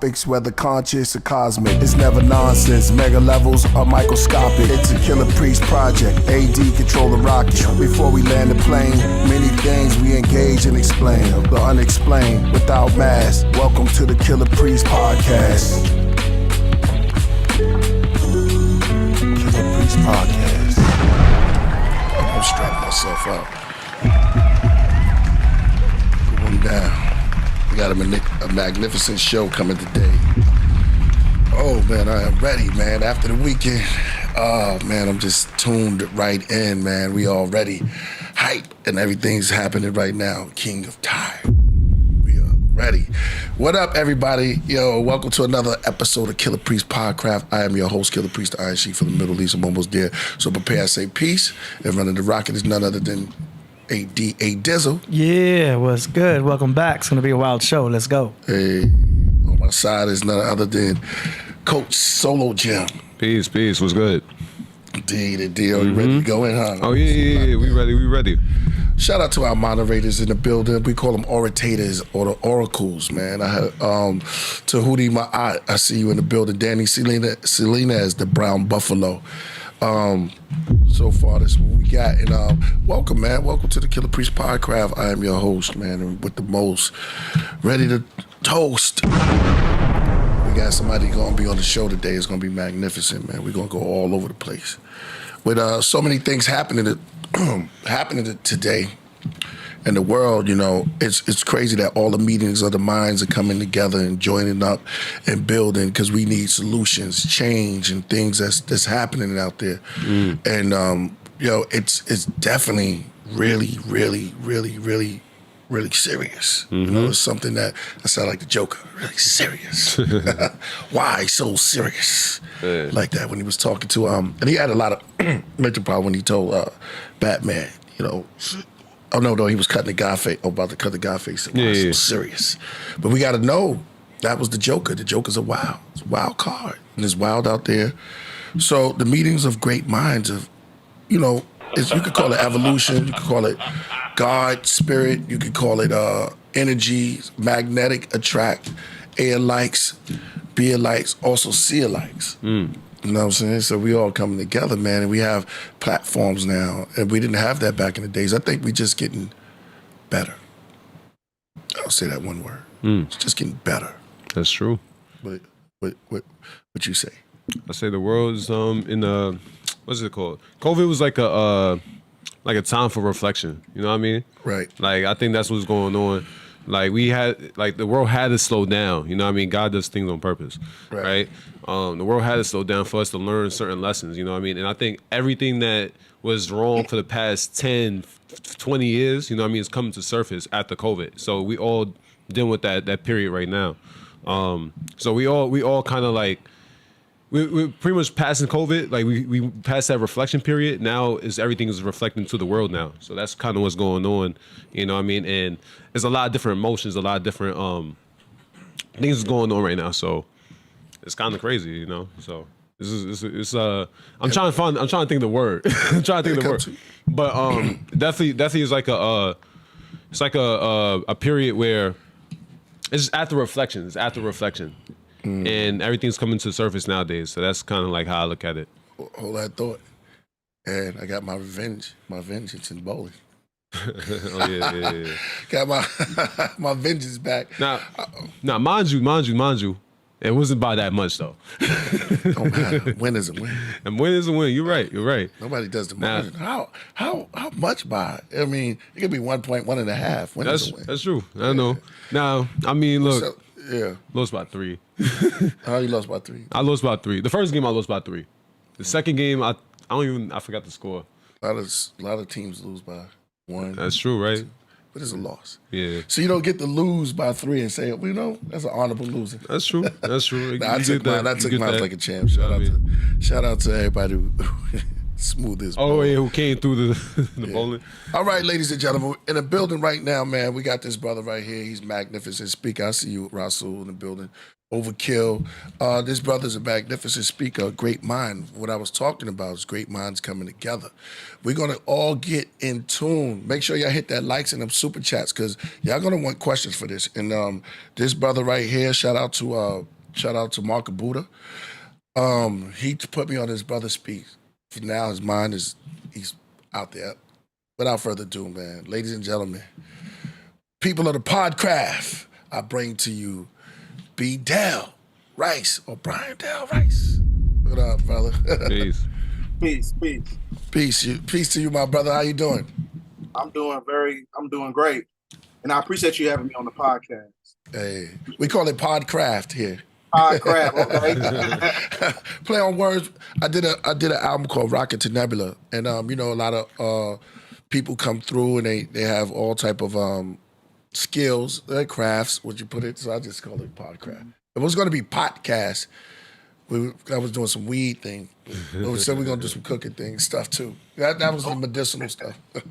topics, whether conscious or cosmic. It's never nonsense, mega levels are microscopic. It's a Killah Priest project, AD control the rocket. Before we land the plane, many things we engage and explain. The unexplained, without mask. Welcome to the Killah Priest podcast. Killah Priest podcast. I'm strapping myself up. Going down. We got a magnificent show coming today. Oh man, I am ready, man. After the weekend, oh man, I'm just tuned right in, man. We already hype and everything's happening right now. King of Time. We are ready. What up, everybody? Yo, welcome to another episode of Killah Priest Podcraft. I am your host, Killah Priest, the Iron Sheik from the Middle East. I'm almost there. So prepare, I say peace. And running the rocket is none other than A Dizzle. Yeah, what's good? Welcome back. It's gonna be a wild show. Let's go. Hey, on my side is none other than Coach Solo Jim. Peace. What's good? Indeed. You ready to go in, huh? Oh yeah. We ready. Shout out to our moderators in the building. We call them orators or the oracles, man. I had to Hootie Ma'at. I see you in the building. Danny Selena as the Brown Buffalo. So far, that's what we got. And welcome, man. Welcome to the Killah Priest Podcraft. I am your host, man, and with the most ready to toast. We got somebody going to be on the show today. It's going to be magnificent, man. We're going to go all over the place. With so many things happening today in the world, you know, it's crazy that all the meetings of the minds are coming together and joining up and building because we need solutions, change, and things that's happening out there. And it's definitely really serious. You know, it's something that I sound like the Joker, really serious. Why so serious? Yeah. Like that when he was talking to and he had a lot of mental problem when he told Batman, you know. Oh no, he was cutting the guy face. About to cut the guy face. So serious. But we got to know that was the Joker. The Joker's it's a wild card, and it's wild out there. So the meetings of great minds of, you know, you could call it evolution. You could call it God, spirit. You could call it energy, magnetic attract, air likes, beer likes, also seer likes. You know what I'm saying? So we all coming together, man, and we have platforms now, and we didn't have that back in the days. I think we just getting better. I'll say that one word. It's just getting better. That's true. What you say? I say the world is in a, what's it called? COVID was like a time for reflection. You know what I mean? Right. Like I think that's what's going on. Like the world had to slow down. You know what I mean? God does things on purpose, right? The world had to slow down for us to learn certain lessons. You know what I mean? And I think everything that was wrong for the past 10, 20 years, you know what I mean, is coming to surface after COVID. So we all dealing with that period right now. So we all kind of like, we're pretty much passing COVID. Like we passed that reflection period. Now everything is reflecting to the world now. So that's kind of what's going on. You know what I mean? And there's a lot of different emotions, a lot of different things going on right now. So it's kind of crazy, you know. So I'm trying to think of the word. But definitely is like a period where it's after reflection. It's after reflection. And everything's coming to the surface nowadays. So that's kind of like how I look at it. Hold that thought. And I got my vengeance in bowling. Oh yeah. Got my vengeance back. Now, mind you, it wasn't by that much though. Don't matter. Win is a win. And win is a win. You're right. Nobody does the margin. How much by? I mean, it could be 1.1 and a half. Win is a win. That's true. I know. Now, I mean, look. Lost by 3. How you lost by 3? I lost by 3. The first game I lost by 3. The second game I forgot the score. A lot of teams lose by 1. That's true, right? 2. But it's a loss. Yeah. So you don't get to lose by 3 and say, well, you know, that's an honorable loser. That's true. I took mine like a champ. Shout out to everybody who smooth as who came through the bowling. All right, ladies and gentlemen, in the building right now, man, we got this brother right here. He's magnificent speaker. I see you, Rasul, in the building. Overkill. This brother's a magnificent speaker, a great mind. What I was talking about is great minds coming together. We're going to all get in tune. Make sure y'all hit that likes and them super chats because y'all going to want questions for this. And this brother right here, shout out to Shout out to Mark Buddha. He put me on his brother speak. For now, his mind is he's out there. Without further ado, man, ladies and gentlemen, people of the Podcraft, I bring to you BDELL Rice or Brian Dell Rice. What up, brother? Peace. Peace to you, my brother. How you doing? I'm doing great. And I appreciate you having me on the podcast. Hey, we call it Podcraft here. Podcraft, okay. Play on words. I did an album called Rocket to Nebula, and you know, a lot of people come through and they have all type of skills, crafts. Would you put it? So I just call it Podcraft. It was going to be podcast. I was doing some weed thing. We said we're gonna do some cooking thing stuff too. That was the medicinal stuff. All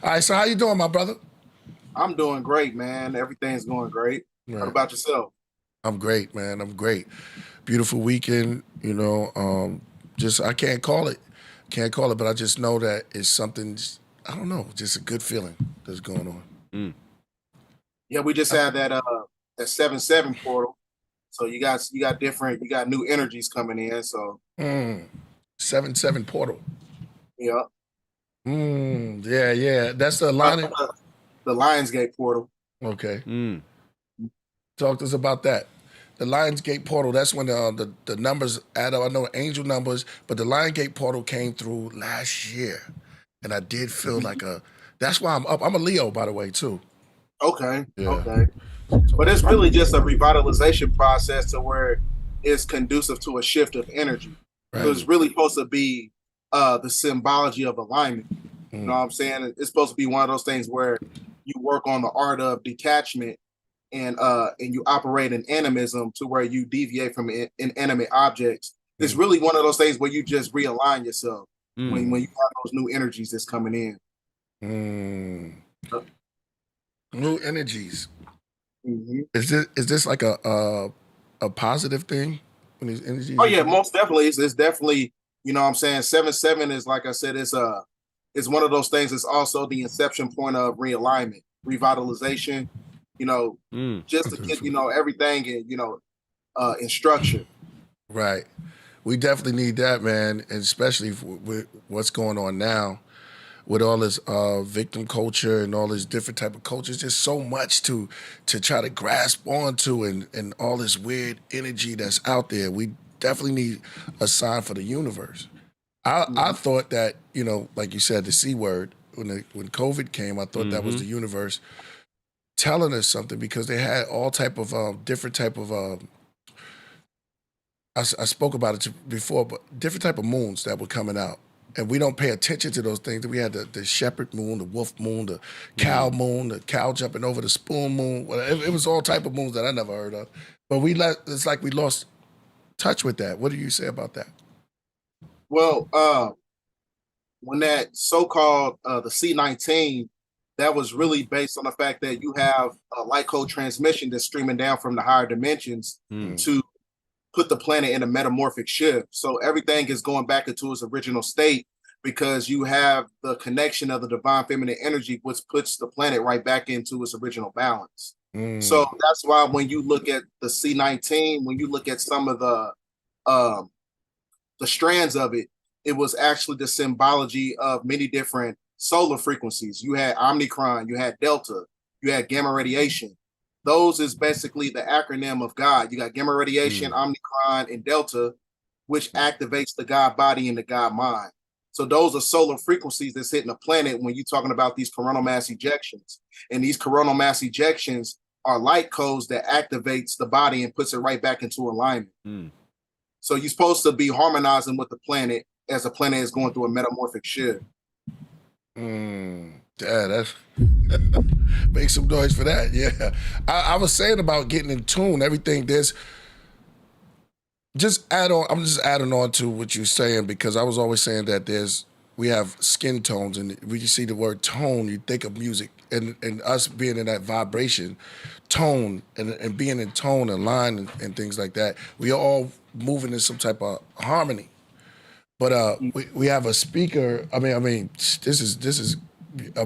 right, so how you doing, my brother? I'm doing great, man. Everything's going great. Right. What about yourself? I'm great, man. I'm great. Beautiful weekend, you know. Just I can't call it, but I just know that it's something. I don't know, just a good feeling that's going on. Mm. Yeah, we just had that 7/7 portal. So you got new energies coming in. So 7/7 portal. Yeah. Yeah. That's the line. The Lionsgate portal. Okay. Talk to us about that. The Lionsgate portal, that's when the numbers add up. I know angel numbers, but the Lionsgate portal came through last year. And I did feel like that's why I'm up. I'm a Leo, by the way, too. Okay. Yeah. Okay. But it's really just a revitalization process to where it's conducive to a shift of energy. Right. So it's really supposed to be the symbology of alignment. You know what I'm saying? It's supposed to be one of those things where you work on the art of detachment and you operate in animism to where you deviate from inanimate objects. It's really one of those things where you just realign yourself when you have those new energies that's coming in. New energies. Mm-hmm. Is this like a positive thing when these energies? Oh yeah, most definitely. It's definitely, you know what I'm saying, 7/7 is, like I said, it's one of those things. It's also the inception point of realignment, revitalization, you know, just to get, you know, everything in structure. Right. We definitely need that, man, and especially with what's going on now. With all this victim culture and all this different type of cultures, just so much to try to grasp onto and all this weird energy that's out there. We definitely need a sign for the universe. I thought that, you know, like you said, the C word, when COVID came, I thought that was the universe telling us something because they had all type of different type of, I spoke about it before, but different type of moons that were coming out. And we don't pay attention to those things. We had the shepherd moon, the wolf moon, the cow moon, the cow jumping over the spoon moon. It was all type of moons that I never heard of. But it's like we lost touch with that. What do you say about that? Well, when that so-called the C19, that was really based on the fact that you have a light code transmission that's streaming down from the higher dimensions to put the planet in a metamorphic shift. So everything is going back into its original state because you have the connection of the divine feminine energy, which puts the planet right back into its original balance. So that's why when you look at the C19, when you look at some of the strands of it, it was actually the symbology of many different solar frequencies. You had Omicron, you had Delta, you had gamma radiation. Those is basically the acronym of God. You got gamma radiation, Omicron, and Delta, which activates the God body and the God mind. So those are solar frequencies that's hitting the planet when you're talking about these coronal mass ejections. And these coronal mass ejections are light codes that activates the body and puts it right back into alignment. So you're supposed to be harmonizing with the planet as the planet is going through a metamorphic shift. Yeah, that's make some noise for that. Yeah, I was saying about getting in tune. Everything there's just add on. I'm just adding on to what you're saying because I was always saying that we have skin tones, and when you see the word tone, you think of music, and us being in that vibration, tone, and being in tone and line and things like that. We are all moving in some type of harmony. But we have a speaker. I mean, this is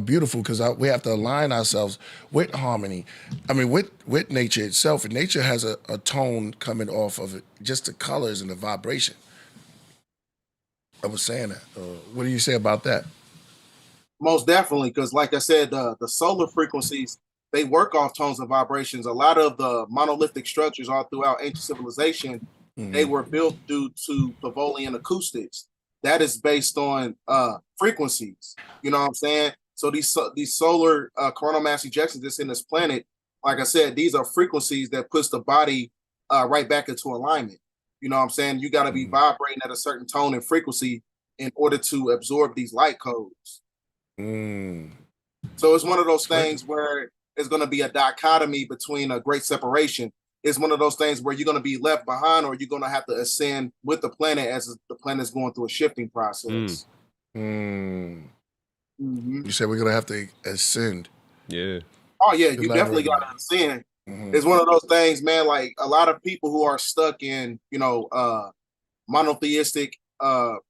beautiful because we have to align ourselves with harmony. I mean, with nature itself. And nature has a tone coming off of it, just the colors and the vibration. I was saying that. What do you say about that? Most definitely, because like I said, the solar frequencies, they work off tones and vibrations. A lot of the monolithic structures all throughout ancient civilization, they were built due to Pavlovian acoustics. That is based on frequencies. You know what I'm saying? So these solar coronal mass ejections that's in this planet, like I said, these are frequencies that puts the body right back into alignment. You know what I'm saying? You got to be vibrating at a certain tone and frequency in order to absorb these light codes. So it's one of those things where it's going to be a dichotomy between a great separation. It's one of those things where you're going to be left behind, or you're going to have to ascend with the planet as the planet is going through a shifting process. You said we're going to have to ascend. Yeah. Oh yeah, you definitely got to ascend. It's one of those things, man. Like a lot of people who are stuck in, monotheistic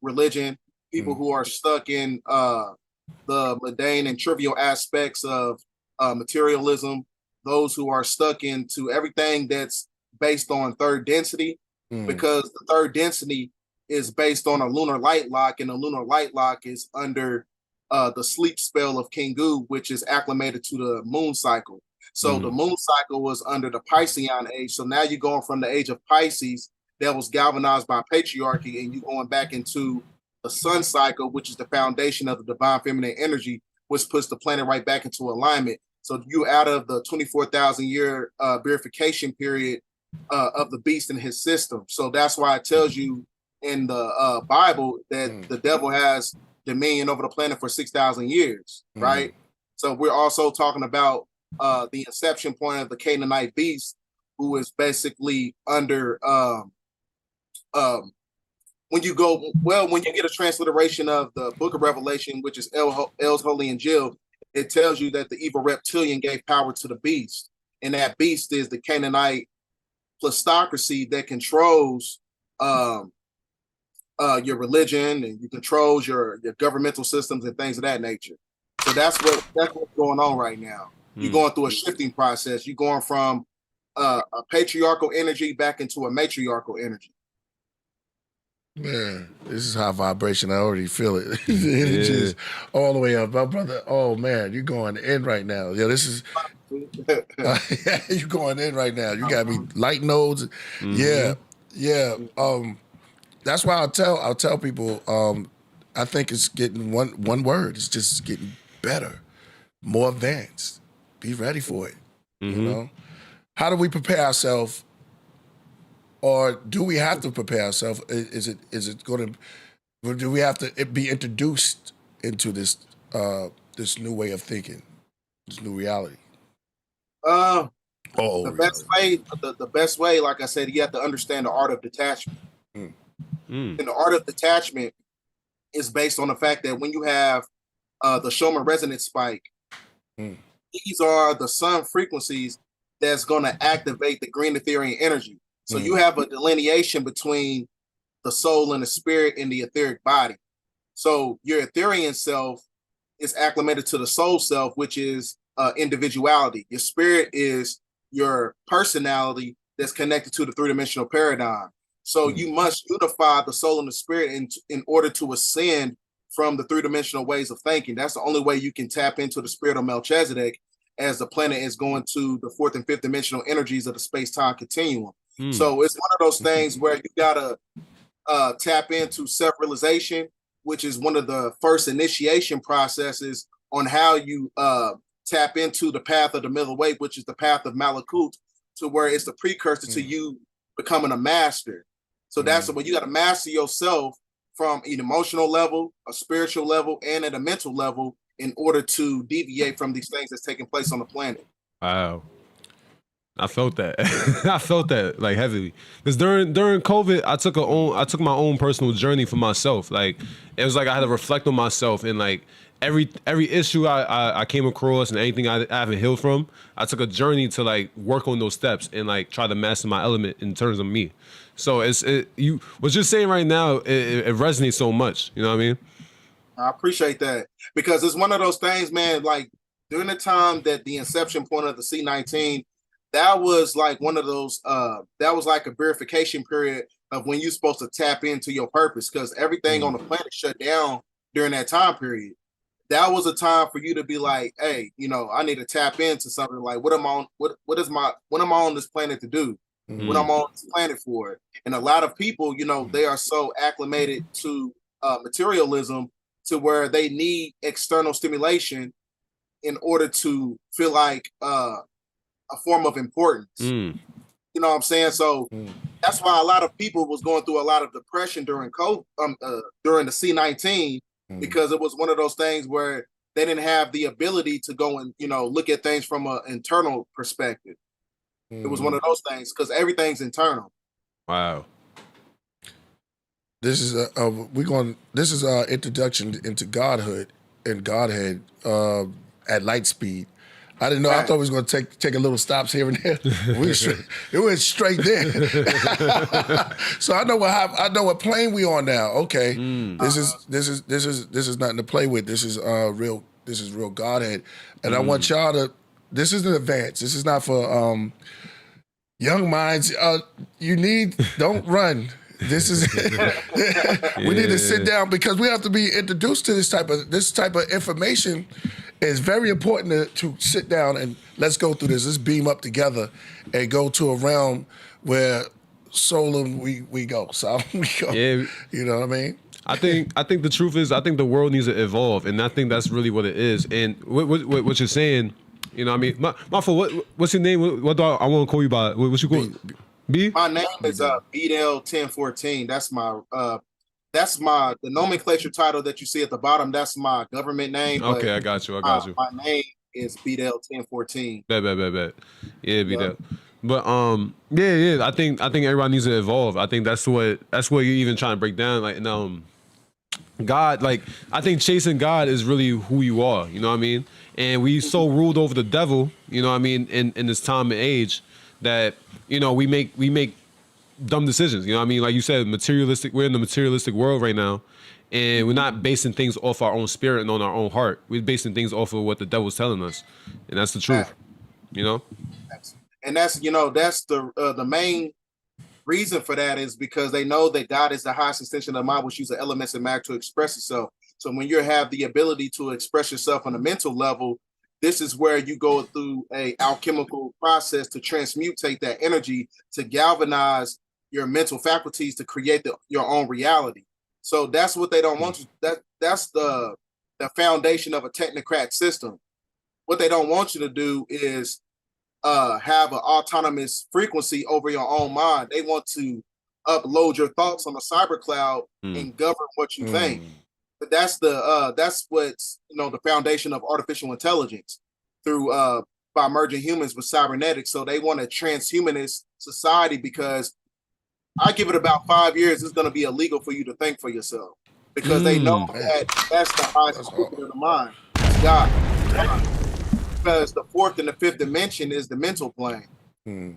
religion, people who are stuck in the mundane and trivial aspects of materialism, those who are stuck into everything that's based on third density, because the third density is based on a lunar light lock, and the lunar light lock is under the sleep spell of Kingu, which is acclimated to the moon cycle. So the moon cycle was under the Piscean age. So now you're going from the age of Pisces that was galvanized by patriarchy, and you're going back into the sun cycle, which is the foundation of the divine feminine energy, which puts the planet right back into alignment. So you out of the 24,000 year purification period of the beast in his system. So that's why it tells you in the Bible that the devil has dominion over the planet for 6,000 years, right? So we're also talking about the inception point of the Canaanite beast, who is basically under when you get a transliteration of the Book of Revelation, which is El's Holy Injil, it tells you that the evil reptilian gave power to the beast, and that beast is the Canaanite plutocracy that controls your religion, and you controls your governmental systems and things of that nature. So that's what's going on right now. You're going through a shifting process. You're going from a patriarchal energy back into a matriarchal energy. Man, this is high vibration. I already feel it. The energy is all the way up. My brother, oh man, you're going in right now. Yeah, this is you're going in right now. You got me light nodes. Yeah. That's why I'll tell people, I think it's getting one word. It's just getting better, more advanced. Be ready for it. You know? How do we prepare ourselves? Or do we have to prepare ourselves? Is it going to? Do we have to be introduced into this this new way of thinking, this new reality? The best way, like I said, you have to understand the art of detachment. And the art of detachment is based on the fact that when you have the Schumann resonance spike, these are the sun frequencies that's going to activate the green etherian energy. So you have a delineation between the soul and the spirit in the etheric body. So your etherian self is acclimated to the soul self, which is individuality. Your spirit is your personality that's connected to the three-dimensional paradigm. So you must unify the soul and the spirit in order to ascend from the three-dimensional ways of thinking. That's the only way you can tap into the spirit of Melchizedek as the planet is going to the fourth and fifth dimensional energies of the space-time continuum. So it's one of those things where you gotta tap into self-realization, which is one of the first initiation processes on how you tap into the path of the middle way, which is the path of Malakut, to where it's the precursor to you becoming a master. So that's when you got to master yourself from an emotional level, a spiritual level, and at a mental level in order to deviate from these things that's taking place on the planet. Wow. I felt that. I felt that like heavily. Because during COVID, I took my own personal journey for myself. Like it was like I had to reflect on myself, and like every issue I came across and anything I haven't healed from, I took a journey to like work on those steps and like try to master my element in terms of me. So you what you're saying right now, it resonates so much. You know what I mean? I appreciate that because it's one of those things, man. Like during the time that the inception point of the C19, that was like one of those. That was like a verification period of when you're supposed to tap into your purpose because everything on the planet shut down during that time period. That was a time for you to be like, hey, you know, I need to tap into something like what am I on, what am I on this planet to do? What I'm on this planet for? And a lot of people, you know, they are so acclimated to materialism to where they need external stimulation in order to feel like a form of importance. You know what I'm saying? So that's why a lot of people was going through a lot of depression during COVID, during the C19, because it was one of those things where they didn't have the ability to go and, you know, look at things from an internal perspective. It was one of those things because everything's internal. Wow. This is our introduction into Godhood and Godhead at light speed. I didn't know. I thought we was going to take a little stops here and there. It went straight there. So I know what plane we on now. Okay, this is nothing to play with. This is real. This is real Godhead, and I want y'all to. This is an advance. This is not for young minds. Don't run. This is we need to sit down because we have to be introduced to this type of information. It's very important to sit down and let's go through this. Let's beam up together and go to a realm where solar we go. So we go. Yeah. You know what I mean? I think the truth is I think the world needs to evolve, and I think that's really what it is. And what you're saying, you know what I mean? What's your name? What do I want to call you by? What you call B? My name is BDELL1014. That's the nomenclature title that you see at the bottom. That's my government name. Okay, I got you. My name is BDELL1014. Bet. Yeah, BDELL. But yeah. I think everybody needs to evolve. I think that's what you're even trying to break down. Like, God, like I think chasing God is really who you are. You know what I mean? And we so ruled over the devil. You know what I mean? In this time and age that we make dumb decisions. You know what I mean? Like you said, we're in the materialistic world right now, and we're not basing things off our own spirit and on our own heart. We're basing things off of what the devil's telling us, and that's the truth. You know, and that's the main reason for that is because they know that God is the highest extension of mind, which uses elements and matter to express itself. So when you have the ability to express yourself on a mental level, this is where you go through a alchemical process to transmutate that energy to galvanize your mental faculties to create your own reality. So that's what they don't want you. That's the foundation of a technocrat system. What they don't want you to do is have an autonomous frequency over your own mind. They want to upload your thoughts on a cyber cloud and govern what you think. But that's what's the foundation of artificial intelligence through by merging humans with cybernetics. So they want a transhumanist society because I give it about 5 years, it's going to be illegal for you to think for yourself because they know that that's the highest of the mind. It's God. Because the fourth and the fifth dimension is the mental plane. I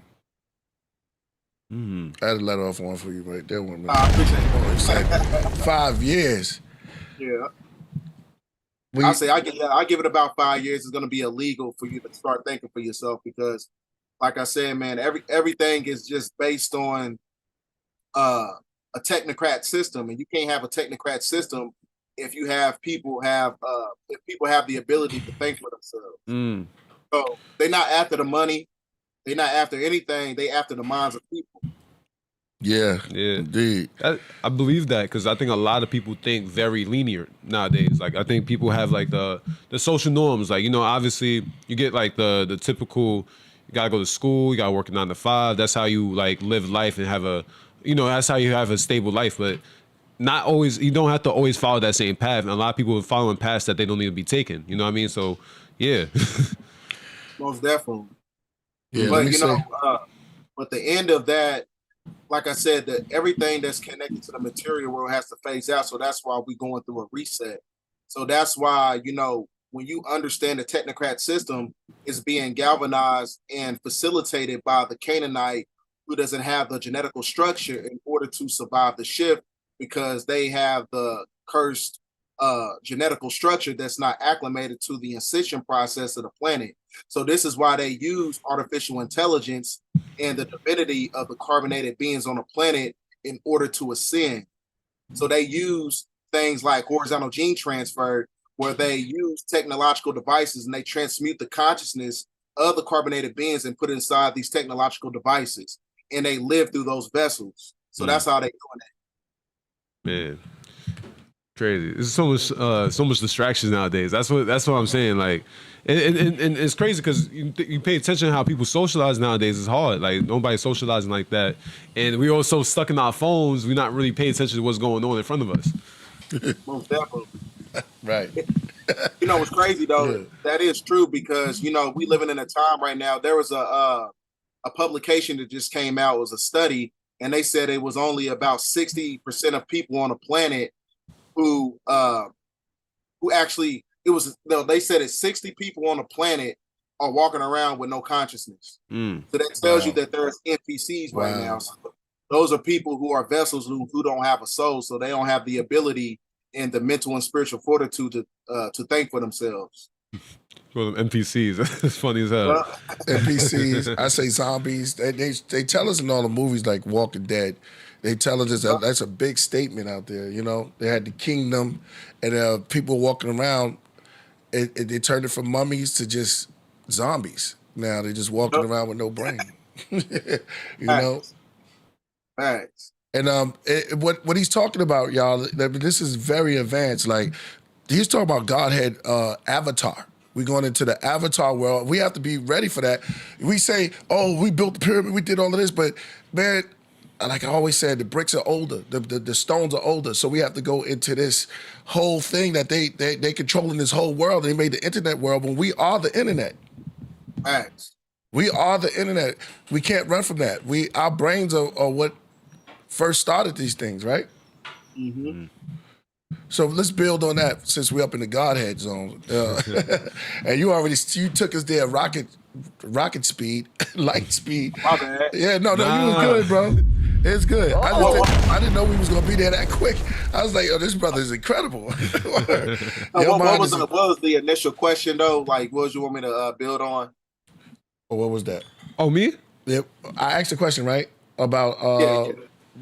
had to let off one for you right there. I appreciate it. 5 years. Yeah. I give it about 5 years. It's going to be illegal for you to start thinking for yourself because, like I said, man, everything is just based on a technocrat system, and you can't have a technocrat system if people have the ability to think for themselves. So they're not after the money, they're not after anything. They after the minds of people. Yeah, indeed. I believe that because I think a lot of people think very linear nowadays. Like I think people have like the social norms. Like obviously you get like the typical. You gotta go to school. You gotta work a 9 to 5. That's how you like live life and have a. That's how you have a stable life. But not always. You don't have to always follow that same path. And a lot of people are following paths that they don't need to be taken. You know what I mean? So yeah. Most definitely. Yeah, but but the end of that. Like I said, that everything that's connected to the material world has to phase out. So that's why we're going through a reset. So that's why, when you understand the technocrat system is being galvanized and facilitated by the Canaanite who doesn't have the genetical structure in order to survive the shift because they have the cursed genetical structure that's not acclimated to the ascension process of the planet. So this is why they use artificial intelligence and the divinity of the carbonated beings on the planet in order to ascend. So they use things like horizontal gene transfer, where they use technological devices and they transmute the consciousness of the carbonated beings and put it inside these technological devices, and they live through those vessels. So that's how they doing it. Man, crazy. There's so much distractions nowadays. That's what I'm saying. Like, and it's crazy because you pay attention to how people socialize nowadays. It's hard. Like, nobody's socializing like that, and we're all so stuck in our phones. We're not really paying attention to what's going on in front of us. Most definitely. Right. You know what's crazy though? Yeah. That is true because we living in a time right now. There was a publication that just came out. It was a study, and they said it was only about 60% of people on the planet who actually they said it's 60 people on the planet are walking around with no consciousness. So that tells you that there's NPCs right now. So those are people who are vessels who don't have a soul, so they don't have the ability and the mental and spiritual fortitude to think for themselves. Well, NPCs, it's funny as hell. NPCs, I say zombies. They tell us in all the movies like Walking Dead. They tell us that's a big statement out there. They had the kingdom, and people walking around. They turned it from mummies to just zombies. Now they're just walking around with no brain. you know. Thanks. And what he's talking about, y'all, this is very advanced. Like, he's talking about Godhead avatar. We're going into the avatar world. We have to be ready for that. We say, oh, we built the pyramid, we did all of this, but man, like I always said, the bricks are older, the stones are older, so we have to go into this whole thing that they controlling this whole world. They made the internet world when we are the internet. Thanks. We are the internet. We can't run from that. Our brains are what first started these things, right? Mm-hmm. So let's build on that since we're up in the Godhead zone. And you took us there rocket speed, light speed. My bad. Yeah, no, you was good, bro. It's good. I didn't know we was gonna be there that quick. I was like, oh, this brother is incredible. What was the initial question though? Like, what you want me to build on? Oh, what was that? Oh, me? Yeah, I asked a question, right? About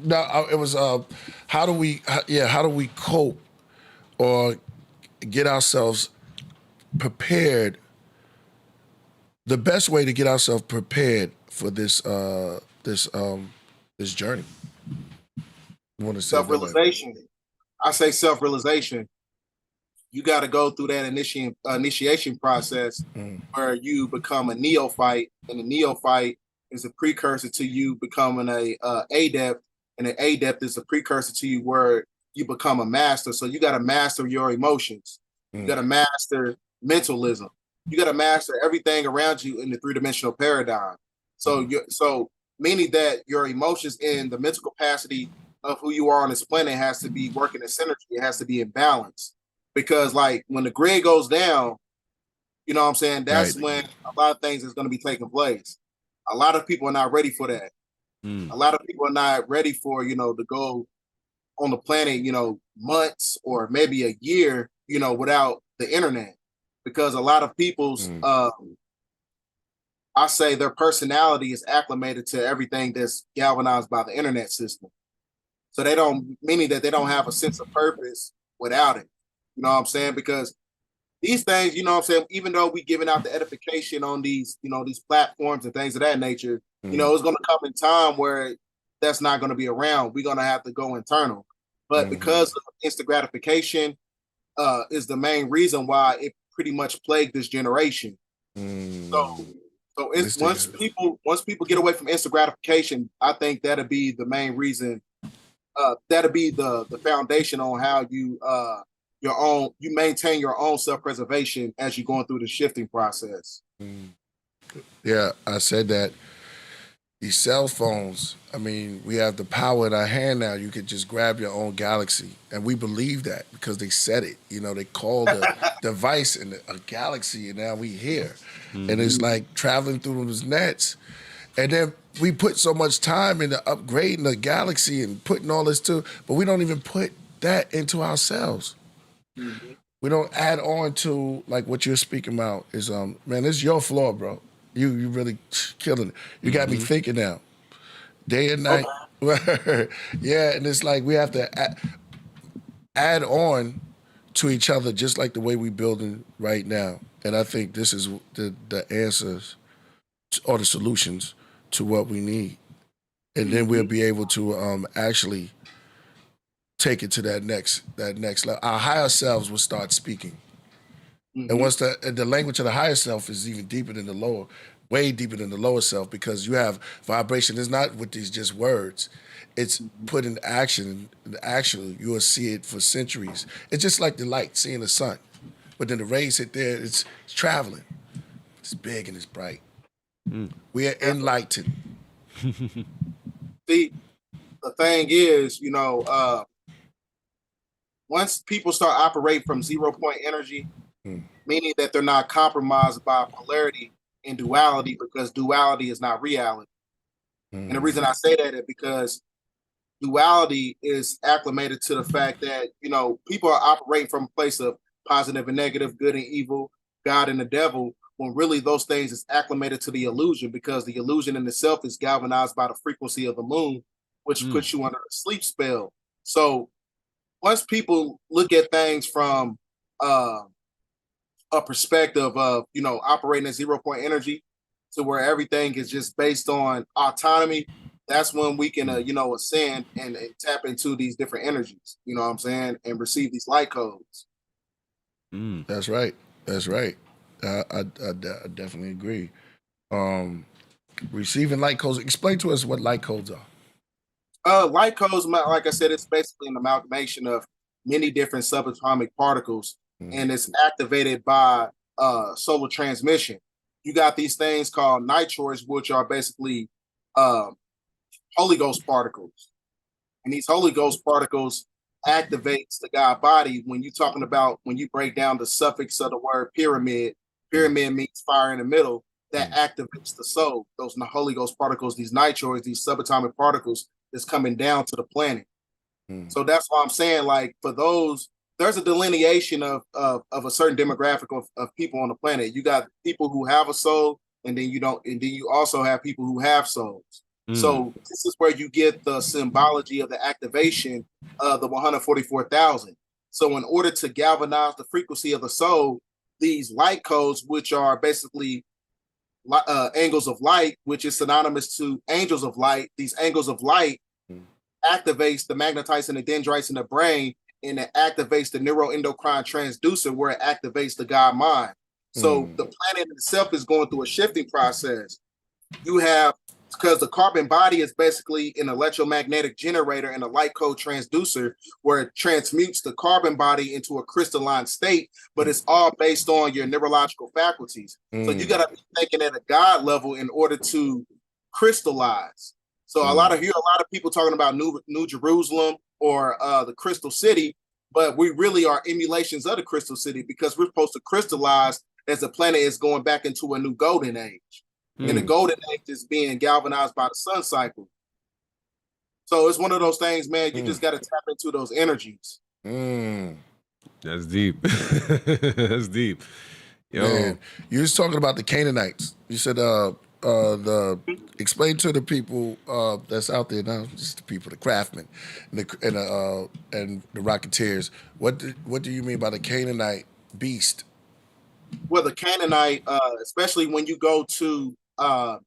no, it was how do we cope or get ourselves prepared? The best way to get ourselves prepared for this journey. You want to say self-realization? I say self-realization. You got to go through that initiation process where you become a neophyte, and a neophyte is a precursor to you becoming a adept. And an adept is a precursor to you where you become a master. So you got to master your emotions. You got to master mentalism. You got to master everything around you in the three-dimensional paradigm. So so meaning that your emotions and the mental capacity of who you are on this planet has to be working in synergy. It has to be in balance. Because like when the grid goes down, you know what I'm saying? That's when a lot of things is going to be taking place. A lot of people are not ready for that. A lot of people are not ready for, to go on the planet, months or maybe a year, without the internet. Because a lot of people's, I say their personality is acclimated to everything that's galvanized by the internet system. So meaning that they don't have a sense of purpose without it. You know what I'm saying? Because these things, even though we giving out the edification on these, these platforms and things of that nature, it's going to come in time where that's not going to be around. We're going to have to go internal. But because of instant gratification is the main reason why it pretty much plagued this generation. So it's once people get away from instant gratification, I think that'll be the main reason. That'll be the foundation on how you maintain your own self-preservation as you're going through the shifting process. Yeah, I said that. These cell phones, I mean, we have the power in our hand now. You could just grab your own galaxy. And we believe that because they said it. They called the device a galaxy, and now we here. And it's like traveling through those nets. And then we put so much time into upgrading the galaxy and putting all this but we don't even put that into ourselves. We don't add on to like what you're speaking about is man, this is your floor, bro. You really killing it. You got me thinking now. Day and night. Okay. Yeah, and it's like we have to add on to each other just like the way we building right now. And I think this is the answers or the solutions to what we need. And then we'll be able to actually take it to that next level. Our higher selves will start speaking. And once the language of the higher self is even deeper than the lower, way deeper than the lower self, because you have vibration. It's not with these just words. It's put in action. And actually, you will see it for centuries. It's just like the light, seeing the sun. But then the rays hit there, it's traveling. It's big and it's bright. We are enlightened. See, the thing is, once people start operating from 0 point energy, meaning that they're not compromised by polarity and duality, because duality is not reality. And the reason I say that is because duality is acclimated to the fact that, people are operating from a place of positive and negative, good and evil, God and the devil, when really those things is acclimated to the illusion, because the illusion in itself is galvanized by the frequency of the moon, which puts you under a sleep spell. So once people look at things from a perspective of, operating at 0 point energy to where everything is just based on autonomy, that's when we can, ascend and tap into these different energies, you know what I'm saying, and receive these light codes. That's right. That's right. I definitely agree. Receiving light codes. Explain to us what light codes are. Light codes, like I said, it's basically an amalgamation of many different subatomic particles, and it's activated by solar transmission. You got these things called nitroids, which are basically Holy Ghost particles. And these Holy Ghost particles activates the God body. When you break down the suffix of the word pyramid means fire in the middle, that activates the soul. Those Holy Ghost particles, these nitroids, these subatomic particles is coming down to the planet. So that's why I'm saying, like, for those, there's a delineation of a certain demographic of people on the planet. You got people who have a soul, and then you don't, and then you also have people who have souls. So this is where you get the symbology of the activation of the 144,000. So in order to galvanize the frequency of the soul, these light codes, which are basically angles of light, which is synonymous to angels of light, these angles of light activates the magnetites and the dendrites in the brain, and it activates the neuroendocrine transducer, where it activates the God mind. So the planet itself is going through a shifting process. You have, because the carbon body is basically an electromagnetic generator and a light code transducer, where it transmutes the carbon body into a crystalline state, but it's all based on your neurological faculties. So you got to be thinking at a God level in order to crystallize. So a lot of people talking about New Jerusalem or the Crystal City, but we really are emulations of the Crystal City, because we're supposed to crystallize as the planet is going back into a new golden age. And the golden age is being galvanized by the sun cycle. So it's one of those things, man, you just got to tap into those energies. That's deep. That's deep. Yo. Man, you was talking about the Canaanites. You said explain to the people that's out there now, just the people, the craftsmen and the Rocketeers. What do you mean by the Canaanite beast? Well, the Canaanite, especially when you go to my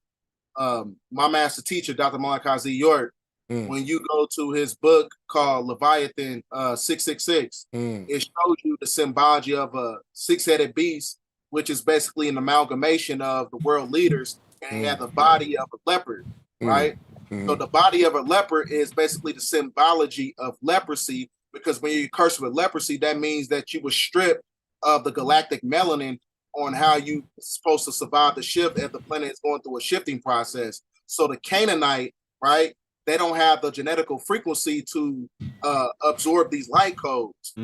master teacher, Dr. Malachi Z. York, when you go to his book called Leviathan 666, it shows you the symbology of a six-headed beast, which is basically an amalgamation of the world leaders, and had the body of a leopard, right? So the body of a leopard is basically the symbology of leprosy, because when you're cursed with leprosy, that means that you were stripped of the galactic melanin on how you supposed to survive the shift as the planet is going through a shifting process. So the Canaanite, right, they don't have the genetical frequency to absorb these light codes.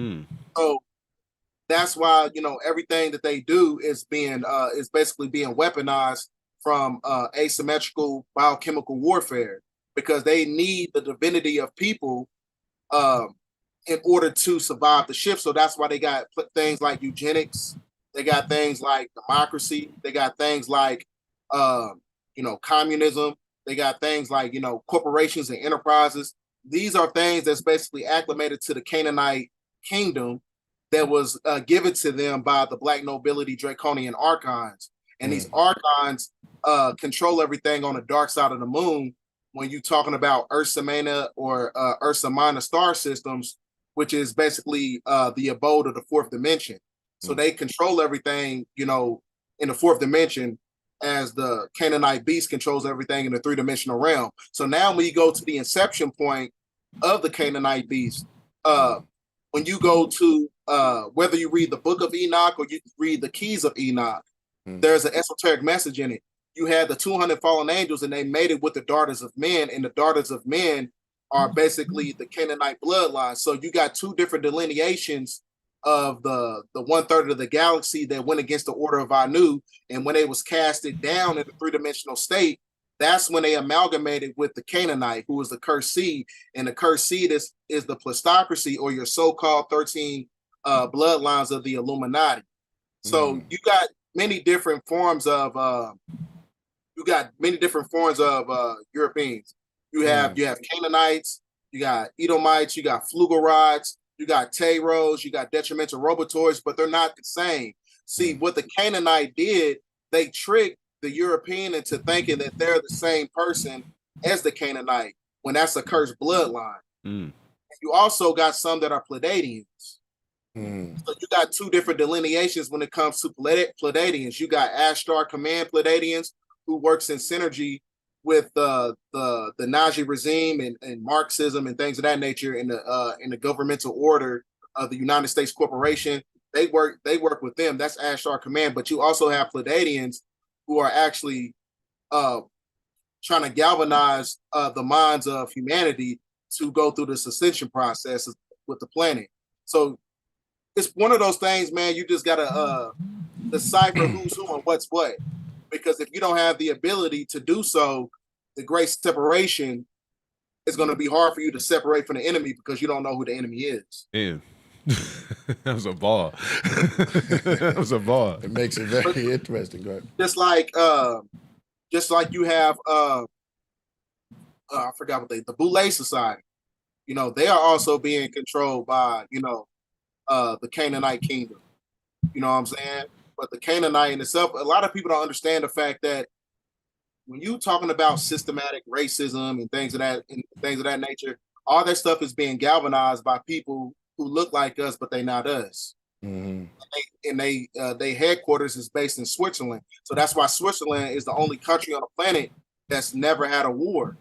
So that's why, everything that they do is basically being weaponized from asymmetrical biochemical warfare, because they need the divinity of people in order to survive the shift. So that's why they got things like eugenics. They got things like democracy. They got things like, communism. They got things like, corporations and enterprises. These are things that's basically acclimated to the Canaanite kingdom that was given to them by the Black nobility draconian archons. And these archons control everything on the dark side of the moon when you're talking about Ursa Minor or Ursa Minor star systems, which is basically the abode of the fourth dimension. So they control everything, in the fourth dimension, as the Canaanite beast controls everything in the three-dimensional realm. So now when you go to the inception point of the Canaanite beast, when you go to whether you read the Book of Enoch or you read the Keys of Enoch, there's an esoteric message in it. You had the 200 fallen angels, and they mated with the daughters of men, and the daughters of men are basically the Canaanite bloodline. So you got two different delineations of the 1/3 of the galaxy that went against the order of Anu, and when they was casted down in the three-dimensional state, that's when they amalgamated with the Canaanite, who was the cursed seed, and the cursed seed is the plutocracy, or your so-called 13 bloodlines of the Illuminati. So you got many different forms of Europeans. You have Canaanites, you got Edomites, you got Flugorods, you got Teros, you got detrimental robotors, but they're not the same. See, what the Canaanite did, they tricked the European into thinking that they're the same person as the Canaanite, when that's a cursed bloodline. You also got some that are Pleiadians. So you got two different delineations when it comes to Pleiadians. You got Ashtar Command Pleiadians, who works in synergy with the Nazi regime and Marxism and things of that nature in the governmental order of the United States Corporation. They work with them. That's Ashtar Command. But you also have Pleiadians who are actually trying to galvanize the minds of humanity to go through this ascension process with the planet. So it's one of those things, man. You just gotta decipher who's who and what's what. Because if you don't have the ability to do so, the great separation is going to be hard for you to separate from the enemy, because you don't know who the enemy is. Damn. That was a ball. That was a ball. It makes it very interesting. Go ahead. Just like you have I forgot what the Boule Society. They are also being controlled by the Canaanite kingdom. You know what I'm saying? But the Canaanite in itself, a lot of people don't understand the fact that when you talking about systematic racism and things of that nature, all that stuff is being galvanized by people who look like us, but they not us. And they headquarters is based in Switzerland. So that's why Switzerland is the only country on the planet that's never had a war.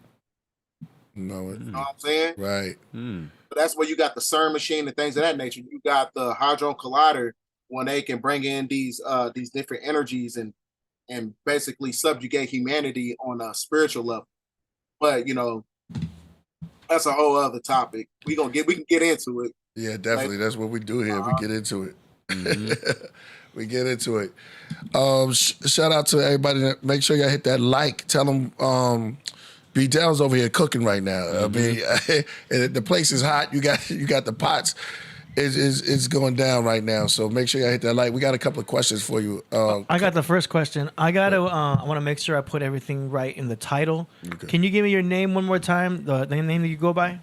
No, you know what I'm saying? Right. So that's where you got the CERN machine and things of that nature. You got the Hadron Collider, when they can bring in these different energies and basically subjugate humanity on a spiritual level. But that's a whole other topic. We can get into it. Yeah, definitely. That's what we do here. We get into it. We get into it. Shout out to everybody. Make sure y'all hit that like. Tell them BDELL's over here cooking right now. I mean, the place is hot. You got the pots. It's going down right now. So make sure y'all hit that like. We got a couple of questions for you. I got the first question. I want to make sure I put everything right in the title. Okay. Can you give me your name one more time? The name that you go by?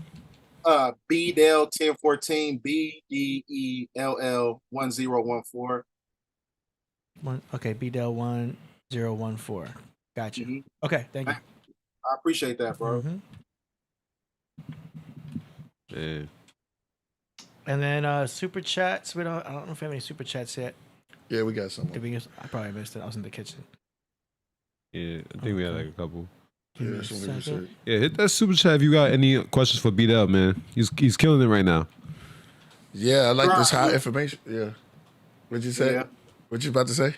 BDELL1014. BDELL1014. Okay, BDELL1014. Gotcha. Okay, thank you. I appreciate that, bro. Yeah. And then super chats. I don't know if we have any super chats yet. Yeah, we got some. I probably missed it. I was in the kitchen. Yeah, I think we had like a couple. Yeah, hit that super chat if you got any questions for BDELL, man. He's killing it right now. Yeah, I like this high information. Yeah. What'd you say? Yeah. What you about to say?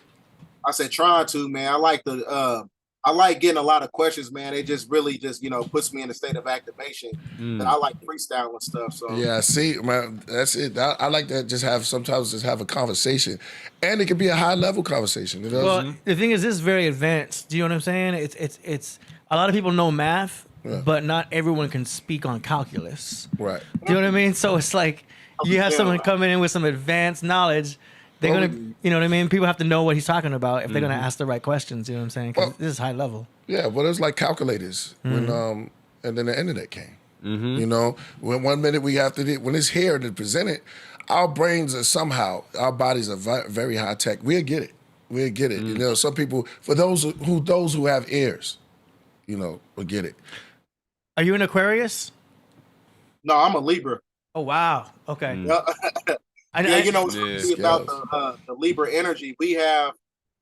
I said trying to, man. I like getting a lot of questions, man. It just really puts me in a state of activation. And I like freestyle and stuff. So yeah, see, man, that's it. I like that. Sometimes just have a conversation, and it can be a high level conversation. Well, the thing is, this is very advanced. Do you know what I'm saying? It's a lot of people know math, but not everyone can speak on calculus. Right. Do you know what I mean? So it's like you have someone coming in with some advanced knowledge, they're gonna, you know what I mean? People have to know what he's talking about if they're gonna ask the right questions. You know what I'm saying? Because this is high level. Yeah, well, it was like calculators when and then the internet came. You know, when 1 minute we have to, when it's here to present it, our brains are somehow, our bodies are very high tech. We'll get it. We'll get it. You know, some people, for those who have ears, you know, will get it. Are you an Aquarius? No, I'm a Libra. Oh wow. Okay. You know, about the Libra energy. We have.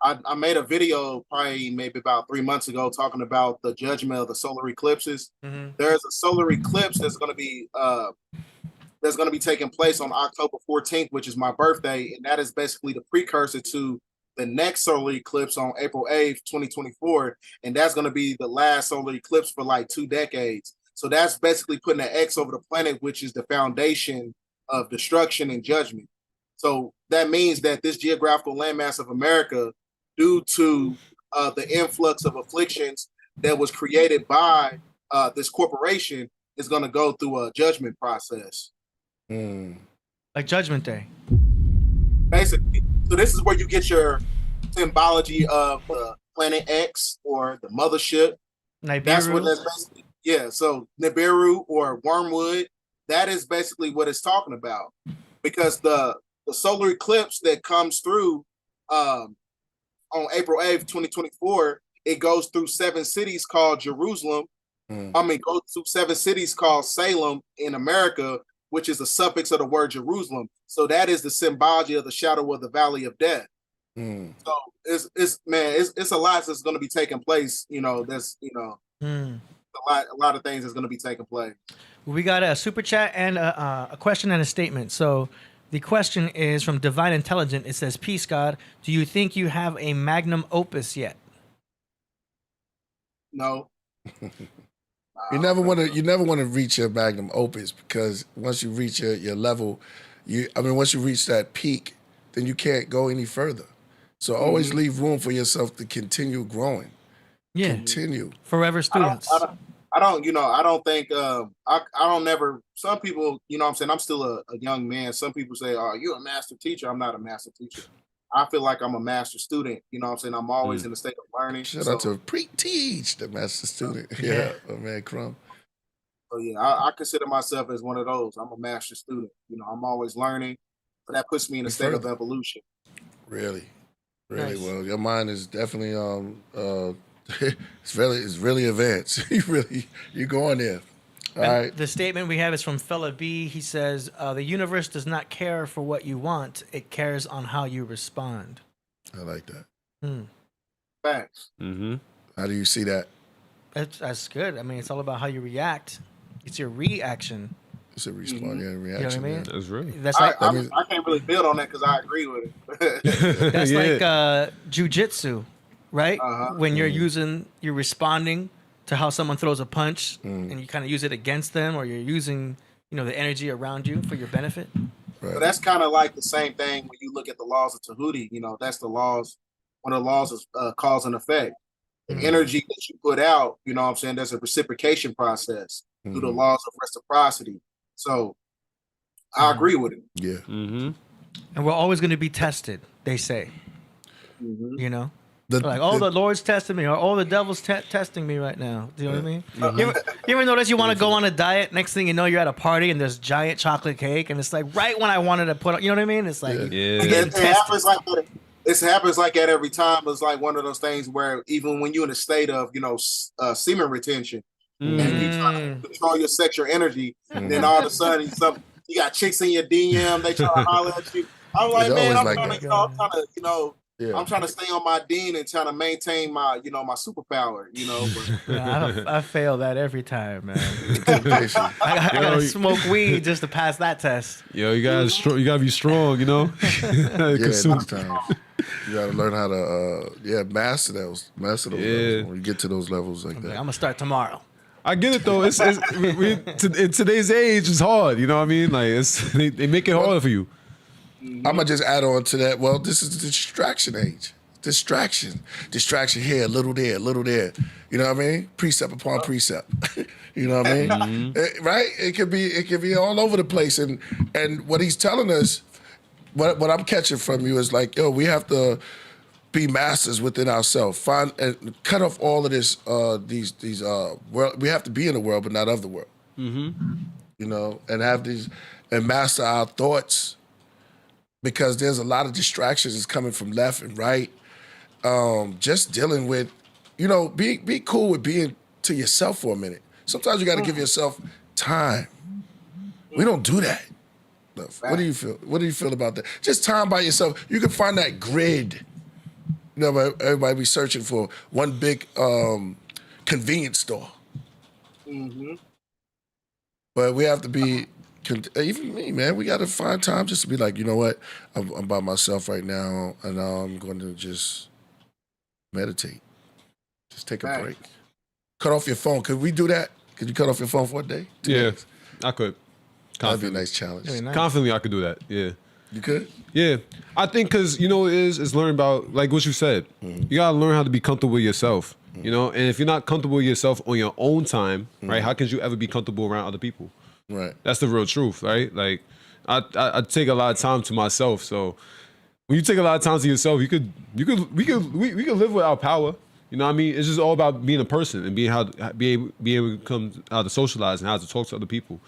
I made a video maybe about 3 months ago talking about the judgment of the solar eclipses. There's a solar eclipse that's going to be taking place on October 14th, which is my birthday, and that is basically the precursor to the next solar eclipse on April 8th, 2024, and that's going to be the last solar eclipse for like 2 decades. So that's basically putting an X over the planet, which is the foundation of destruction and judgment. So that means that this geographical landmass of America, due to the influx of afflictions that was created by this corporation, is going to go through a judgment process. Like Judgment Day. Basically. So this is where you get your symbology of the planet X or the mothership. Nibiru. That's what that's basically. Yeah, so Nibiru or Wormwood, that is basically what it's talking about. Because the solar eclipse that comes through on April 8th, 2024, it goes through 7 cities called Jerusalem. Goes through 7 cities called Salem in America, which is a suffix of the word Jerusalem. So that is the symbology of the shadow of the valley of death. So it's a lot that's going to be taking place. You know, that's a lot of things that's going to be taking place. We got a super chat and a question and a statement. So the question is from Divine Intelligent. It says, "Peace, God. Do you think you have a magnum opus yet?" No. You never want to reach your magnum opus, because once you reach your level, once you reach that peak, then you can't go any further. So always leave room for yourself to continue growing. Yeah. Continue. Forever students. I don't think I don't never, some people, you know what I'm saying, I'm still a young man. Some people say, "Oh, you're a master teacher." I'm not a master teacher. I feel like I'm a master student. You know what I'm saying? I'm always in a state of learning. Shout out to Pre-Teach, the master student. Yeah, man, Crumb. So yeah, I consider myself as one of those. I'm a master student. You know, I'm always learning, but that puts me in a state of evolution. Really? Nice. Well, your mind is definitely it's really advanced. You're going there. All right. The statement we have is from Fella B. He says, "The universe does not care for what you want; it cares on how you respond." I like that. Facts. How do you see that? That's good. I mean, it's all about how you react. It's your reaction. It's a response, reaction. You know what I mean? That's right. That's like I can't really build on that because I agree with it. that's like jujitsu, right? When you're responding to how someone throws a punch, and you kind of use it against them, or you're using, the energy around you for your benefit. Right. But that's kind of like the same thing when you look at the laws of Tahuti. That's the laws. One of the laws is cause and effect. The energy that you put out, you know what I'm saying, there's a reciprocation process through the laws of reciprocity. So I agree with it. Yeah. And we're always going to be tested, they say. The Lord's testing me, or the devil's testing me right now. Do you know what I mean? You ever notice you want to go on a diet? Next thing you know, you're at a party and there's giant chocolate cake, and it's like right when I wanted to put on, you know what I mean? It's like it happens like that. It happens like that every time. It's like one of those things where even when you're in a state of, semen retention, and you try to control your sexual energy, and then all of a sudden you got chicks in your DM, they try to holler at you. I'm like, man, I'm trying to stay on my dean and trying to maintain my, my superpower, But, I fail that every time, man. I gotta smoke weed just to pass that test. Yo, you gotta be strong, Sometimes you gotta learn how to master those levels when you get to those levels like that. I'm gonna start tomorrow. I get it though. In today's age, it's hard. You know what I mean? Like they make it harder for you. I'm gonna just add on to that. Well, this is the distraction age. Distraction here, a little there. You know what I mean? Precept upon precept. You know what I mean? Right? It could be all over the place. And what he's telling us, what I'm catching from you is like, yo, we have to be masters within ourselves. Find and cut off all of this. These world. We have to be in the world, but not of the world. You know, and have these and master our thoughts, because there's a lot of distractions that's coming from left and right. Just dealing with, you know, be cool with being to yourself for a minute. Sometimes you got to give yourself time. We don't do that. What do you feel? What do you feel about that? Just time by yourself. You can find that grid. You know, everybody be searching for one big convenience store. But we have to be, even me, man, we got to find time just to be like, you know what? I'm by myself right now, and I'm going to just meditate. Just take a break. Cut off your phone. Could we do that? Could you cut off your phone for a day? 2 days? I could. That'd be a nice challenge. Nice. Confidently, I could do that. Yeah. You could? Yeah. I think because, you know, what it is learning about, like what you said. You got to learn how to be comfortable with yourself, you know? And if you're not comfortable with yourself on your own time, right, how can you ever be comfortable around other people? Right. That's the real truth, right? Like, I take a lot of time to myself. So when you take a lot of time to yourself, we could live without power. You know what I mean? It's just all about being a person and being able to come how to socialize and how to talk to other people.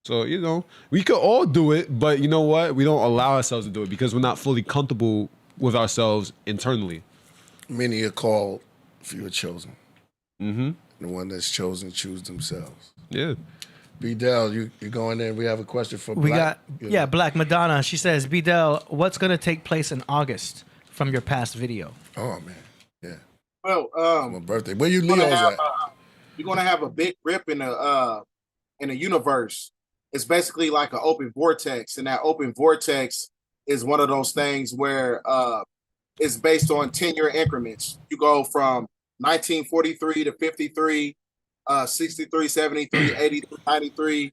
So, you know, we could all do it, but you know what? We don't allow ourselves to do it because we're not fully comfortable with ourselves internally. Many are called, few are chosen. The one that's chosen choose themselves. Yeah. BDELL, you go in there. We have a question for We Black. got Black Madonna. She says, BDELL, what's going to take place in August from your past video? Oh man, yeah. Well, My birthday. Where you Leo's at? You're gonna have a big rip in the universe. It's basically like an open vortex, and that open vortex is one of those things where it's based on 10-year increments. You go from 1943 to 53, 63, 73, 83, 93,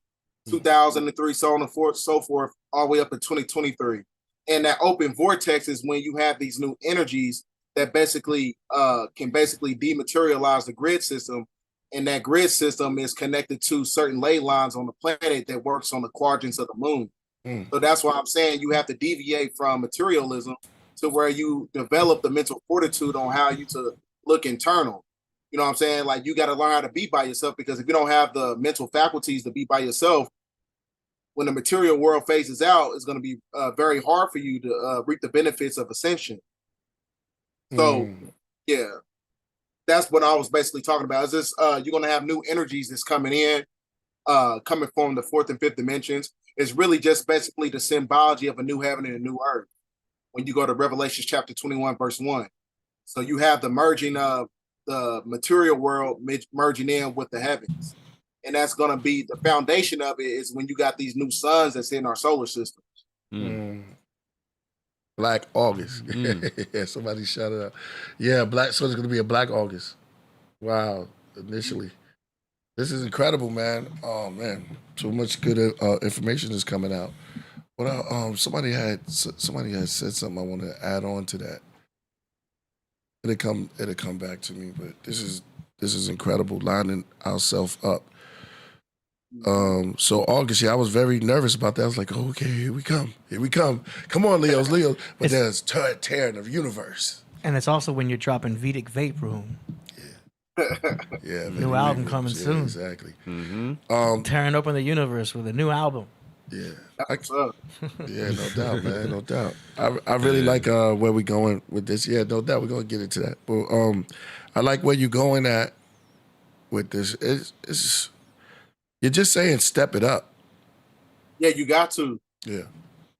2003, so on and so forth, all the way up to 2023. And that open vortex is when you have these new energies that basically can dematerialize the grid system. And that grid system is connected to certain ley lines on the planet that works on the quadrants of the moon. So that's why I'm saying you have to deviate from materialism to where you develop the mental fortitude on how you to look internal. You know what I'm saying? Like, you got to learn how to be by yourself, because if you don't have the mental faculties to be by yourself, when the material world phases out, it's going to be very hard for you to reap the benefits of ascension. So, yeah. That's what I was basically talking about. Is this you're going to have new energies that's coming in, coming from the fourth and fifth dimensions. It's really just basically the symbology of a new heaven and a new earth. When you go to Revelation chapter 21, verse 1. So you have the merging of the material world merging in with the heavens. And that's going to be the foundation of it, is when you got these new suns that's in our solar system. Black August. Yeah, somebody shout it out. Yeah, so it's going to be a Black August. Wow, initially. This is incredible, man. Oh, man. So much good information is coming out. But somebody had said something I want to add on to that. It'll come back to me, but this is incredible, lining ourselves up. So August, I was very nervous about that. I was like, oh, okay, here we come. Come on, Leos. But there's tearing of universe. And it's also when you're dropping Vedic Vape Room. Yeah. New album coming soon. Exactly. Tearing open the universe with a new album. Yeah. Yeah, no doubt, man. No doubt. I really like where we're going with this. Yeah, no doubt we're going to get into that. But I like where you're going at with this. It's you're just saying step it up. Yeah, you got to. Yeah.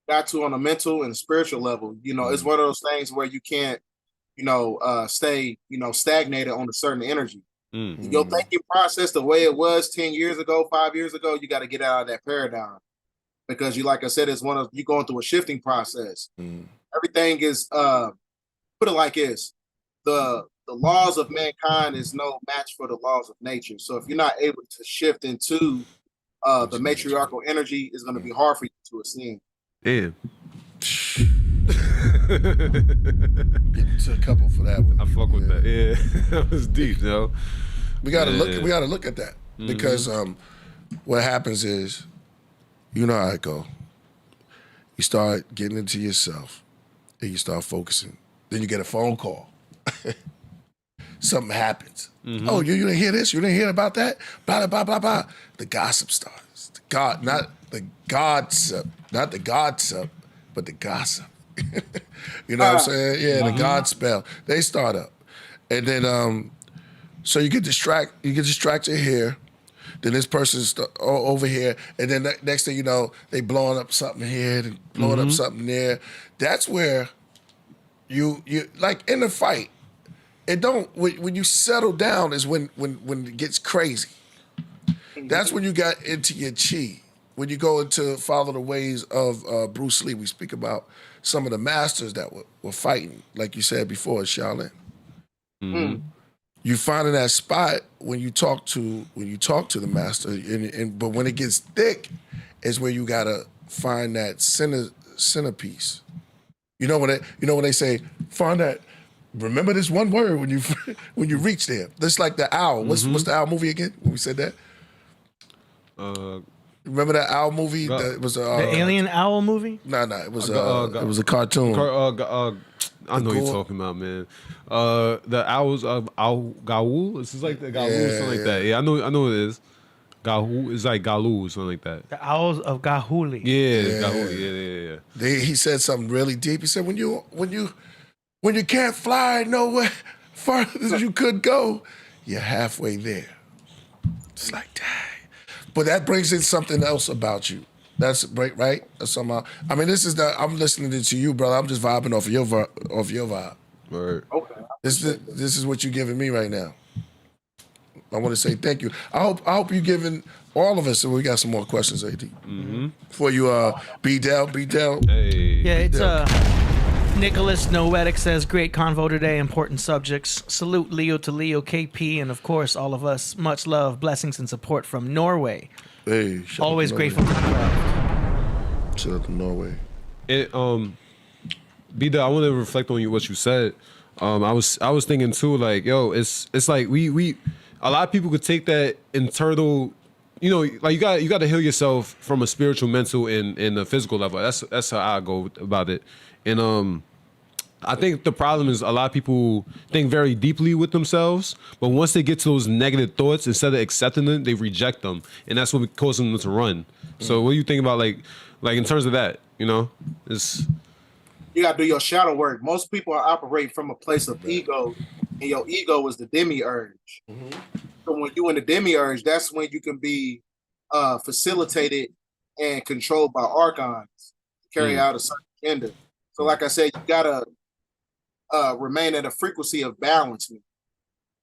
Got to on a mental and spiritual level. You know, it's one of those things where you can't, stay, stagnated on a certain energy. Your thinking process, the way it was 10 years ago, 5 years ago, you got to get out of that paradigm. Because like I said, it's you going through a shifting process. Everything is, put it like this, the laws of mankind is no match for the laws of nature. So if you're not able to shift into the matriarchal energy, it's going to be hard for you to ascend. Damn. Get to a couple for that one. I fuck with that. Yeah, that was deep, yo. We gotta look at that. because what happens is, you know how it go. You start getting into yourself, and you start focusing. Then you get a phone call. Something happens. Oh, you didn't hear this? You didn't hear about that? Blah, blah, blah, blah. The gossip starts. Not the gossip, but the gossip. You know what I'm saying? Yeah, the God spell. They start up. And then, so you get distracted here. Then this person's over here. And then next thing you know, they blowing up something here, and blowing up something there. That's where you like in the fight, when you settle down is when it gets crazy. That's when you got into your chi. When you go into follow the ways of Bruce Lee, we speak about some of the masters that were fighting, like you said before, Shaolin. You find in that spot when you talk to the master, but when it gets thick, is where you gotta find that centerpiece. You know when they say, find that. Remember this one word when you reach there. That's like the owl. What's the owl movie again? When we said that. Remember that owl movie? That was the alien owl movie. No, it was a cartoon. I know you're talking about, man. The owls of Gaul. This is like the Gaul, something like that. Yeah, I know what it is. Gaul is like Galu, something like that. The owls of Gahuli. Yeah, Gahuli. Yeah. He said something really deep. He said when you can't fly nowhere farther than you could go, you're halfway there. It's like, dang. But that brings in something else about you. That's right? Somehow. I mean, I'm listening to you, brother. I'm just vibing off your vibe. Right. Okay. This is what you're giving me right now. I want to say thank you. I hope you're giving all of us, and we got some more questions, AD. For you, BDELL. Hey. Yeah, it's Nicholas Noetic says, great convo today, important subjects. Salute Leo to Leo, KP, and of course, all of us. Much love, blessings, and support from Norway. Hey, always grateful for the craft. Shout out to Norway. B-Dub, I want to reflect on what you said. I was thinking too, like, yo, it's like we a lot of people could take that internal, you know, like you got to heal yourself from a spiritual, mental, and a physical level. That's how I go about it. And I think the problem is a lot of people think very deeply with themselves, but once they get to those negative thoughts, instead of accepting them, they reject them, and that's what causes them to run. So what do you think about like in terms of that? You know, you got to do your shadow work. Most people operate from a place of ego, and your ego is the demiurge. So when you in the demiurge, that's when you can be facilitated and controlled by archons to carry out a certain agenda. So like I said, you got to remain at a frequency of balance.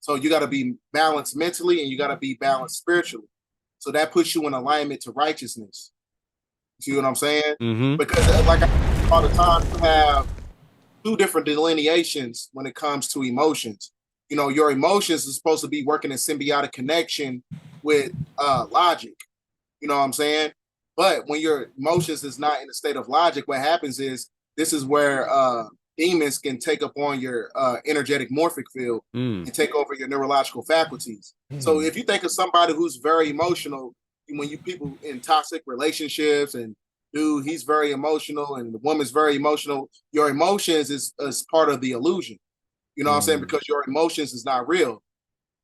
So you got to be balanced mentally and you got to be balanced spiritually. So that puts you in alignment to righteousness. See what I'm saying? Because like I say all the time, you have two different delineations when it comes to emotions. You know, your emotions is supposed to be working in symbiotic connection with logic. You know what I'm saying? But when your emotions is not in a state of logic, what happens is this is where demons can take up on your energetic morphic field and take over your neurological faculties. So if you think of somebody who's very emotional, when you people in toxic relationships and dude, he's very emotional and the woman's very emotional, your emotions is part of the illusion. You know what I'm saying? Because your emotions is not real.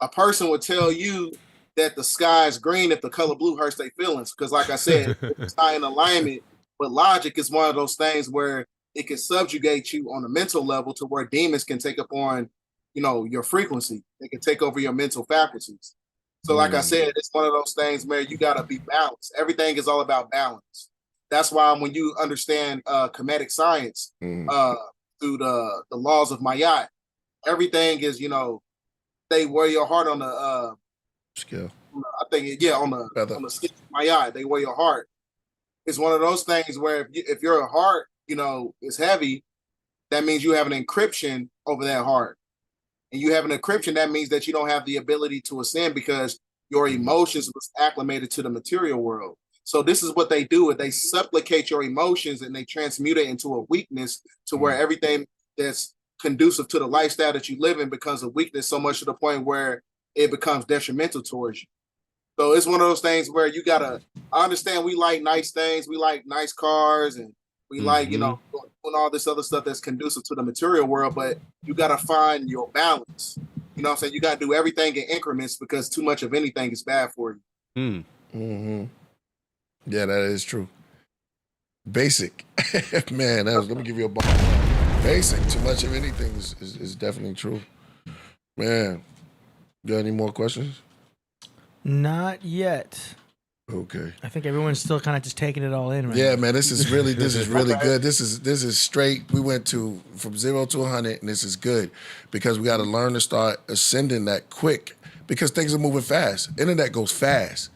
A person would tell you that the sky is green if the color blue hurts their feelings. Because like I said, it's not in alignment. But logic is one of those things where it can subjugate you on a mental level to where demons can take up on, you know, your frequency. They can take over your mental faculties. So like I said, it's one of those things where you got to be balanced. Everything is all about balance. That's why when you understand comedic science through the laws of Mayat, everything is, you know, they wear your heart on the scale. I think, on the scale of Mayat, they wear your heart. It's one of those things where if your heart, you know, is heavy, that means you have an encryption over that heart. And you have an encryption, that means that you don't have the ability to ascend because your emotions was acclimated to the material world. So this is what they do. They supplicate your emotions and they transmute it into a weakness to where everything that's conducive to the lifestyle that you live in becomes a weakness so much to the point where it becomes detrimental towards you. So it's one of those things where you gotta. I understand we like nice things, we like nice cars, and we like doing all this other stuff that's conducive to the material world. But you gotta find your balance. You know what I'm saying? You gotta do everything in increments because too much of anything is bad for you. Yeah, that is true. Basic, man. Let me give you a ball. Basic. Too much of anything is definitely true. Man, you got any more questions? Not yet. Okay. I think everyone's still kind of just taking it all in right Yeah, now. man, this is really good. This is straight. We went from 0 to 100, and this is good because we got to learn to start ascending that quick because things are moving fast. Internet goes fast.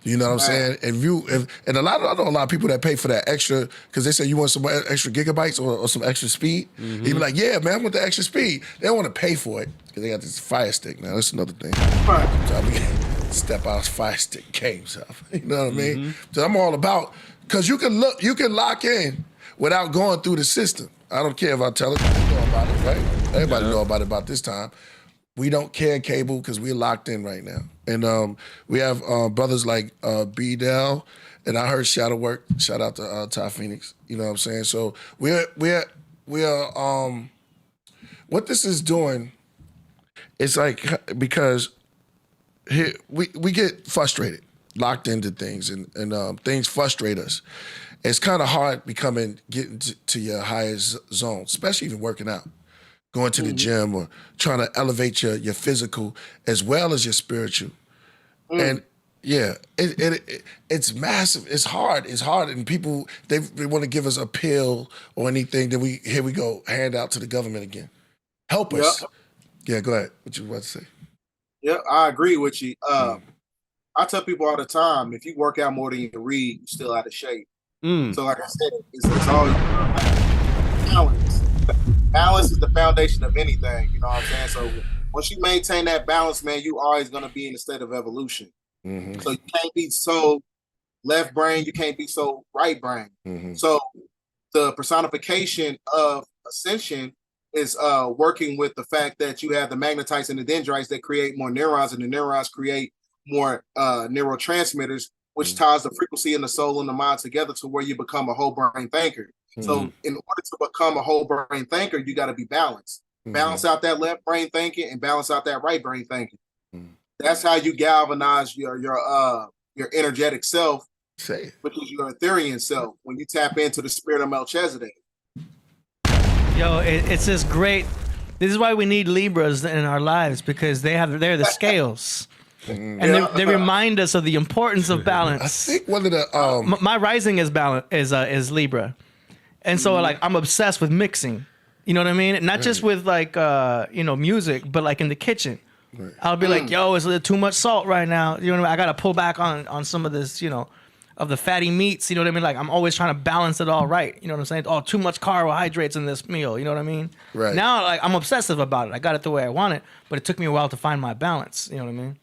You know what I'm saying? And I know a lot of people that pay for that extra because they say you want some extra gigabytes or some extra speed. You be like, yeah, man, I want the extra speed. They don't want to pay for it because they got this Fire Stick now. That's another thing. So we step out Fire Stick games up. You know what I mean? So I'm all about because you can lock in without going through the system. I don't care if I tell it. You know about it, right? Everybody know about it about this time. We don't care cable because we're locked in right now. And we have brothers like BDELL, and I heard Shadow Work. Shout out to Ty Phoenix. You know what I'm saying? So we're what this is doing, it's like because here we get frustrated, locked into things, and things frustrate us. It's kind of hard getting to your highest zone, especially even working out. Going to the gym or trying to elevate your physical as well as your spiritual. And yeah, it's massive. It's hard. And people, they want to give us a pill or anything. Then here we go, hand out to the government again. Help us. Yeah, go ahead. What you want to say? Yeah, I agree with you. I tell people all the time, if you work out more than you can read, you're still out of shape. So like I said, it's always balance. Balance is the foundation of anything, you know what I'm saying? So once you maintain that balance, man, you always going to be in a state of evolution. So you can't be so left brain, you can't be so right brain. So the personification of Ascension is working with the fact that you have the magnetites and the dendrites that create more neurons, and the neurons create more neurotransmitters, which ties the frequency in the soul and the mind together to where you become a whole brain thinker. So in order to become a whole brain thinker, you got to be balanced. Balance out that left brain thinking and balance out that right brain thinking. That's how you galvanize your energetic self, which is your Ethereal self, when you tap into the spirit of Melchizedek. Yo, it's just great. This is why we need Libras in our lives, because they're the scales. And they remind us of the importance of balance. I think one of the my rising is Libra. And so like I'm obsessed with mixing. You know what I mean? Not just with like music, but like in the kitchen. I'll be like, yo, it's a little too much salt right now. You know what I mean? I gotta pull back on some of this, of the fatty meats. You know what I mean? Like I'm always trying to balance it all right. You know what I'm saying? Oh, too much carbohydrates in this meal. You know what I mean? Right. Now like I'm obsessive about it. I got it the way I want it, but it took me a while to find my balance. You know what I mean?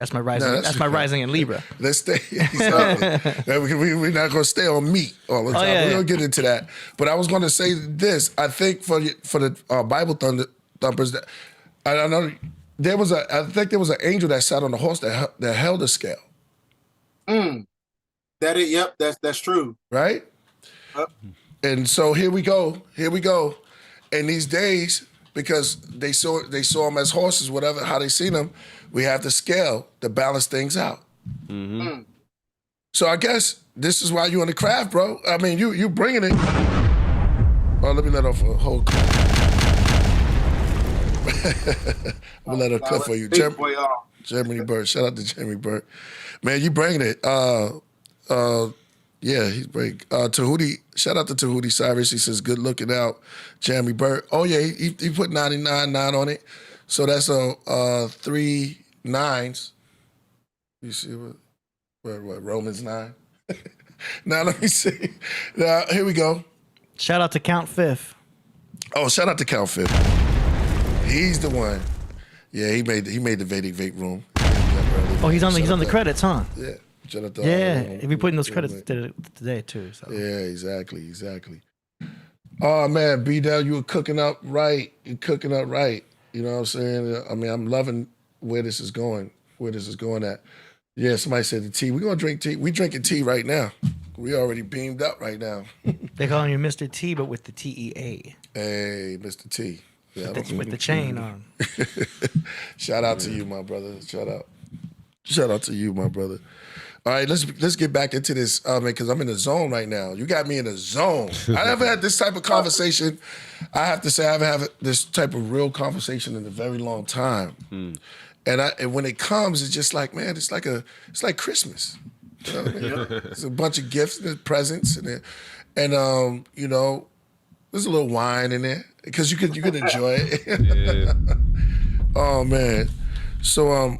That's my rising. No, that's my rising in Libra. Let's stay. Exactly. We're not going to stay on meat all the time. We're going to get into that. But I was going to say this. I think for the Bible thumpers, that I know I think there was an angel that sat on the horse that held a scale. Yep, that's true. Right. Yep. And so here we go. And these days, because they saw them as horses, whatever, how they seen them, we have the scale to balance things out. So I guess this is why you in the craft, bro. I mean, you bringing it. Oh, let me let off a whole clip. I'm gonna let a clip for you. Jeremy Bird. Shout out to Jeremy Bird. Man, you bringing it. Yeah, he's bringing. Tahuti, shout out to Tahuti Cyrus. He says, good looking out. Jeremy Bird. Oh, yeah, he put 99.9 on it. So that's 3 9s. You see what Romans 9? Now let me see. Now here we go. Shout out to Count Fifth. Oh, shout out to Count Fifth. He's the one. Yeah, he made the Vedic Vape room. Oh, he's on the credits, huh? Yeah. He'll be putting those credits today too. So. Yeah, exactly. Oh man, B-Dell, you were cooking up right. You're cooking up right. You know what I'm saying? I mean, I'm loving where this is going at. Yeah, somebody said the tea. We're gonna drink tea. We drinking tea right now. We already beamed up right now. They calling you Mr. T, but with the TEA. Hey, Mr. T. Yeah, With the chain on. Shout out to you, my brother. Shout out to you, my brother. All right, let's get back into this, man, because I'm in the zone right now. You got me in the zone. I never had this type of conversation. I have to say, I haven't had this type of real conversation in a very long time. And when it comes, it's just like, man, it's like Christmas. You know what I mean? It's a bunch of gifts and presents, and you know, there's a little wine in there because you could enjoy it. Yeah. Oh man, so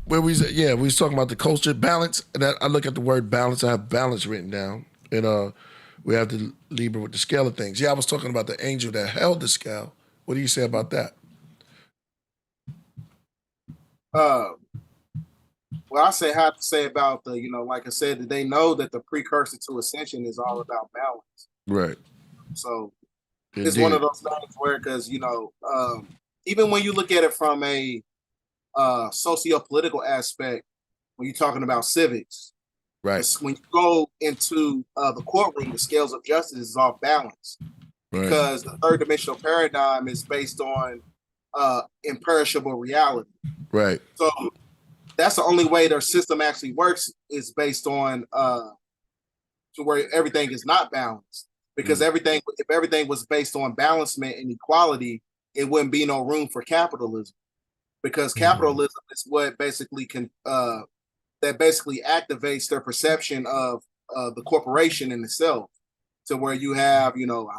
where we was talking about the culture balance, and I look at the word balance. I have balance written down, and we have the Libra with the scale of things. Yeah, I was talking about the angel that held the scale. What do you say about that? Well, I have to say about the, you know, like I said, that they know that the precursor to Ascension is all about balance. Right. So Indeed. it's one of those things where, because, you know, even when you look at it from a socio-political aspect, when you're talking about civics, right? When you go into the courtroom, the scales of justice is off balance, right. Because the third dimensional paradigm is based on imperishable reality. Right. So that's the only way their system actually works, is based on to where everything is not balanced. Because if everything was based on balancement and equality, it wouldn't be no room for capitalism. Because capitalism is what basically that basically activates their perception of the corporation in itself, to where you have, you know,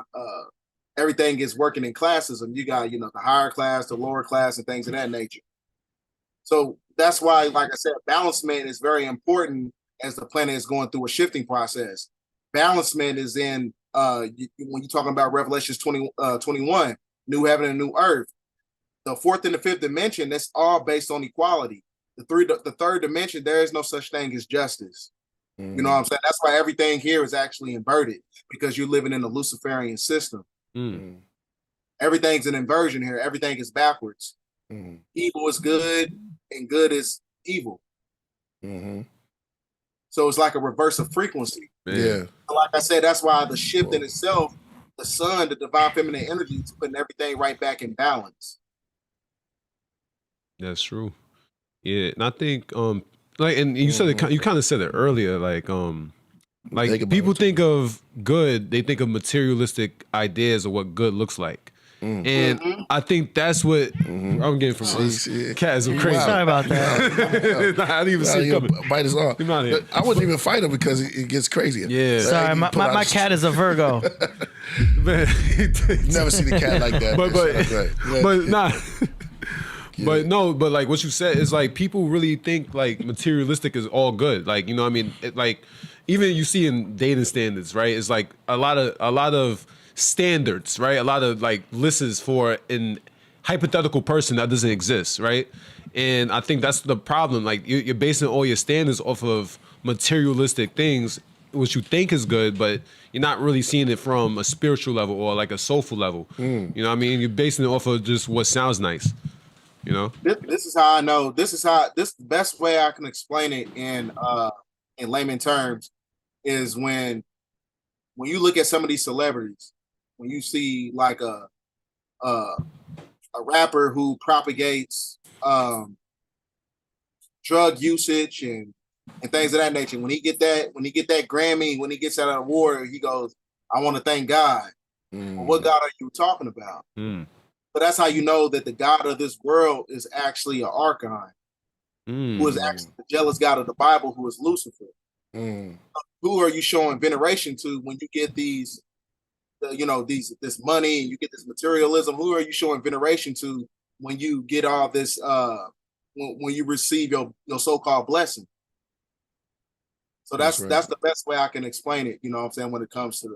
everything is working in classism. You got, you know, the higher class, the lower class, and things of that nature. So that's why, like I said, balancement is very important as the planet is going through a shifting process. Balancement is in when you're talking about Revelations 21, new heaven and new earth. The fourth and the fifth dimension, that's all based on equality. The third dimension, there is no such thing as justice. You know what I'm saying? That's why everything here is actually inverted, because you're living in a Luciferian system. Everything's an inversion here. Everything is backwards. Evil is good and good is evil. So it's like a reverse of frequency. Yeah. So like I said, that's why the shift in itself, the sun, the divine feminine energy, is putting everything right back in balance. That's true. Yeah, and I think like, and you said it, you kind of said it earlier, like people think of good, they think of materialistic ideas of what good looks like. And I think that's what I'm getting from Cat. I'm crazy. Sorry about that. I didn't even see him bite his arm. I wouldn't even fight him because it gets crazier. Yeah. Sorry, my cat is a Virgo. Man, never seen a cat like that. But nah. But no, but like what you said is like people really think like materialistic is all good. Like, you know what I mean? Like even you see in dating standards, right? It's like a lot of standards, right? A lot of like lists for an hypothetical person that doesn't exist, right? And I think that's the problem. Like you're basing all your standards off of materialistic things, which you think is good, but you're not really seeing it from a spiritual level or like a soulful level. You know what I mean? You're basing it off of just what sounds nice. You know, this is how I know. This is the best way I can explain it in layman terms is when you look at some of these celebrities, when you see like a rapper who propagates drug usage and things of that nature. When he get that Grammy, when he gets that award, he goes, "I want to thank God." Well, what God are you talking about? So that's how you know that the God of this world is actually an archon, who is actually the jealous God of the Bible, who is Lucifer. Who are you showing veneration to when you get these, this money and you get this materialism? Who are you showing veneration to when you get all this, when you receive your so-called blessing? So that's the best way I can explain it. You know what I'm saying? When it comes to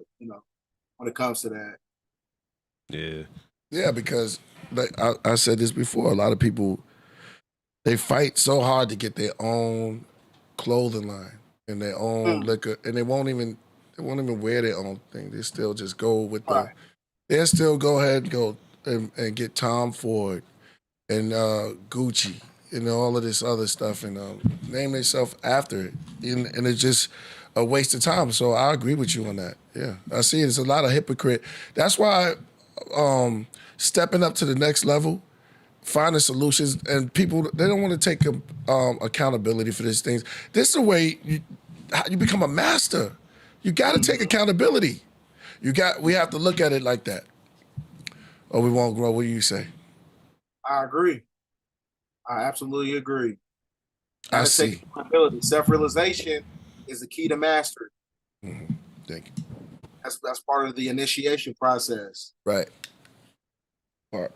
that. Yeah. Yeah, because like I said this before, a lot of people, they fight so hard to get their own clothing line and their own liquor, and they won't even wear their own thing. They still just go with they'll still go ahead and go and get Tom Ford and Gucci and all of this other stuff, and name themselves after it, and it's just a waste of time. So I agree with you on that. Yeah, I see it. It's a lot of hypocrite. That's why stepping up to the next level, finding solutions, and people, they don't want to take accountability for these things. This is the way you become a master. You got to take accountability. We have to look at it like that, or we won't grow. What do you say? I agree. I absolutely agree. I see. Accountability, self-realization is the key to mastery. Mm-hmm. Thank you. That's part of the initiation process. Right. Part.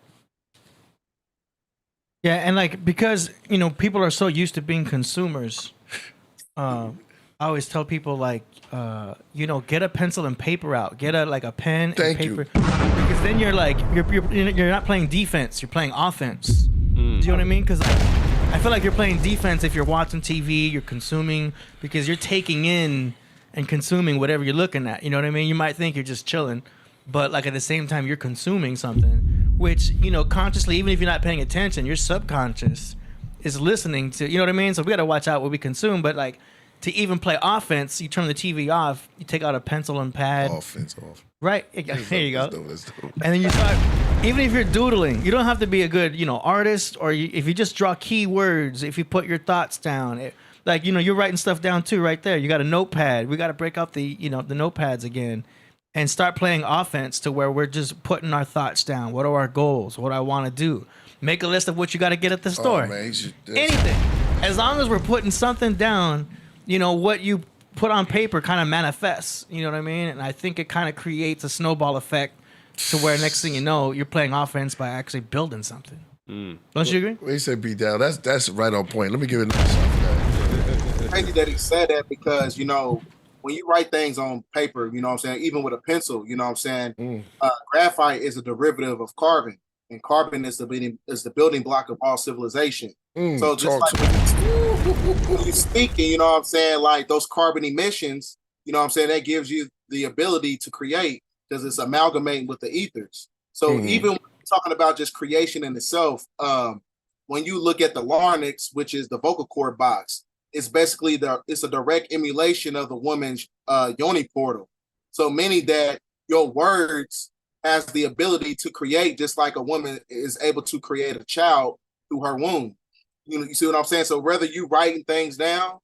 Yeah, and like, because people are so used to being consumers, I always tell people, like, get a pencil and paper out, get a pen and paper, because then you're like you're not playing defense, you're playing offense. Do you know what I mean? Because I feel like you're playing defense if you're watching TV, you're consuming, because you're taking in and consuming whatever you're looking at. You know what I mean? You might think you're just chilling, but like at the same time you're consuming something, which consciously, even if you're not paying attention, your subconscious is listening to. You know what I mean? So we got to watch out what we consume. But like, to even play offense, you turn the TV off, you take out a pencil and pad. Offense off. Right. There you go. That's dope. And then you start, even if you're doodling, you don't have to be a good, artist, or if you just draw keywords, if you put your thoughts down, you're writing stuff down too, right there. You got a notepad. We got to break out the notepads again and start playing offense to where we're just putting our thoughts down. What are our goals? What do I want to do? Make a list of what you got to get at the store. Oh, man, anything. As long as we're putting something down, what you put on paper kind of manifests. You know what I mean? And I think it kind of creates a snowball effect to where next thing you know, you're playing offense by actually building something. Don't you agree? When you say BDELL, that's right on point. Let me give it another shot for that. It's crazy that he said that, because when you write things on paper, you know what I'm saying, even with a pencil, you know what I'm saying, graphite is a derivative of carbon, and carbon is the building block of all civilization. So just like when you're speaking, you know what I'm saying, like those carbon emissions, you know what I'm saying, that gives you the ability to create, because it's amalgamating with the ethers. So even when we're talking about just creation in itself, when you look at the larynx, which is the vocal cord box, it's basically it's a direct emulation of the woman's yoni portal. So meaning that your words has the ability to create, just like a woman is able to create a child through her womb. You see what I'm saying? So whether you writing things down,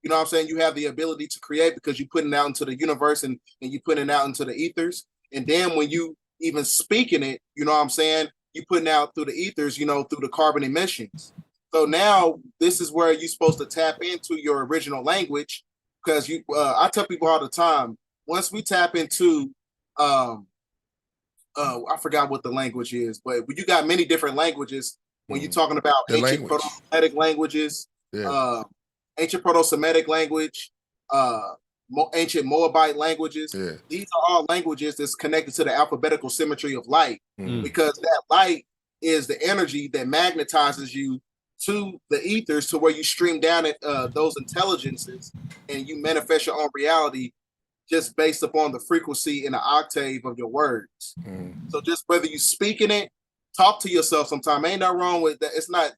you know what I'm saying, you have the ability to create because you putting it out into the universe and you putting it out into the ethers. And then when you even speaking it, you know what I'm saying, you putting out through the ethers, through the carbon emissions. So now this is where you're supposed to tap into your original language, because I tell people all the time, once we tap into I forgot what the language is, but you got many different languages when you're talking about ancient Proto-Semitic languages, ancient Proto-Semitic language, ancient Moabite languages. Yeah. These are all languages that's connected to the alphabetical symmetry of light, because that light is the energy that magnetizes you to the ethers, to where you stream down at those intelligences and you manifest your own reality just based upon the frequency and the octave of your words. So just whether you speaking it, talk to yourself sometime. Ain't nothing wrong with that. It's not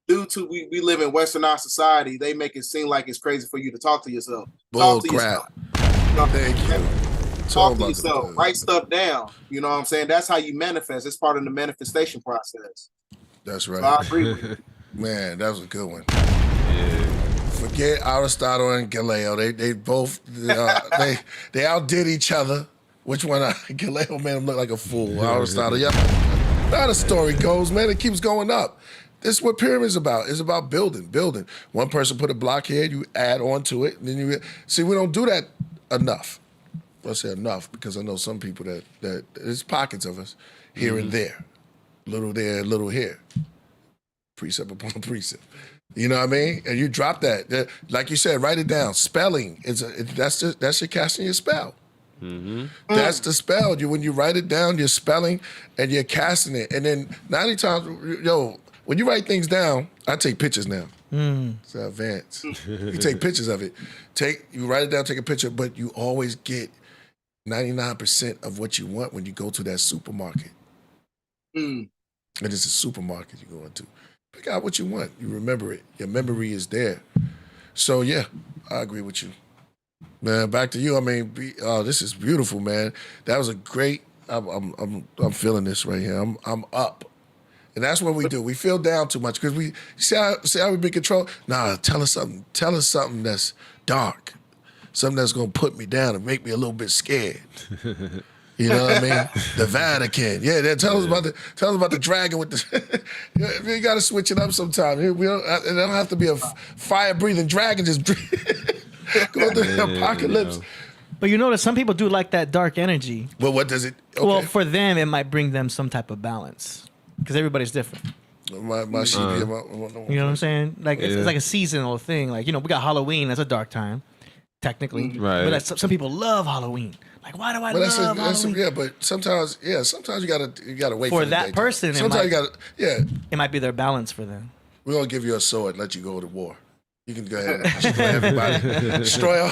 due to we live in westernized society. They make it seem like it's crazy for you to talk to yourself. Talk to yourself. Thank you. Talk to yourself. Write stuff down. You know what I'm saying? That's how you manifest. It's part of the manifestation process. That's right. So I agree with you. Man, that was a good one. Forget Aristotle and Galileo. They both they outdid each other. Which one? Galileo made him look like a fool. Aristotle, yeah. How the story goes, man. It keeps going up. This is what pyramids about. It's about building. One person put a block here, you add on to it, and then you see. We don't do that enough. I say enough because I know some people that there's pockets of us here and there, little there, little here, precept upon precept. You know what I mean? And you drop that. Like you said, write it down. Spelling that's your casting your spell. That's the spell. When you write it down, you're spelling and you're casting it. And then 90 times, when you write things down, I take pictures now. It's advanced. You take pictures of it. You write it down, take a picture, but you always get 99% of what you want when you go to that supermarket. And it's a supermarket you go into. Pick out what you want. You remember it. Your memory is there. So yeah, I agree with you, man. Back to you. I mean, this is beautiful, man. That was a great. I'm feeling this right here. I'm up. And that's what we do. We feel down too much because we see how we be controlled. Nah, tell us something. Tell us something that's dark, something that's gonna put me down and make me a little bit scared. You know what I mean? The Vatican. Yeah, tell us about the dragon with the. You got to switch it up sometime. It don't have to be a fire breathing dragon. Just go through the apocalypse. Yeah. But you notice some people do like that dark energy. Well, what does it? Okay. Well, for them, it might bring them some type of balance. Because everybody's different. My sheep, you know what I'm saying? Like it's like a seasonal thing. Like, we got Halloween. That's a dark time, technically. Right. But some people love Halloween. Like, why do I love Halloween? Yeah, but sometimes you gotta wait for that person. Sometimes you gotta, it might be their balance for them. We're gonna give you a sword and let you go to war. You can go ahead and destroy everybody. Destroy all.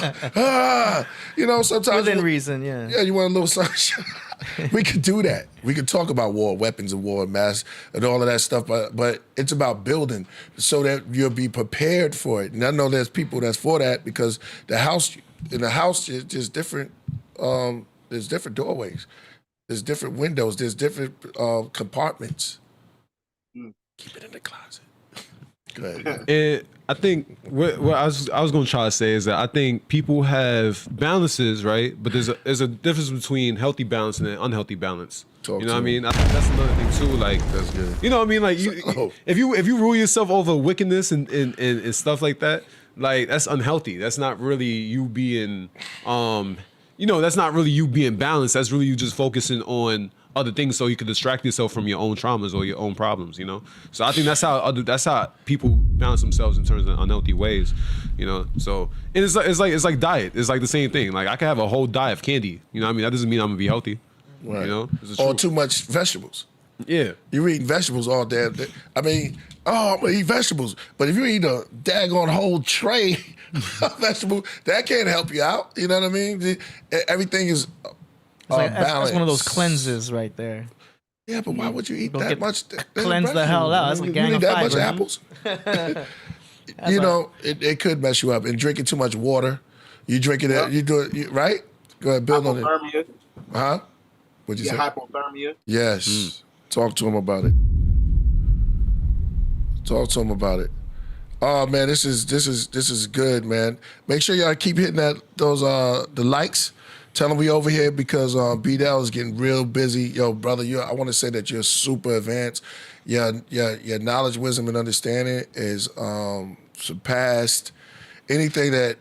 Sometimes within reason, yeah. Yeah, you want a little sunshine. We could do that. We could talk about war, weapons of war, mass, and all of that stuff. But it's about building so that you'll be prepared for it. And I know there's people that's for that because in the house is just different. There's different doorways. There's different windows. There's different compartments. Keep it in the closet. Go ahead. I think what I was going to try to say is that I think people have balances, right? But there's a difference between healthy balance and an unhealthy balance. You know what I mean? I think that's another thing too. Like, that's good. You know what I mean? Like, if you rule yourself over wickedness and stuff like that, like that's unhealthy. That's not really you being, that's not really you being balanced. That's really you just focusing on other things so you can distract yourself from your own traumas or your own problems, So I think that's how people balance themselves in terms of unhealthy ways, So and it's like diet. It's like the same thing. Like I could have a whole diet of candy, That doesn't mean I'm gonna be healthy, right. Or too much vegetables. Yeah, you're eating vegetables all day. I mean, I'm gonna eat vegetables, but if you eat a daggone whole tray of vegetables, that can't help you out. You know what I mean? Everything is. That's one of those cleanses right there. Yeah, but why would you eat that much? Cleanse the hell out. That's a gang of that fiber. Much apples? It could mess you up. And drinking too much water, you drinking it, you do it, right? Go ahead, build on it. Huh? What'd you say? Hypothermia. Yes. Talk to him about it. Oh man, this is good, man. Make sure y'all keep hitting the likes. Tell them we over here because BDELL is getting real busy. Yo, brother, I want to say that you're super advanced. Your knowledge, wisdom, and understanding is surpassed anything that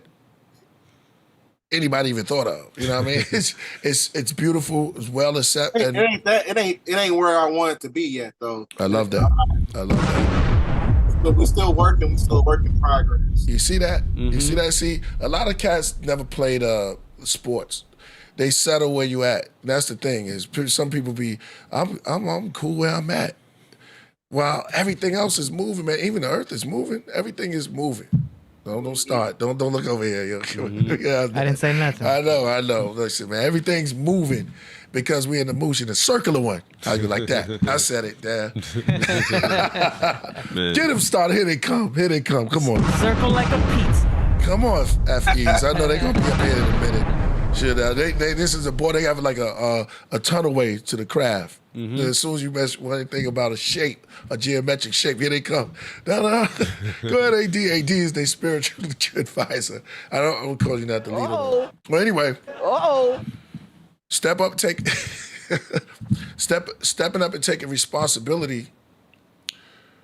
anybody even thought of. You know what I mean? It's beautiful, it's well accepted. It ain't where I want it to be yet, though. I love that. But we're still working. We're still work in progress. You see that? Mm-hmm. You see that? See, a lot of cats never played sports. They settle where you at. That's the thing. Is some people be, I'm cool where I'm at. While everything else is moving, man. Even the earth is moving. Everything is moving. Don't start. Don't look over here. Mm-hmm. Yeah, I didn't say nothing. I know. Listen, man. Everything's moving because we're in the motion, a circular one. How you like that? I said it. There. Get him started. Here they come. Come on. Circle like a pizza. Come on, FEs. I know they're gonna be up here in a minute. Shit, this is a boy. They have like a tunnelway to the craft. Mm-hmm. As soon as you mention anything about a shape, a geometric shape, here they come. No. Go ahead, AD. AD is their spiritual advisor. I don't call you not the leader. Well, anyway. Step up, stepping up and taking responsibility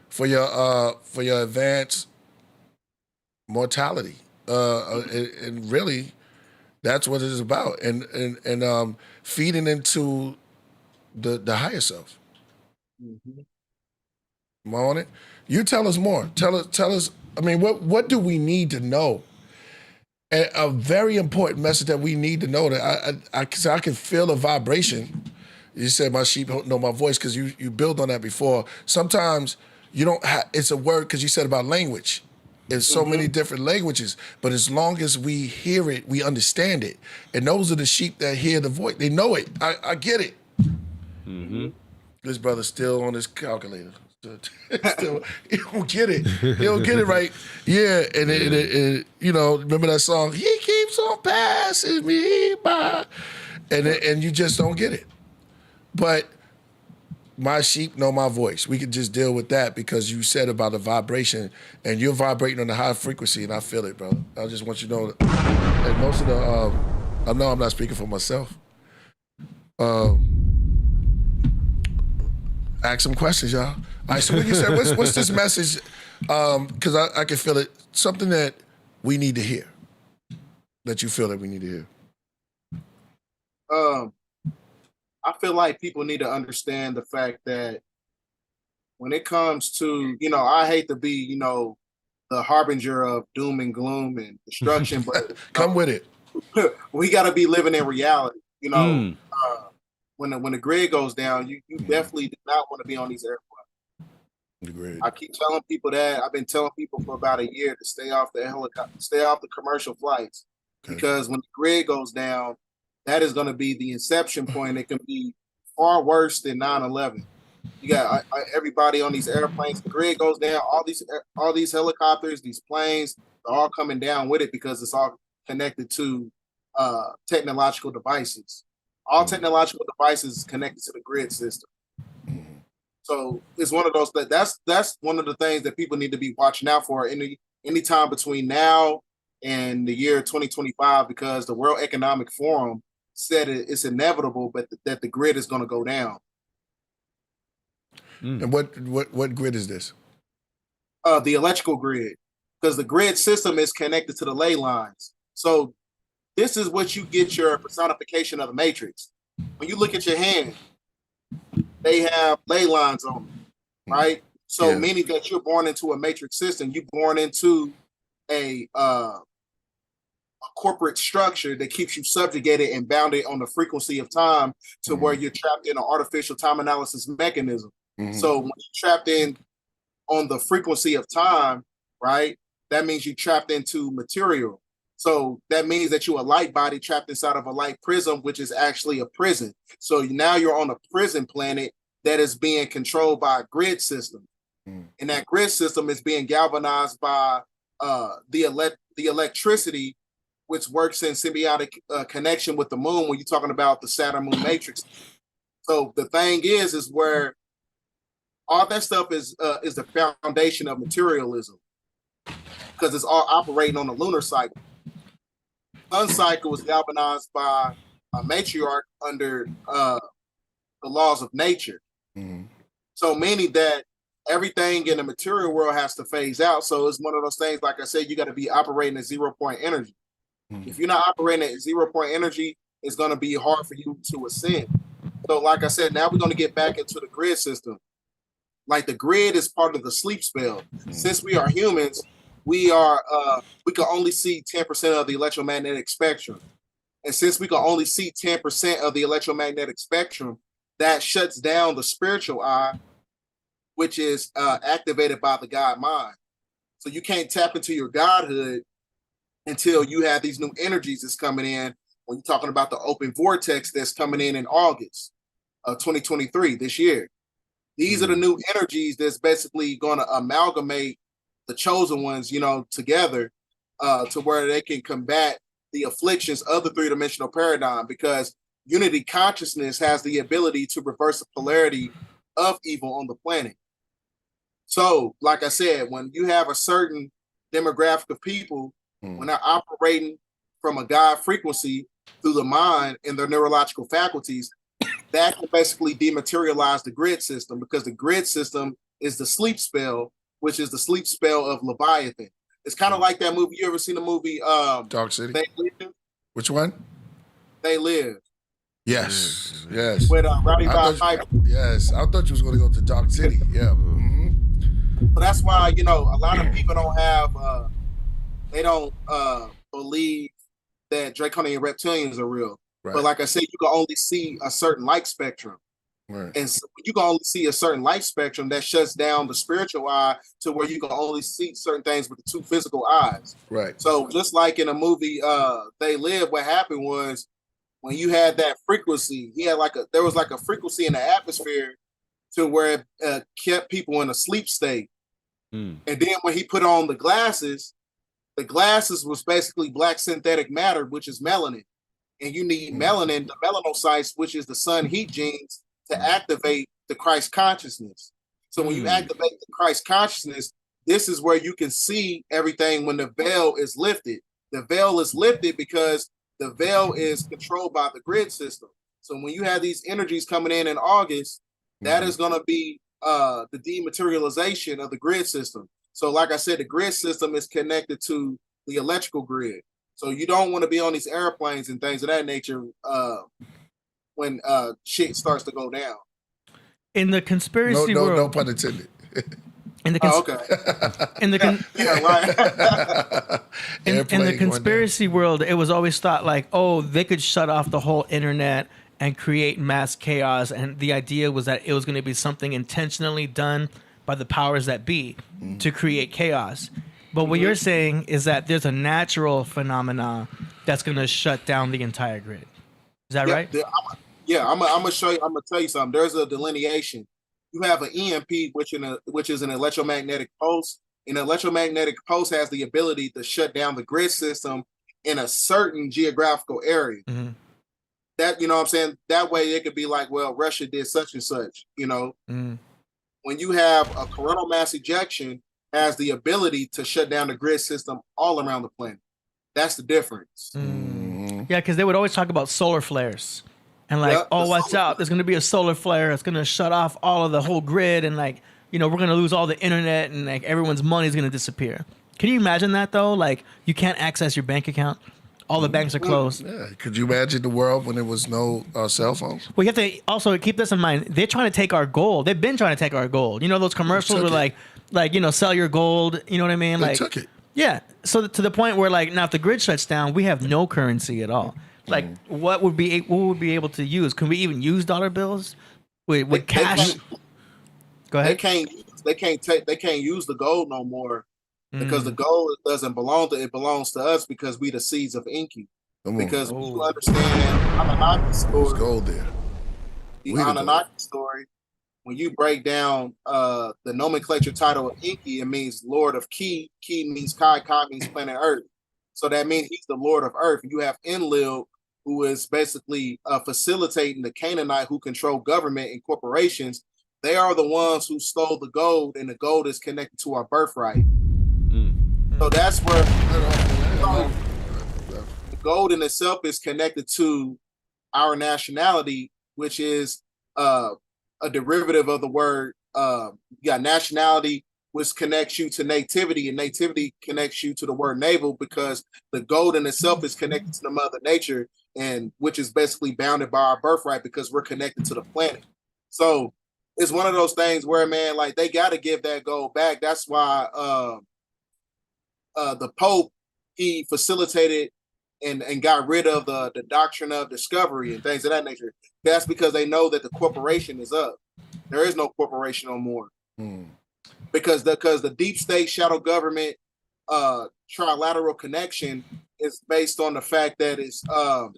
for your advanced mortality, and really. That's what it is about, and feeding into the higher self. Mm-hmm. Am I on it? You tell us more. Tell us. I mean, what do we need to know? And a very important message that we need to know that I can feel a vibration. You said my sheep don't know my voice because you build on that before. Sometimes you don't. It's a word because you said about language. There's so many different languages, but as long as we hear it, we understand it. And those are the sheep that hear the voice. They know it. I get it. Mm-hmm. This brother's still on his calculator. Still, he don't get it. He don't get it right. Yeah, and you know, remember that song? He keeps on passing me by, and you just don't get it. But my sheep know my voice. We can just deal with that because you said about the vibration, and you're vibrating on the high frequency, and I feel it, bro. I just want you to know that most of the, I know I'm not speaking for myself. Ask some questions, y'all. All right, so when you said, what's this message? Because I can feel it. Something that we need to hear. That you feel that we need to hear. I feel like people need to understand the fact that when it comes to, you know, I hate to be, you know, the harbinger of doom and gloom and destruction, but come with it. We got to be living in reality. You know, when the grid goes down, you definitely do not want to be on these airplanes. I keep telling people that. I've been telling people for about a year to stay off the helicopter, stay off the commercial flights, because when the grid goes down, that is going to be the inception point. It can be far worse than 9/11. You got everybody on these airplanes. The grid goes down. All these helicopters, these planes, they're all coming down with it because it's all connected to technological devices. All technological devices connected to the grid system. So it's one of those that's one of the things that people need to be watching out for any time between now and the year 2025, because the World Economic Forum said it's inevitable, but that the grid is going to go down. And what grid is this? The electrical grid, because the grid system is connected to the ley lines. So this is what you get your personification of the matrix. When you look at your hand, they have ley lines on them, right? So meaning that you're born into a matrix system, you're born into a corporate structure that keeps you subjugated and bounded on the frequency of time to where you're trapped in an artificial time analysis mechanism. So when you're trapped in on the frequency of time, right, that means you're trapped into material. So that means that you're a light body trapped inside of a light prism, which is actually a prison. So now you're on a prison planet that is being controlled by a grid system. And that grid system is being galvanized by the electricity, which works in symbiotic connection with the moon when you're talking about the Saturn moon matrix. So the thing is where all that stuff is the foundation of materialism, because it's all operating on the lunar cycle. Sun cycle is galvanized by a matriarch under the laws of nature. So meaning that everything in the material world has to phase out. So it's one of those things, like I said, you got to be operating at 0 point energy. If you're not operating at 0 point energy, it's going to be hard for you to ascend. So like I said, now we're going to get back into the grid system. Like the grid is part of the sleep spell. Since we are humans, we can only see 10% of the electromagnetic spectrum. And since we can only see 10% of the electromagnetic spectrum, that shuts down the spiritual eye, which is activated by the God mind. So you can't tap into your godhood until you have these new energies that's coming in. When you're talking about the open vortex that's coming in August of 2023, this year. These are the new energies that's basically going to amalgamate the chosen ones, you know, together to where they can combat the afflictions of the three-dimensional paradigm, because unity consciousness has the ability to reverse the polarity of evil on the planet. So, like I said, when you have a certain demographic of people, when they're operating from a God frequency through the mind and their neurological faculties, that can basically dematerialize the grid system, because the grid system is the sleep spell, which is the sleep spell of Leviathan. It's kind of like that movie. You ever seen the movie Dark City? They Live? Which one? They Live. Yes. Yes. With Rowdy Bob Piper. Yes. I thought you was going to go to Dark City. Yeah. So that's why, you know, a lot of people don't have, they don't believe that draconian reptilians are real. Right. But like I said, you can only see a certain light spectrum. Right. And so you can only see a certain light spectrum that shuts down the spiritual eye to where you can only see certain things with the two physical eyes. Right. So just like in a movie, They Live, what happened was when you had that frequency, there was like a frequency in the atmosphere to where it kept people in a sleep state. And then when he put on the glasses was basically black synthetic matter, which is melanin. And you need melanin, the melanocytes, which is the sun heat genes, to activate the Christ consciousness. So when you activate the Christ consciousness, this is where you can see everything when the veil is lifted. The veil is lifted because the veil is controlled by the grid system. So when you have these energies coming in August, that is going to be the dematerialization of the grid system. So like I said, the grid system is connected to the electrical grid. So you don't want to be on these airplanes and things of that nature when shit starts to go down. In the conspiracy world, no pun intended. In the in the conspiracy world, it was always thought like, oh, they could shut off the whole internet and create mass chaos, and the idea was that it was going to be something intentionally done by the powers that be to create chaos. But what you're saying is that there's a natural phenomena that's going to shut down the entire grid. Is that right? I'm gonna show you. I'm gonna tell you something. There's a delineation. You have an EMP, which is an electromagnetic pulse. An electromagnetic pulse has the ability to shut down the grid system in a certain geographical area. That, you know what I'm saying? That way it could be like, well, Russia did such and such, you know? When you have a coronal mass ejection, has the ability to shut down the grid system all around the planet. That's the difference. Yeah, because they would always talk about solar flares. And like, oh, watch out, there's going to be a solar flare. It's going to shut off all of the whole grid. And like, you know, we're going to lose all the internet and like everyone's money is going to disappear. Can you imagine that though? Like you can't access your bank account. All the banks are closed. Yeah. Could you imagine the world when there was no cell phones? Well, you have to also keep this in mind. They're trying to take our gold. They've been trying to take our gold. You know, those commercials were like, you know, sell your gold. You know what I mean? They took it. Yeah. So to the point where like now if the grid shuts down, we have no currency at all. Like what would be able to use? Can we even use dollar bills with cash? Go ahead. They can't use the gold no more because the gold doesn't belong to it. Belongs to us because we the seeds of Inky. Because you understand Anunnaki story. There's gold there. The Anunnaki story. When you break down the nomenclature title of Inky, it means Lord of Ki. Ki means Kai. Kai means planet Earth. So that means he's the Lord of Earth. You have Enlil, who is basically facilitating the Canaanite who control government and corporations. They are the ones who stole the gold, and the gold is connected to our birthright. So that's where the gold in itself is connected to our nationality, which is a derivative of the word. You got nationality, which connects you to nativity, and nativity connects you to the word navel because the gold in itself is connected to the mother nature, and which is basically bounded by our birthright because we're connected to the planet. So it's one of those things where, man, like they got to give that gold back. That's why the Pope, he facilitated and got rid of the doctrine of discovery and things of that nature. That's because they know that the corporation is up. There is no corporation no more. Because the deep state shadow government trilateral connection is based on the fact that it's the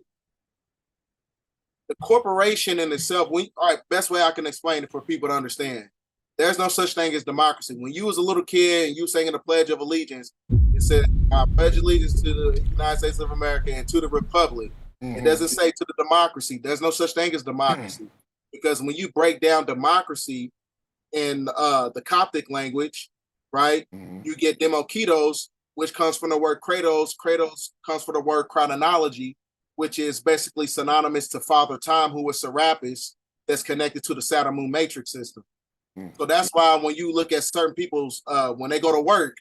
corporation in itself. All right, best way I can explain it for people to understand. There's no such thing as democracy. When you was a little kid and you sang the Pledge of Allegiance, it said, I pledge allegiance to the United States of America and to the Republic. It doesn't say to the democracy. There's no such thing as democracy. Because when you break down democracy in the Coptic language, right, you get demokitos, which comes from the word kratos. Kratos comes from the word chronology, which is basically synonymous to Father Time, who was Serapis, that's connected to the Saturn Moon matrix system. So that's why when you look at certain people's, when they go to work,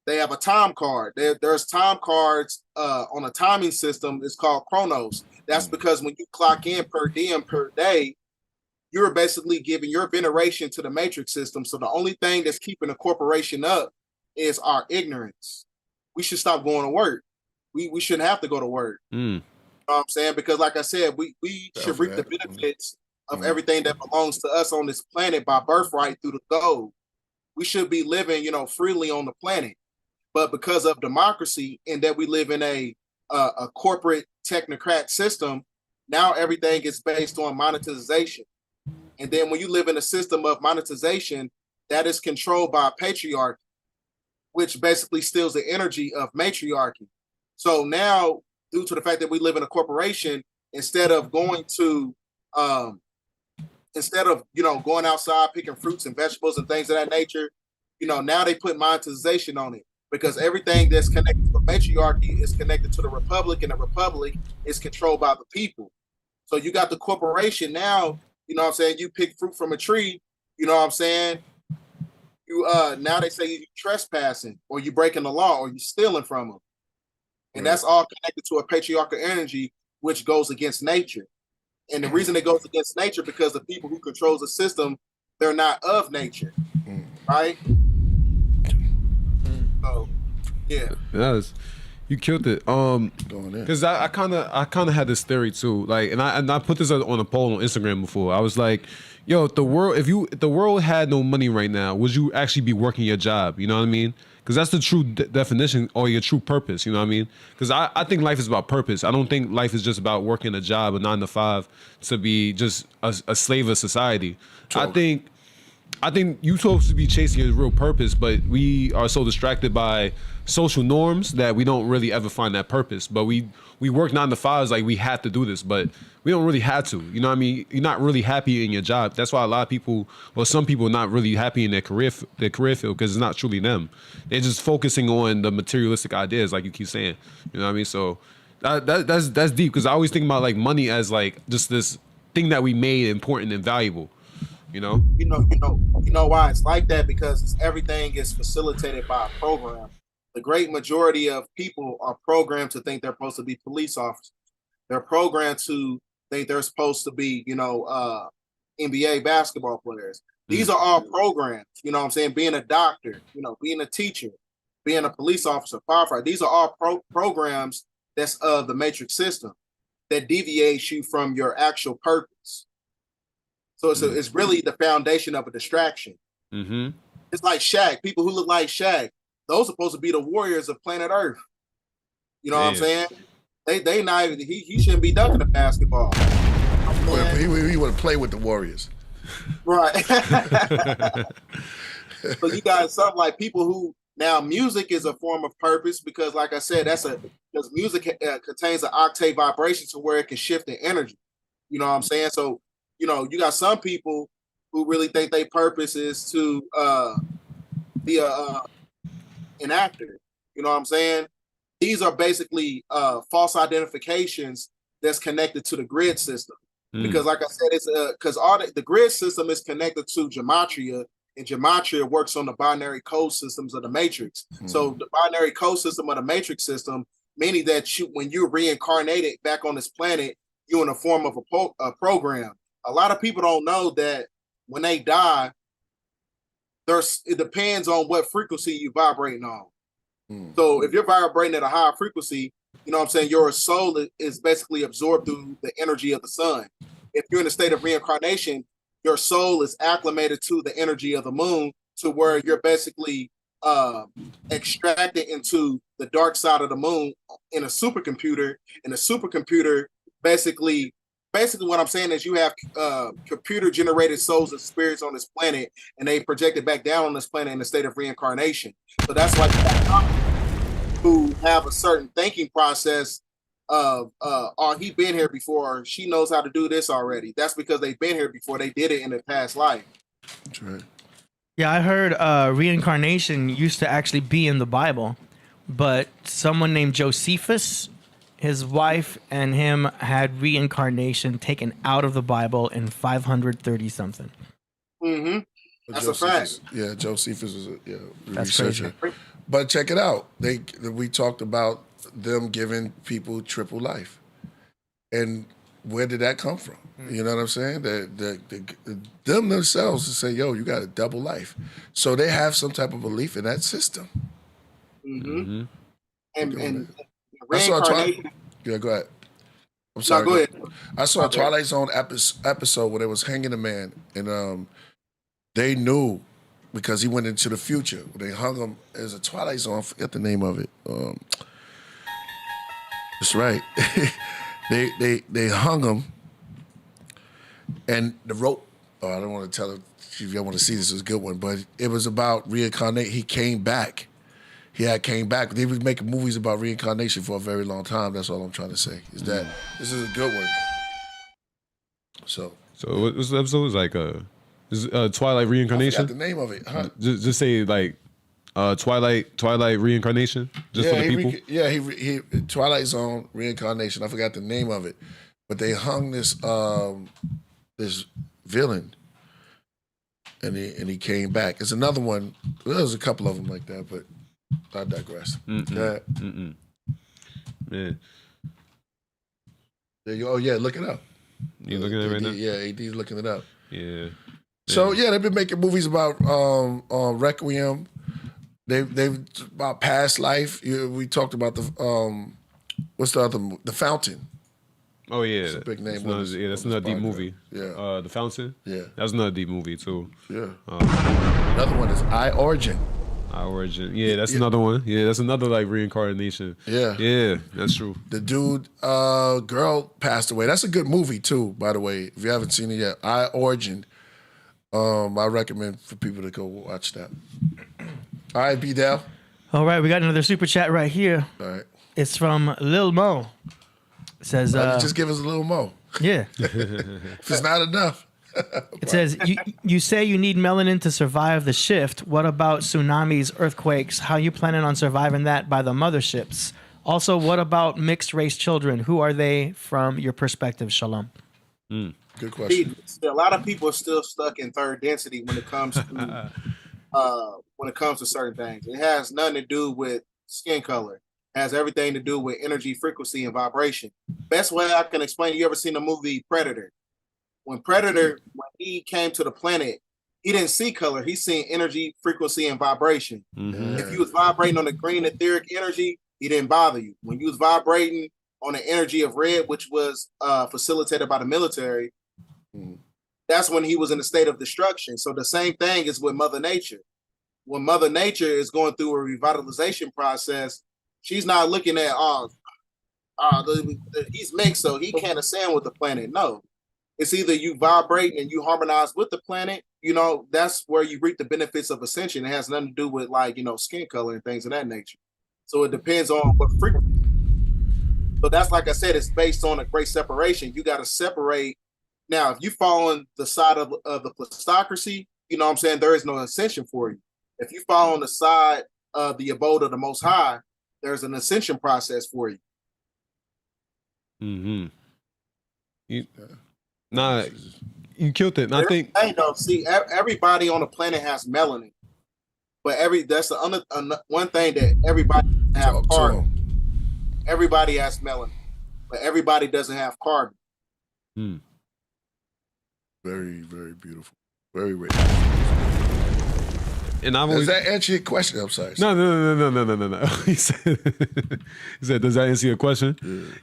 they have a time card. There's time cards on a timing system. It's called Chronos. That's because when you clock in per diem per day, you're basically giving your veneration to the matrix system. So the only thing that's keeping the corporation up is our ignorance. We should stop going to work. We shouldn't have to go to work. You know what I'm saying? Because like I said, we should reap the benefits of everything that belongs to us on this planet by birthright through the gold. We should be living, freely on the planet. But because of democracy and that we live in a corporate technocrat system, now everything is based on monetization. And then when you live in a system of monetization that is controlled by patriarchy, which basically steals the energy of matriarchy. So now, due to the fact that we live in a corporation, instead of going outside picking fruits and vegetables and things of that nature, now they put monetization on it, because everything that's connected to the matriarchy is connected to the republic, and the republic is controlled by the people. So you got the corporation now, you pick fruit from a tree, now they say you trespassing, or you breaking the law, or you stealing from them. And that's all connected to a patriarchal energy, which goes against nature. And the reason it goes against nature, because the people who controls the system, they're not of nature, right? So, yeah. You killed it. Because I kind of had this theory too. Like, and I put this on a poll on Instagram before. I was like, yo, if the world had no money right now, would you actually be working your job? You know what I mean? Because that's the true definition, or your true purpose. You know what I mean? Because I think life is about purpose. I don't think life is just about working a job, a 9 to 5, to be just a slave of society. I think you're supposed to be chasing your real purpose, but we are so distracted by social norms that we don't really ever find that purpose. But we work 9 to 5s like we have to do this, but we don't really have to. You know what I mean? You're not really happy in your job. That's why a lot of people, or some people, are not really happy in their career field, because it's not truly them. They're just focusing on the materialistic ideas, like you keep saying. You know what I mean? So that's deep, because I always think about like money as like just this thing that we made important and valuable. You know why it's like that? Because everything is facilitated by a program. The great majority of people are programmed to think they're supposed to be police officers. They're programmed to think they're supposed to be, NBA basketball players. These are all programs, being a doctor, being a teacher, being a police officer, firefighter. These are all programs that's of the matrix system that deviates you from your actual purpose. So it's really the foundation of a distraction. Mm-hmm. It's like Shaq. People who look like Shaq, those are supposed to be the warriors of planet Earth. You know what I'm saying? They not even, he shouldn't be dunking the basketball. He would play with the Warriors. Right. So you got something like people who, now music is a form of purpose, because like I said, because music contains an octave vibration to where it can shift the energy. You know what I'm saying? So, you got some people who really think their purpose is to be an actor. You know what I'm saying? These are basically false identifications that's connected to the grid system. Because like I said, it's because the grid system is connected to gematria, and gematria works on the binary code systems of the matrix. So the binary code system of the matrix system, meaning that when you're reincarnated back on this planet, you're in a form of a program. A lot of people don't know that when they die, it depends on what frequency you're vibrating on. So if you're vibrating at a higher frequency, your soul is basically absorbed through the energy of the sun. If you're in a state of reincarnation, your soul is acclimated to the energy of the moon, to where you're basically extracted into the dark side of the moon in a supercomputer. And the supercomputer basically what I'm saying is you have computer generated souls and spirits on this planet, and they projected back down on this planet in a state of reincarnation. So that's why who have a certain thinking process of he been here before, she knows how to do this already. That's because they've been here before, they did it in their past life. That's right. Yeah, I heard reincarnation used to actually be in the Bible, but someone named Josephus, his wife and him had reincarnation taken out of the Bible in 530 something. Mm-hmm. That's a fact. Yeah, Josephus was a That's researcher. crazy. But check it out. We talked about them giving people triple life. And where did that come from? You know what I'm saying? Them themselves say, yo, you got a double life. So they have some type of belief in that system. Mm-hmm. And I saw reincarnation. Yeah, go ahead. I'm sorry. No, go ahead. I saw a Twilight Zone episode where they was hanging a man, and they knew because he went into the future. They hung him as a Twilight Zone. I forget the name of it. That's right. They hung him, and the rope I don't want to tell it if you want to see this, is a good one, but it was about reincarnation. He came back. He had came back. They was making movies about reincarnation for a very long time. That's all I'm trying to say. Is that this is a good one. So what's the episode? Is like Twilight Reincarnation. I forgot the name of it. Huh? Just say like Twilight Reincarnation. Just for the people. He Twilight Zone Reincarnation. I forgot the name of it, but they hung this this villain, and he came back. It's another one. There's a couple of them like that, but I digress. Man. There you go. Oh yeah, look it up. You looking at it right now? Yeah, AD's looking it up. Yeah. So yeah, they've been making movies about Requiem. They've about past life. We talked about the what's the other the Fountain. Oh yeah, that's a big name. That's another deep movie. Yeah, The Fountain. Yeah, that's another deep movie too. Yeah. Another one is I Origin. Yeah, that's another one. Yeah, that's another like reincarnation. Yeah, that's true. The dude, girl passed away. That's a good movie too, by the way. If you haven't seen it yet, I Origin. I recommend for people to go watch that. All right, BDELL. All right, we got another super chat right here. All right. It's from Lil Mo. It says, just give us a little more. Yeah. If it's not enough. It says, you say you need melanin to survive the shift. What about tsunamis, earthquakes? How you planning on surviving that by the motherships? Also, what about mixed race children? Who are they from your perspective? Shalom. Good question. A lot of people are still stuck in third density when it comes to certain things. It has nothing to do with skin color. It has everything to do with energy, frequency, and vibration. Best way I can explain, you ever seen the movie Predator? When he came to the planet, he didn't see color. He seen energy, frequency, and vibration. Mm-hmm. If you was vibrating on the green etheric energy, he didn't bother you. When you was vibrating on the energy of red, which was facilitated by the military, that's when he was in a state of destruction. So the same thing is with Mother Nature. When Mother Nature is going through a revitalization process, she's not looking at, he's mixed, so he can't ascend with the planet. No. It's either you vibrate and you harmonize with the planet, that's where you reap the benefits of ascension. It has nothing to do with skin color and things of that nature. So it depends on what frequency. So that's, like I said, it's based on a great separation. You got to separate. Now, if you fall on the side of the plutocracy, there is no ascension for you. If you fall on the side of the abode of the Most High, there's an ascension process for you. Mm-hmm. You killed it. And I think everybody on the planet has melanin, but that's the one thing that everybody has carbon. Everybody has melanin, but everybody doesn't have carbon. Very, very beautiful. Very rich. And does that answer your question? I'm sorry. No. He said, does that answer your question?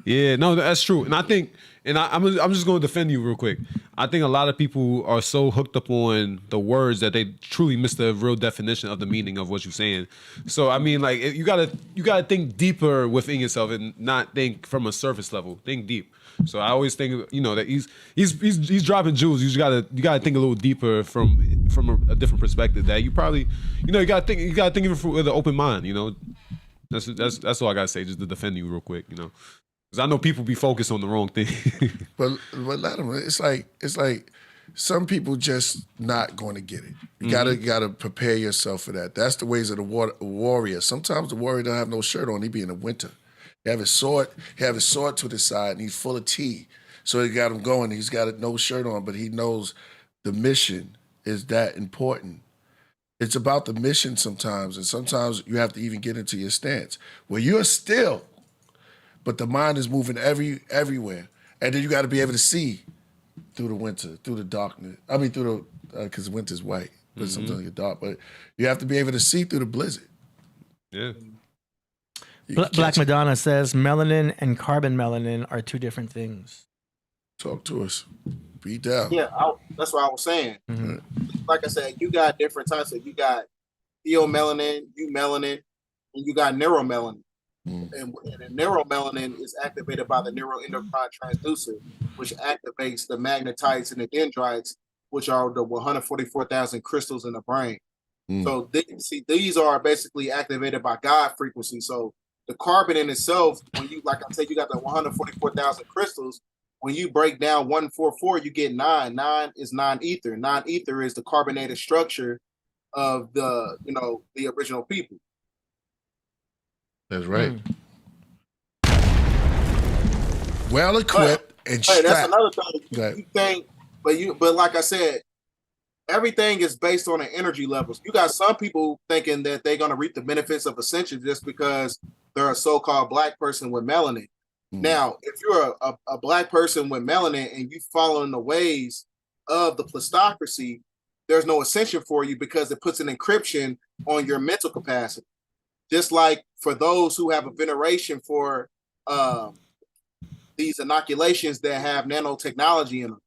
Yeah, no, that's true. And I think, I'm just going to defend you real quick. I think a lot of people are so hooked up on the words that they truly miss the real definition of the meaning of what you're saying. So, I mean, like, you gotta think deeper within yourself and not think from a surface level. Think deep. So I always think, that he's dropping jewels. You gotta think a little deeper from a different perspective. That you probably, you gotta think even with an open mind. That's all I gotta say, just to defend you real quick. Because I know people be focused on the wrong thing. but it's like some people just not going to get it. You gotta prepare yourself for that. That's the ways of the warrior. Sometimes the warrior don't have no shirt on. He be in the winter. He have his sword to the side, and he's full of tea. So he got him going. He's got no shirt on, but he knows the mission is that important. It's about the mission sometimes, and sometimes you have to even get into your stance where you're still, but the mind is moving everywhere, and then you got to be able to see through the winter, through the darkness. I mean, through the because winter's white, but sometimes it's dark. But you have to be able to see through the blizzard. Yeah. Black Madonna says melanin and carbon melanin are two different things. Talk to us. Be down. Yeah, that's what I was saying. Like I said, you got different types. You got pheomelanin, eumelanin, and you got neuromelanin. And the neuromelanin is activated by the neuroendocrine transducer, which activates the magnetites and the dendrites which are the 144,000 crystals in the brain. So these are basically activated by God frequency. So the carbon in itself, when you, like I said, you got the 144,000 crystals. When you break down 144, you get 9. 9 is non-ether. Non-ether is the carbonated structure of the, the original people. That's right. Well equipped and strapped. That's another thing. You think, but like I said, everything is based on the energy levels. You got some people thinking that they're going to reap the benefits of Ascension just because they're a so-called black person with melanin. Now, if you're a black person with melanin and you following the ways of the plutocracy, there's no Ascension for you because it puts an encryption on your mental capacity. Just like for those who have a veneration for these inoculations that have nanotechnology in them,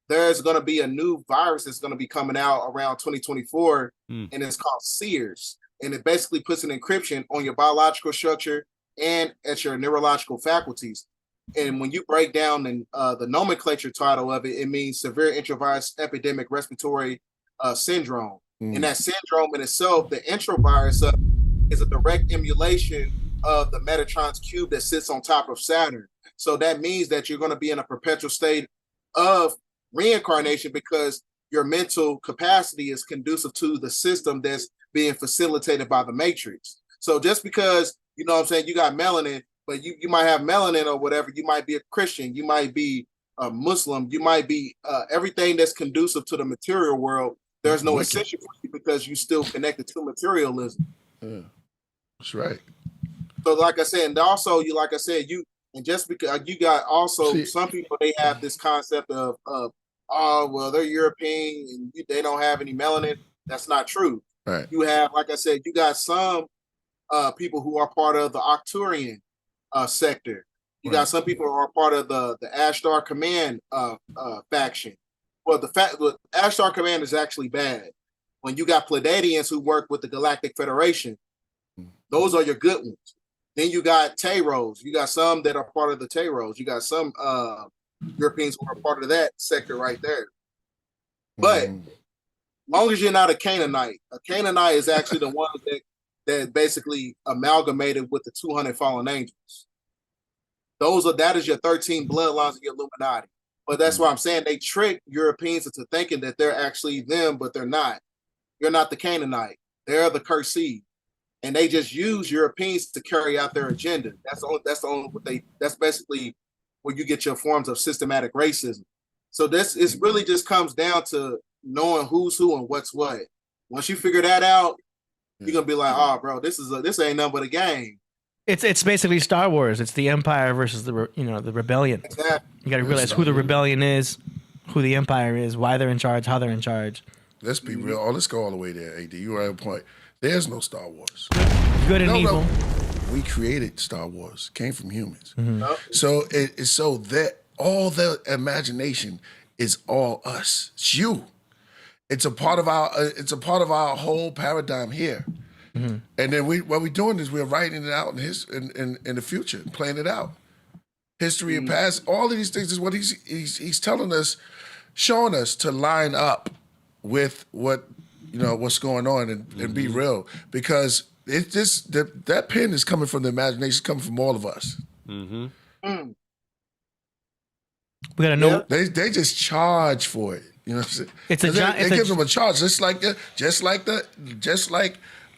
there's going to be a new virus that's going to be coming out around 2024, and it's called Sears. And it basically puts an encryption on your biological structure and at your neurological faculties. And when you break down the nomenclature title of it, it means severe intravirus epidemic respiratory syndrome. And that syndrome in itself, the intravirus is a direct emulation of the Metatron's cube that sits on top of Saturn. So that means that you're going to be in a perpetual state of reincarnation because your mental capacity is conducive to the system that's being facilitated by the matrix. So just because, you got melanin, but you might have melanin or whatever, you might be a Christian, you might be a Muslim, you might be everything that's conducive to the material world. There's no Ascension for you because you're still connected to materialism. Yeah, that's right. So like I said, and also and just because you got also some people, they have this concept of well, they're European and they don't have any melanin. That's not true. Right. You have, like I said, you got some people who are part of the Arcturian sector. You got some people who are part of the Ashtar Command faction. Well, the Ashtar Command is actually bad. When you got Pleiadians who work with the Galactic Federation, those are your good ones. Then you got Tayros. You got some that are part of the Tayros. You got some Europeans who are part of that sector right there. But long as you're not a Canaanite is actually the one that basically amalgamated with the 200 fallen angels. That is your 13 bloodlines of your Illuminati. But that's why I'm saying they trick Europeans into thinking that they're actually them, but they're not. You're not the Canaanite. They're the cursed seed. And they just use Europeans to carry out their agenda. That's basically where you get your forms of systematic racism. So it really just comes down to knowing who's who and what's what. Once you figure that out, you're gonna be like, oh, bro, this ain't nothing but a game. It's basically Star Wars. It's the Empire versus the rebellion. Exactly. You got to realize who the rebellion is, who the Empire is, why they're in charge, how they're in charge. Let's be real. Let's go all the way there, AD. You're right on point. There's no Star Wars. Good and evil. We created Star Wars. Came from humans. Mm-hmm. So it's so that all the imagination is all us. It's you. It's a part of our whole paradigm here. Mm-hmm. And then what we're doing is we're writing it out in the future, playing it out. History and past, all of these things is what he's telling us, showing us to line up with what's going on and be real, because it's just that pen is coming from the imagination, coming from all of us. We gotta know. They just charge for it. You know what I'm saying? They give them a charge, just like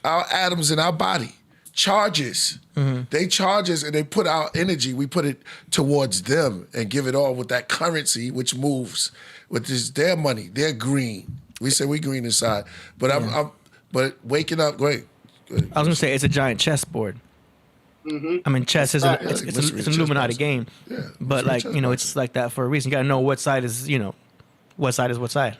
our atoms in our body. Charges. Mm-hmm. They charge us and they put our energy, we put it towards them and give it all with that currency which moves, which is their money. They're green. We say we green inside. But but waking up, go ahead. I was gonna say it's a giant chessboard. Mm-hmm. I mean, chess is it's an Illuminati game. Yeah, but it's like that for a reason. You gotta know what side is what side.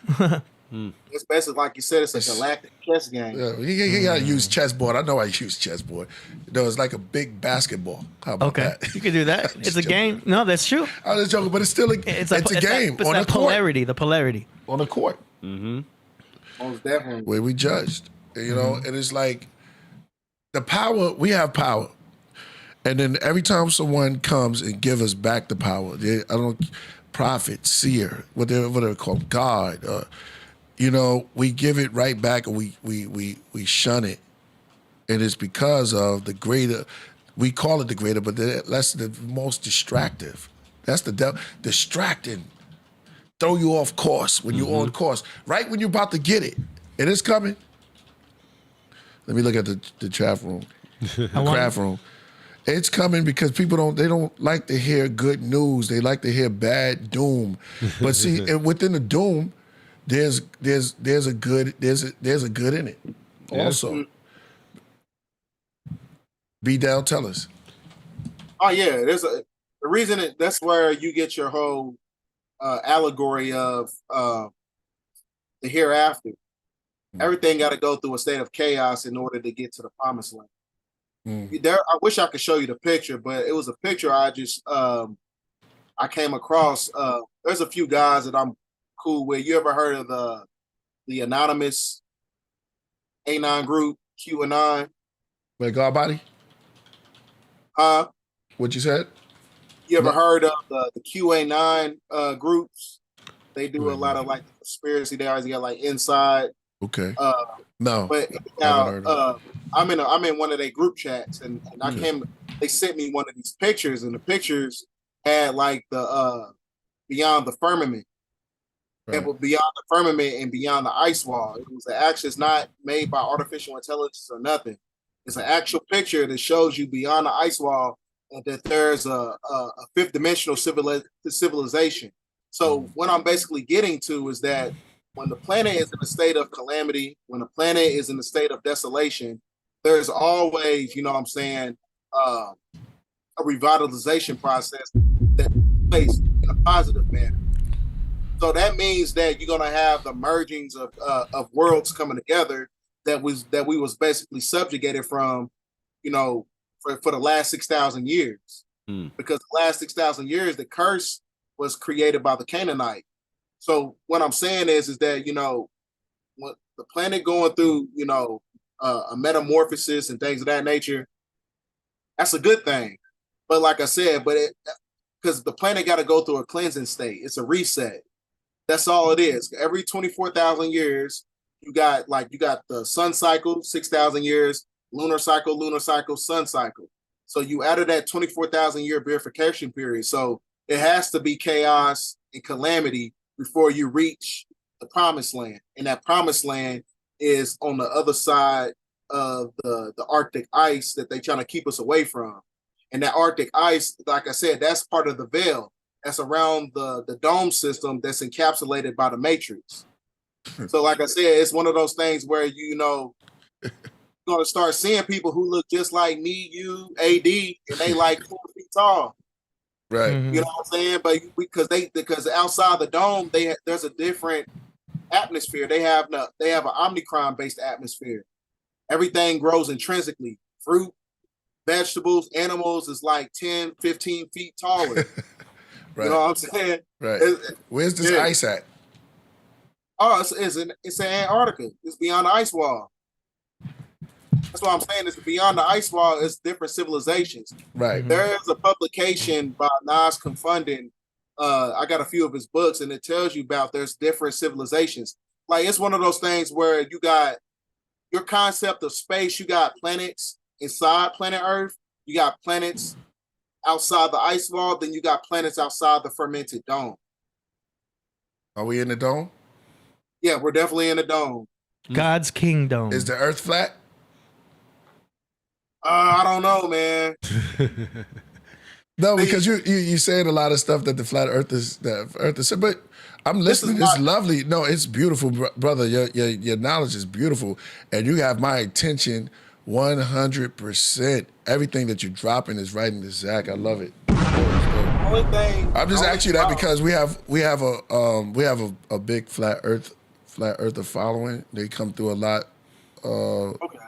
It's basically, like you said, it's a galactic chess game. Yeah, you gotta use chessboard. I know I use chessboard. It's like a big basketball. How about that? You can do that. It's a game. No, that's true. I was joking, but it's still a game on the court. The polarity on the court. Mm-hmm. Most definitely. Where we judged, and it's like the power. We have power, and then every time someone comes and give us back the power, prophet, seer, whatever they're called, God. you know, we give it right back and we shun it. And it's because of the greater, we call it the greater, but that's the most distractive. That's the devil, distracting. Throw you off course when you're on course. Right when you're about to get it. It is coming. Let me look at the chat room, the craft room. It's coming because people don't like to hear good news. They like to hear bad doom. But see, within the doom, there's a good in it. Yeah. Also, BDELL, tell us. Oh yeah, the reason that's where you get your whole allegory of the hereafter. Everything got to go through a state of chaos in order to get to the promised land. I wish I could show you the picture, but it was a picture I just I came across. There's a few guys that I'm cool with. You ever heard of the anonymous A9 group, QAnon? Wait, God body? What you said? You ever heard of the QA9 groups? They do a lot of like conspiracy. They always got like inside. Okay. No. But now I'm in one of their group chats, and they sent me one of these pictures, and the pictures had like the beyond the firmament. Right. And beyond the firmament and beyond the ice wall. It was it's not made by artificial intelligence or nothing. It's an actual picture that shows you beyond the ice wall and that there's a fifth dimensional civilization. So what I'm basically getting to is that when the planet is in a state of calamity, when the planet is in a state of desolation, there's always, you know what I'm saying, a revitalization process that takes place in a positive manner. So that means that you're gonna have the mergings of worlds coming together that we was basically subjugated from, you know, for the last 6,000 years. Because the last 6,000 years, the curse was created by the Canaanite. So what I'm saying is that, you know, when the planet going through, you know, a metamorphosis and things of that nature, that's a good thing. But like I said, because the planet got to go through a cleansing state. It's a reset. That's all it is. Every 24,000 years, you got the sun cycle, 6,000 years, lunar cycle, sun cycle. So you added that 24,000 year verification period. So it has to be chaos and calamity before you reach the promised land. And that promised land is on the other side of the Arctic ice that they're trying to keep us away from. And that Arctic ice, like I said, that's part of the veil. That's around the dome system that's encapsulated by the matrix. So like I said, it's one of those things where, you know, you're going to start seeing people who look just like me, you, AD, and they like 4 feet tall. Right. You know what I'm saying? But because outside the dome, there's a different atmosphere. They have an Omicron based atmosphere. Everything grows intrinsically. Fruit, vegetables, animals is like 10, 15 feet taller. Right. You know what I'm saying? Right. Where's this ice at? Oh, it's in Antarctica. It's beyond the ice wall. That's what I'm saying. It's beyond the ice wall. It's different civilizations. Right. There is a publication by Nas Confunding. I got a few of his books, and it tells you about there's different civilizations. Like, it's one of those things where you got your concept of space. You got planets inside planet Earth. You got planets outside the ice wall. Then you got planets outside the fermented dome. Are we in the dome? Yeah, we're definitely in the dome. God's kingdom. Is the Earth flat? I don't know, man. No, because you saying a lot of stuff that the flat Earth is but I'm listening. It's lovely. No, it's beautiful, brother. Your knowledge is beautiful, and you have my attention 100%. Everything that you're dropping is right in the Zach. I love it. I'm just asking you that because we have a big flat earther following. They come through a lot.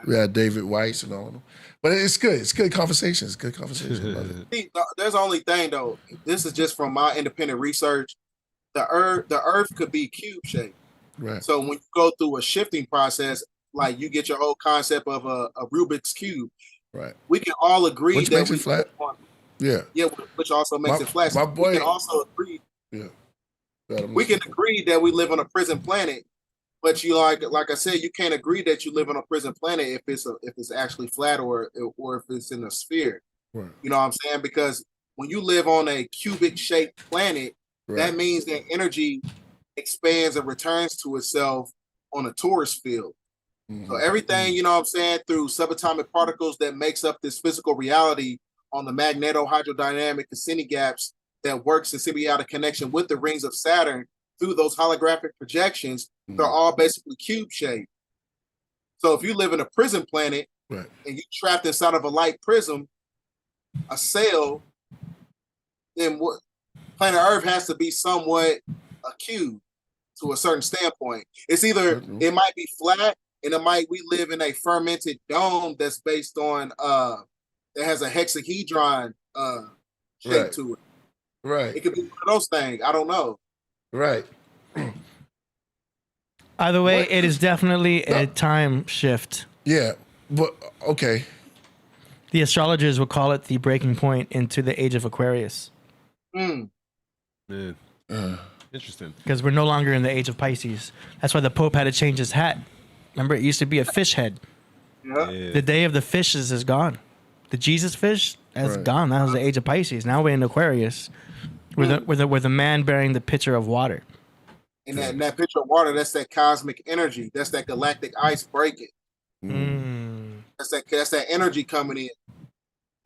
We had David Weiss and all of them. But it's good. It's good conversation. It's good conversation. There's the only thing though. This is just from my independent research. The Earth could be cube shaped. Right. So when you go through a shifting process, like you get your whole concept of a Rubik's cube. Right. We can all agree which that makes it flat. Yeah. Yeah, which also makes it flat. My boy. We can also agree. Yeah. We can agree that we live on a prison planet, But you like I said, you can't agree that you live on a prison planet if it's actually flat or if it's in a sphere. Right. You know what I'm saying? Because when you live on a cubic shaped planet, that means that energy expands and returns to itself on a torus field. So everything, you know what I'm saying, through subatomic particles that makes up this physical reality on the magneto-hydrodynamic Cassini gaps that works in symbiotic connection with the rings of Saturn through those holographic projections, they're all basically cube shaped. So if you live in a prison planet and you're trapped inside of a light prism, a cell, then what planet Earth has to be somewhat a cube to a certain standpoint. It's either it might be flat and we live in a fermented dome that's based on that has a hexahedron shape to it. Right. It could be one of those things. I don't know. Right. Either way, it is definitely a time shift. Yeah, but okay. The astrologers would call it the breaking point into the age of Aquarius. Man. Interesting. Because we're no longer in the age of Pisces. That's why the Pope had to change his hat. Remember, it used to be a fish head. Yeah. The day of the fishes is gone. The Jesus fish has gone. That was the age of Pisces. Now we're in Aquarius. We're the man bearing the pitcher of water. And that pitcher of water, that's that cosmic energy. That's that galactic ice breaking. That's that energy coming in.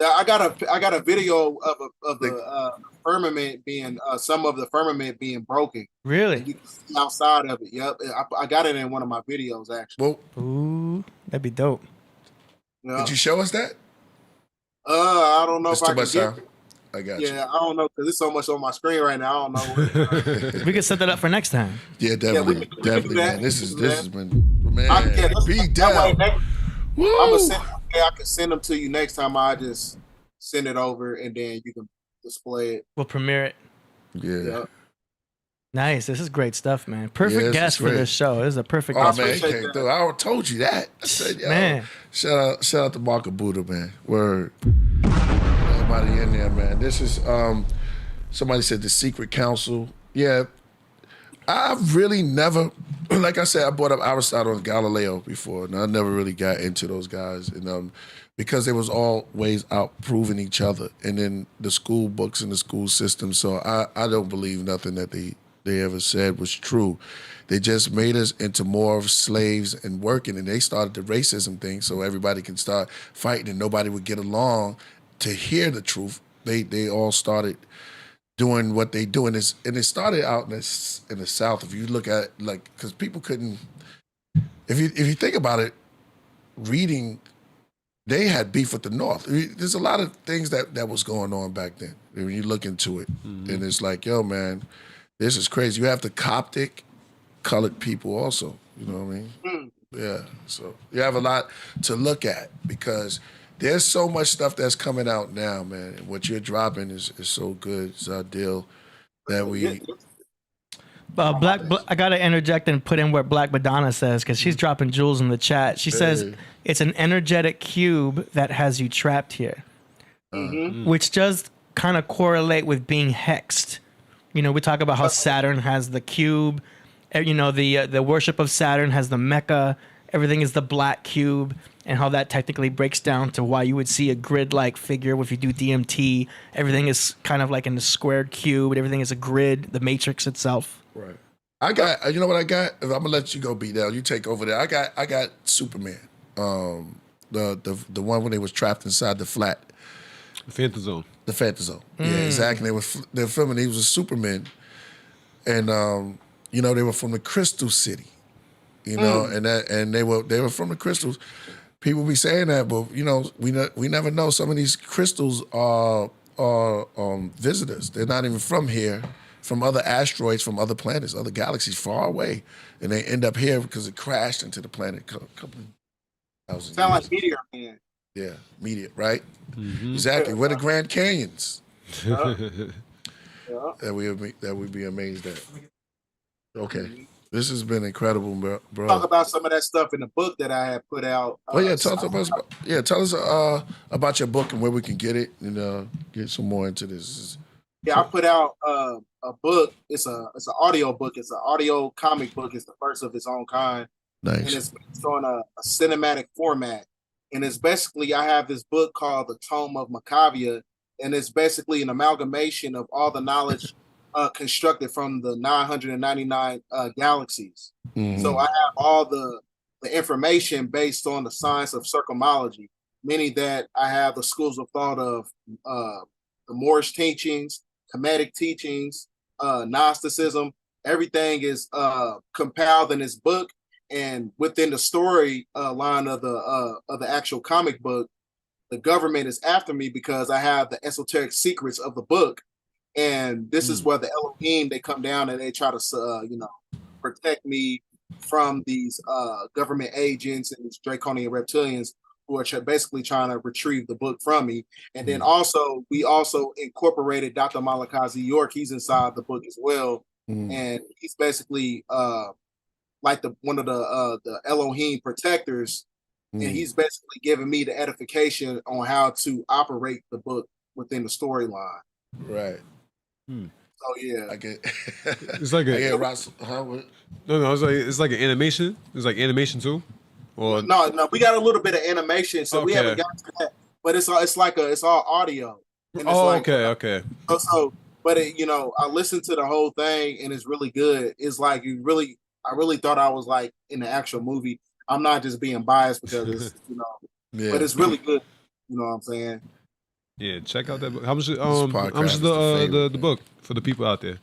I got a video of the firmament being some of the firmament being broken. Really? You can see outside of it. Yep. I got it in one of my videos actually. Well, ooh, that'd be dope. Yeah. Did you show us that? I don't know It's if too I much can sound. get it. I got you. Yeah, I don't know because there's so much on my screen right now. I don't know. We could set that up for next time. Yeah, definitely, we can definitely, do that. man. This has been BDELL. Woo! I can send them to you next time. I just send it over and then you can display it. We'll premiere it. Yeah. Nice. This is great stuff, man. Perfect this guest is for great. this show. This is a perfect Oh guest. man, he appreciate came that. through. I told you that. I said, yo, Man. shout out to Marco Buddha, man. Word. Everybody in there, man. This is somebody said the secret council. Yeah. I've really never, like I said, I brought up Aristotle and Galileo before, and I never really got into those guys, and because they was always out proving each other, and then the school books and the school system. So I don't believe nothing that they ever said was true. They just made us into more of slaves and working, and they started the racism thing so everybody can start fighting and nobody would get along to hear the truth. They all started doing what they do, and it started out in the South. If you look at because people couldn't, if you think about it, reading, they had beef with the North. There's a lot of things that was going on back then. When you look into it, and it's like, yo, man, this is crazy. You have the Coptic colored people also. You know what I mean? Yeah. So you have a lot to look at because there's so much stuff that's coming out now, man. And what you're dropping is so good. It's our deal that we. I gotta interject and put in what Black Madonna says because she's dropping jewels in the chat. She says it's an energetic cube that has you trapped here, which does kind of correlate with being hexed. You know, we talk about how Saturn has the cube. You know, the worship of Saturn has the Mecca. Everything is the black cube, and how that technically breaks down to why you would see a grid-like figure if you do DMT. Everything is kind of like in a squared cube. Everything is a grid, the matrix itself. Right. I got. You know what I got? I'm gonna let you go, BDELL. You take over there. I got Superman. The one when they was trapped inside the flat. The Phantom Zone. The Phantom Zone. Yeah, exactly. They're filming. He was a Superman, and you know, they were from the Crystal City. You know, and they were from the crystals. People be saying that, but you know, we never know. Some of these crystals are visitors. They're not even from here, from other asteroids, from other planets, other galaxies far away, and they end up here because it crashed into the planet a couple thousand years. Sound like Meteor Man. Yeah, meteor, right? Exactly. We're the Grand Canyons. That we'd be amazed at. Okay. This has been incredible, bro. Talk about some of that stuff in the book that I had put out. Tell us about your book and where we can get it, and get some more into this. Yeah, I put out a book. It's an audio book. It's an audio comic book. It's the first of its own kind. Nice. And it's based on a cinematic format. And it's basically, I have this book called The Tome of Macavia, and it's basically an amalgamation of all the knowledge constructed from the 999 galaxies. Mm-hmm. So I have all the information based on the science of circumology, meaning that I have the schools of thought of the Moorish teachings, Kemetic teachings, Gnosticism. Everything is compiled in this book, and within the story line of the actual comic book, the government is after me because I have the esoteric secrets of the book, and this is where the Elohim, they come down and they try to protect me from these government agents and these draconian reptilians who are basically trying to retrieve the book from me. And then we also incorporated Dr. Malachi York. He's inside the book as well. And he's basically like one of the Elohim protectors. And he's basically giving me the edification on how to operate the book within the storyline. Right. So yeah. I get It's like a Rasul, no. It's like an animation. It's like animation too. Or no, we got a little bit of animation, so we haven't got to that. But it's all audio. And it's okay. But I listened to the whole thing, and it's really good. It's like I really thought I was like in the actual movie. I'm not just being biased because it's but it's really good. You know what I'm saying? Yeah, check out that book. How much is the book for the people out there?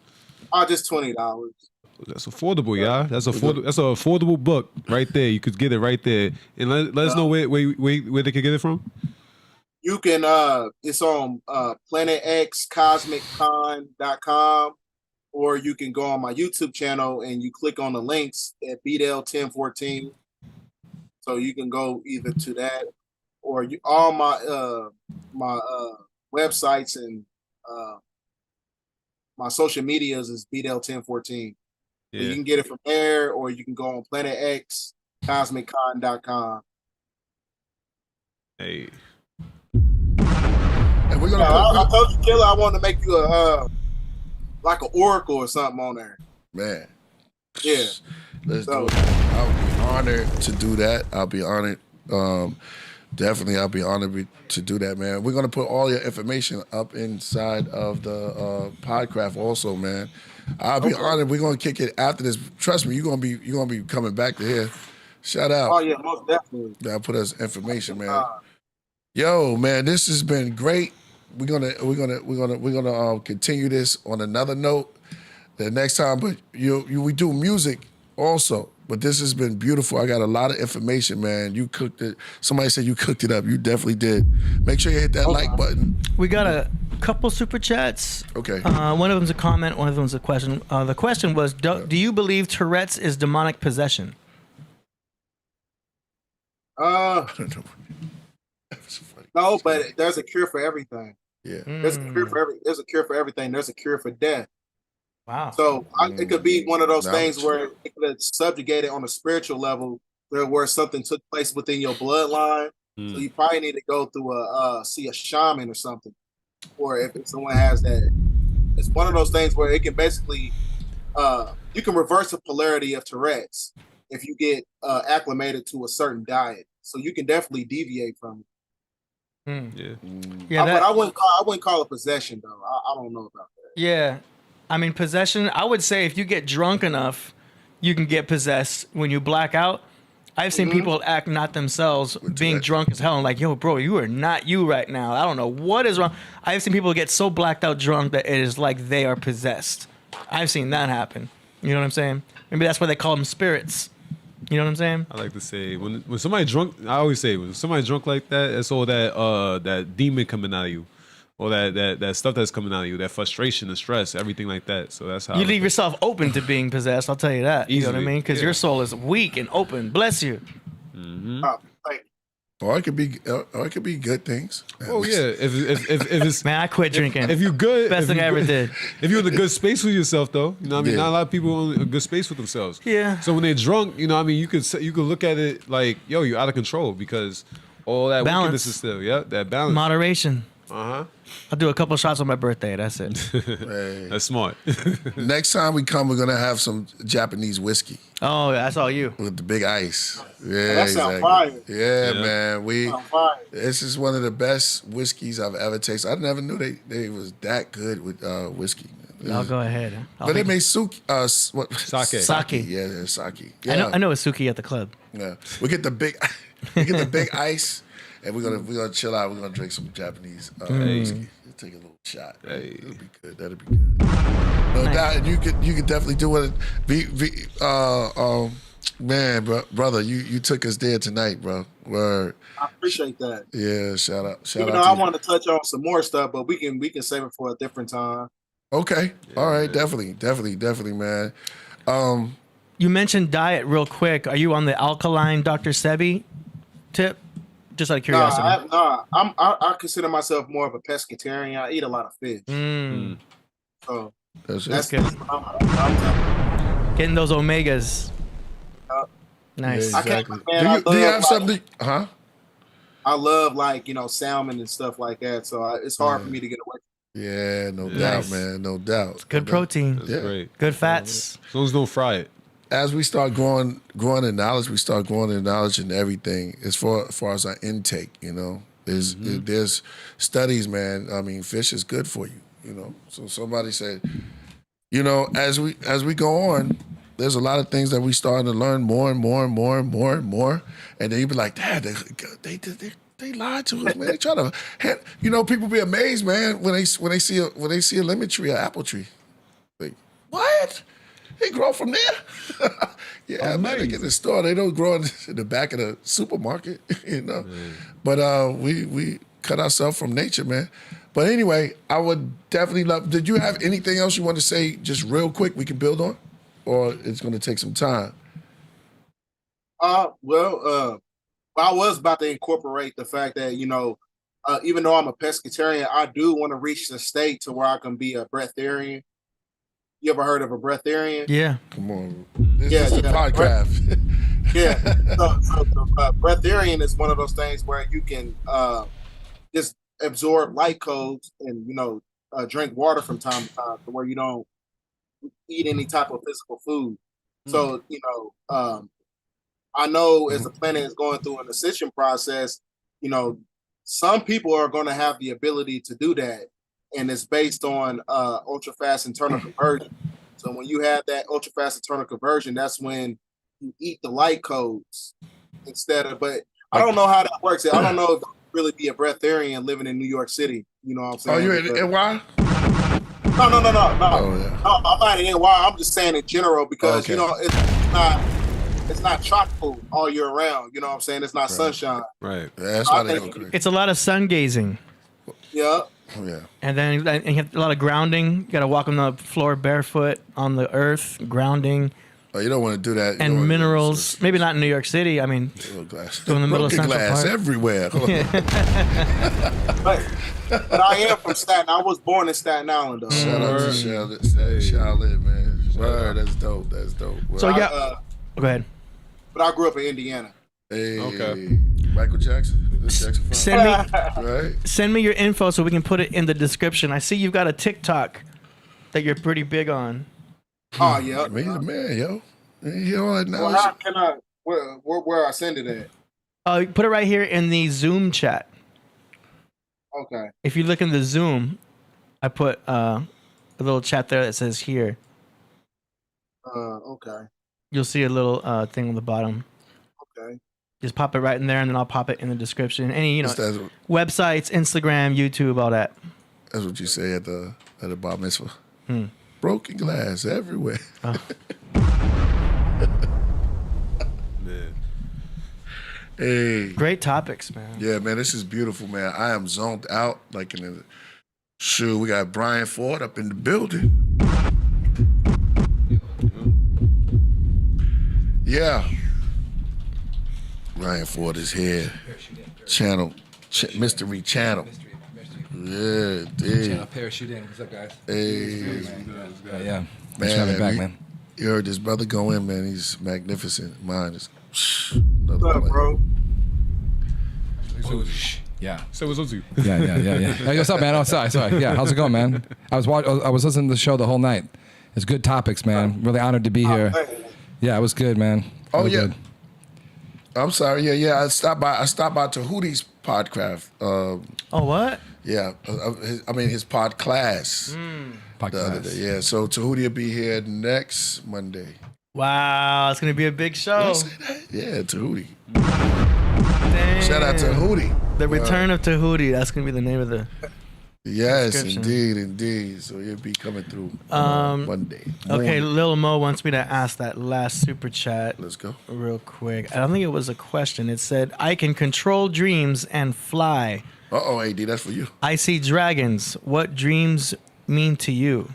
Just $20. That's affordable, y'all. That's an affordable book right there. You could get it right there. And let us know where they could get it from. You can it's on planetxcosmiccon.com, or you can go on my YouTube channel and you click on the links at BDELL1014. So you can go either to that or all my websites and my social medias is BDELL1014. Yeah. So you can get it from there, or you can go on planetxcosmiccon.com. Hey. And we're gonna I told you, Killah, I wanted to make you like an oracle or something on there. Man. Yeah. Let's do it. I'll be honored to do that. I'll be honored. Definitely, I'll be honored to do that, man. We're gonna put all your information up inside of the Podcraft also, man. I'll be honored. We're gonna kick it after this. Trust me, you're gonna be coming back to here. Shout out. Oh yeah, most definitely. That'll put us information, man. Yo, man, this has been great. We're gonna continue this on another note the next time. But we do music also. But this has been beautiful. I got a lot of information, man. You cooked it. Somebody said you cooked it up. You definitely did. Make sure you hit that like button. We got a couple super chats. Okay. One of them's a comment. One of them's a question. The question was, do you believe Tourette's is demonic possession? I don't know. No, but there's a cure for everything. Yeah. There's a cure for everything. There's a cure for death. Wow. So it could be one of those things where it could subjugate it on a spiritual level, where something took place within your bloodline. So you probably need to go through see a shaman or something, or if someone has that. It's one of those things where it can basically you can reverse the polarity of Tourette's if you get acclimated to a certain diet. So you can definitely deviate from it. Yeah, but I wouldn't call it possession though. I don't know about that. Yeah. I mean, possession, I would say if you get drunk enough, you can get possessed when you black out. I've seen people act not themselves, being drunk as hell, and like, yo, bro, you are not you right now. I don't know what is wrong. I've seen people get so blacked out drunk that it is like they are possessed. I've seen that happen. You know what I'm saying? Maybe that's why they call them spirits. You know what I'm saying? I like to say when somebody drunk, I always say when somebody drunk like that, it's all that demon coming out of you, or that stuff that's coming out of you, that frustration, the stress, everything like that. So that's how you leave yourself open to being possessed. I'll tell you that. Easily. You know what I mean? Because your soul is weak and open. Bless you. Or it could be good things. Oh yeah, if it's Man, I quit drinking. if you're good, Best thing I ever did. If you're in a good space with yourself, though, you know what I mean. Yeah. Not a lot of people are in a good space with themselves. Yeah. So when they're drunk, you know what I mean. You could look at it like, yo, you're out of control because all that Balance. wickedness is still, that balance. Moderation. Uh-huh. I'll do a couple shots on my birthday. That's it. Hey. That's smart. Next time we come, we're gonna have some Japanese whiskey Oh, that's all you. with the big ice. Yeah, that sounds fire. Yeah, Yeah. man. Sound fire. This is one of the best whiskeys I've ever tasted. I never knew they was that good with whiskey. I'll go ahead. But they made sake. Sake. Yeah, sake. Yeah. I know a Suki at the club. Yeah. We get the big ice, and we're gonna chill out. We're gonna drink some Japanese whiskey. We'll take a little shot. Hey. It'll be good. That'll be good. No doubt. And you could definitely do it. Man, brother, you took us there tonight, bro. Word. I appreciate that. Yeah, shout out. Even though I want to touch on some more stuff, but we can save it for a different time. Okay. All right. Definitely, man. You mentioned diet real quick. Are you on the alkaline Dr. Sebi tip? Just out of curiosity. I consider myself more of a pescatarian. I eat a lot of fish. So That's good. I'm Getting those omegas. Nice. Yeah, I can't- exactly. man, Do you have like- something? Huh? I love salmon and stuff like that. So it's hard for me to get away. Yeah, no Yeah. doubt, Nice. man. No doubt. Good protein. That's Yeah. great. Good fats. As long as don't fry it. As we start growing in knowledge, we start growing in knowledge in everything as far as our intake, There's studies, man. I mean, fish is good for you, So somebody said, as we go on, there's a lot of things that we starting to learn more and more and more and more and more. And then you be like, Dad, they lied to us, man. They try to, people be amazed, man, when they see a lemon tree or apple tree. Like, what? They grow from there? Yeah, man. They get in the store. They don't grow in the back of the supermarket, But we cut ourselves from nature, man. But anyway, I would definitely love. Did you have anything else you want to say, just real quick, we can build on, or it's going to take some time? I was about to incorporate the fact that even though I'm a pescatarian, I do want to reach the state to where I can be a breatharian. You ever heard of a breatharian? Yeah. Come on, this is a podcast. Yeah. So breatharian is one of those things where you can just absorb light codes and drink water from time to time, to where you don't eat any type of physical food. So I know as the planet is going through an ascension process, some people are going to have the ability to do that, and it's based on ultra fast internal conversion. So when you have that ultra fast internal conversion, that's when you eat the light codes instead of. But I don't know how that works. I don't know if you really be a breatharian living in New York City. You know what I'm saying? Oh, you in NY? No. Oh, yeah. No, I'm not in NY. I'm just saying in general because Okay. it's not tropical all year round. You know what I'm saying? It's not sunshine. Right. Yeah, that's why they I go think- crazy. It's a lot of sun gazing. Yeah. Oh, yeah. And then you have a lot of grounding. You got to walk on the floor barefoot on the earth, grounding, Oh, you don't want to do that. You don't and wanna do minerals. Maybe not in New York City. I mean, Little glass. Go in the middle of Broken Central glass Park. everywhere. Hold on. But I am from Staten. I was born in Staten Island though. Shout out to Charlotte, man. Word, that's dope. That's dope. Word. so yeah. Go ahead. But I grew up in Indiana. Hey, Okay. Michael Jackson. Is Jackson from? Right? Send me your info so we can put it in the description. I see you've got a TikTok that you're pretty big on. Oh yeah. Man, he's a man, yo. You know what? Well, how can I? Where I send it at? Put it right here in the Zoom chat. Okay. If you look in the Zoom, I put a little chat there that says here. Okay. You'll see a little thing on the bottom. Okay. Just pop it right in there, and then I'll pop it in the description. Any That's websites, Instagram, YouTube, all that. what you say at the bar mitzvah. Broken glass everywhere. Man. Hey. Great topics, man. Yeah, man, this is beautiful, man. I am zoned out. Like in the shoe, we got Brian Ford up in the building. Yeah. Brian Ford is here. Mystery Channel. Yeah, dude. Channel parachute in. What's up, guys? Hey, Yeah. Thanks for having me back, man. You heard this brother go in, man. He's magnificent. Mine is What's up, bro? So, Yeah. So what's up to you? Yeah. Hey, what's up, man? Oh, sorry. Yeah, how's it going, man? I was listening to the show the whole night. It's good topics, man. Really honored to be here. Yeah, it was good, man. Oh, Really yeah. good. I'm sorry. Yeah. I stopped by Tahuti's Podcraft. Oh, what? Yeah. His pod class. Podcast. The other day. Yeah. So Tahuti will be here next Monday. Wow, it's gonna be a big Did I show. say that? Yeah, Tahuti. Damn. Shout out to Tahuti. The Return of Tahuti. That's gonna be the name of the. Yes, Description. indeed. So he'll be coming through Monday. Okay, morning. Lil Mo wants me to ask that last super chat Let's go. real quick. I don't think it was a question. It said, "I can control dreams and fly. AD, that's for you. I see dragons. What dreams mean to you?"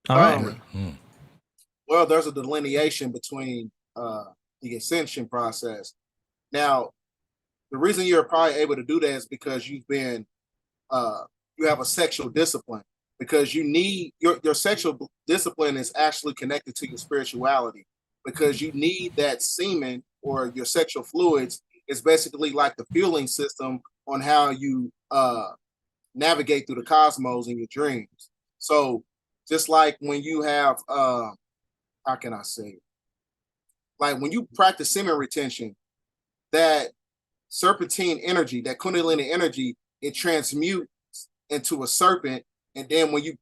All right. Well, there's a delineation between the Ascension process. Now, the reason you're probably able to do that is because you've been you have a sexual discipline, because you need your sexual discipline is actually connected to your spirituality, because you need that semen or your sexual fluids is basically like the fueling system on how you navigate through the cosmos in your dreams. So just like when you have how can I say it? Like when you practice semen retention, that serpentine energy, that kundalini energy, it transmutes into a serpent, and then when you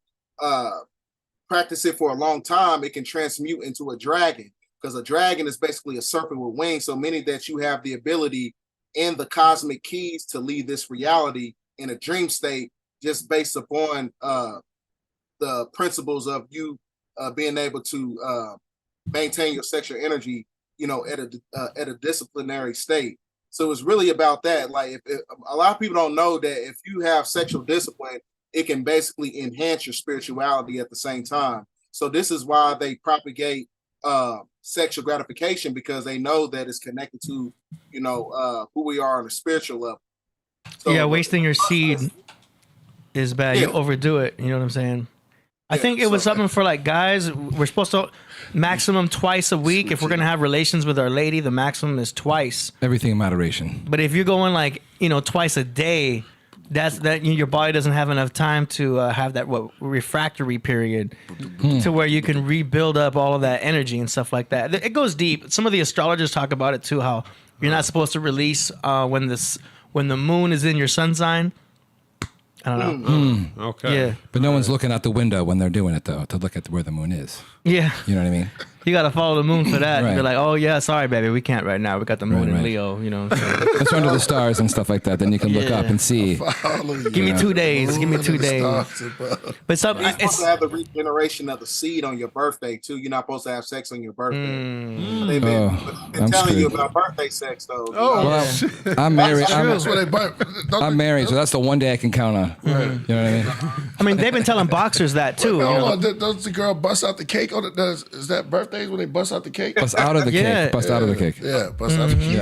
practice it for a long time, it can transmute into a dragon, because a dragon is basically a serpent with wings. So meaning that you have the ability and the cosmic keys to leave this reality in a dream state, just based upon the principles of you being able to maintain your sexual energy, at a disciplinary state. So it's really about that. Like, if a lot of people don't know that if you have sexual discipline, it can basically enhance your spirituality at the same time. So this is why they propagate sexual gratification, because they know that it's connected to, who we are on a spiritual level. So, Yeah, wasting your seed is bad. Yeah. You overdo it. You know what I'm saying? I think it was something for like guys. We're supposed to maximum twice a week. If we're gonna have relations with our lady, the maximum is twice. Everything in moderation. But if you're going like twice a day, that your body doesn't have enough time to have that refractory period to where you can rebuild up all of that energy and stuff like that. It goes deep. Some of the astrologers talk about it too. How you're not supposed to release when the moon is in your sun sign. I don't know. Okay. Yeah. But no one's looking out the window when they're doing it, though, to look at where the moon is. Yeah. You know what I mean? You got to follow the moon for that. Right. You're like, oh, yeah, sorry, baby. We can't right now. We got the moon in Right. Leo, So. Let's run to the stars and stuff like that. Then you can look Yeah. up and see. Give me 2 days. Give me 2 days. But some, You're supposed it's, to have the regeneration of the seed on your birthday too. You're not supposed to have sex on your birthday. They've been I'm telling you screwed. about birthday sex though. Well, I'm married. That's where they I'm married, so that's the one day I can count on. You know what I mean? I mean, they've been telling boxers that too. Hold on, does the girl bust out the cake? Is that birthdays when they bust out the cake? Bust out of the Yeah. cake. Bust out of the cake. Yeah, bust out the cake.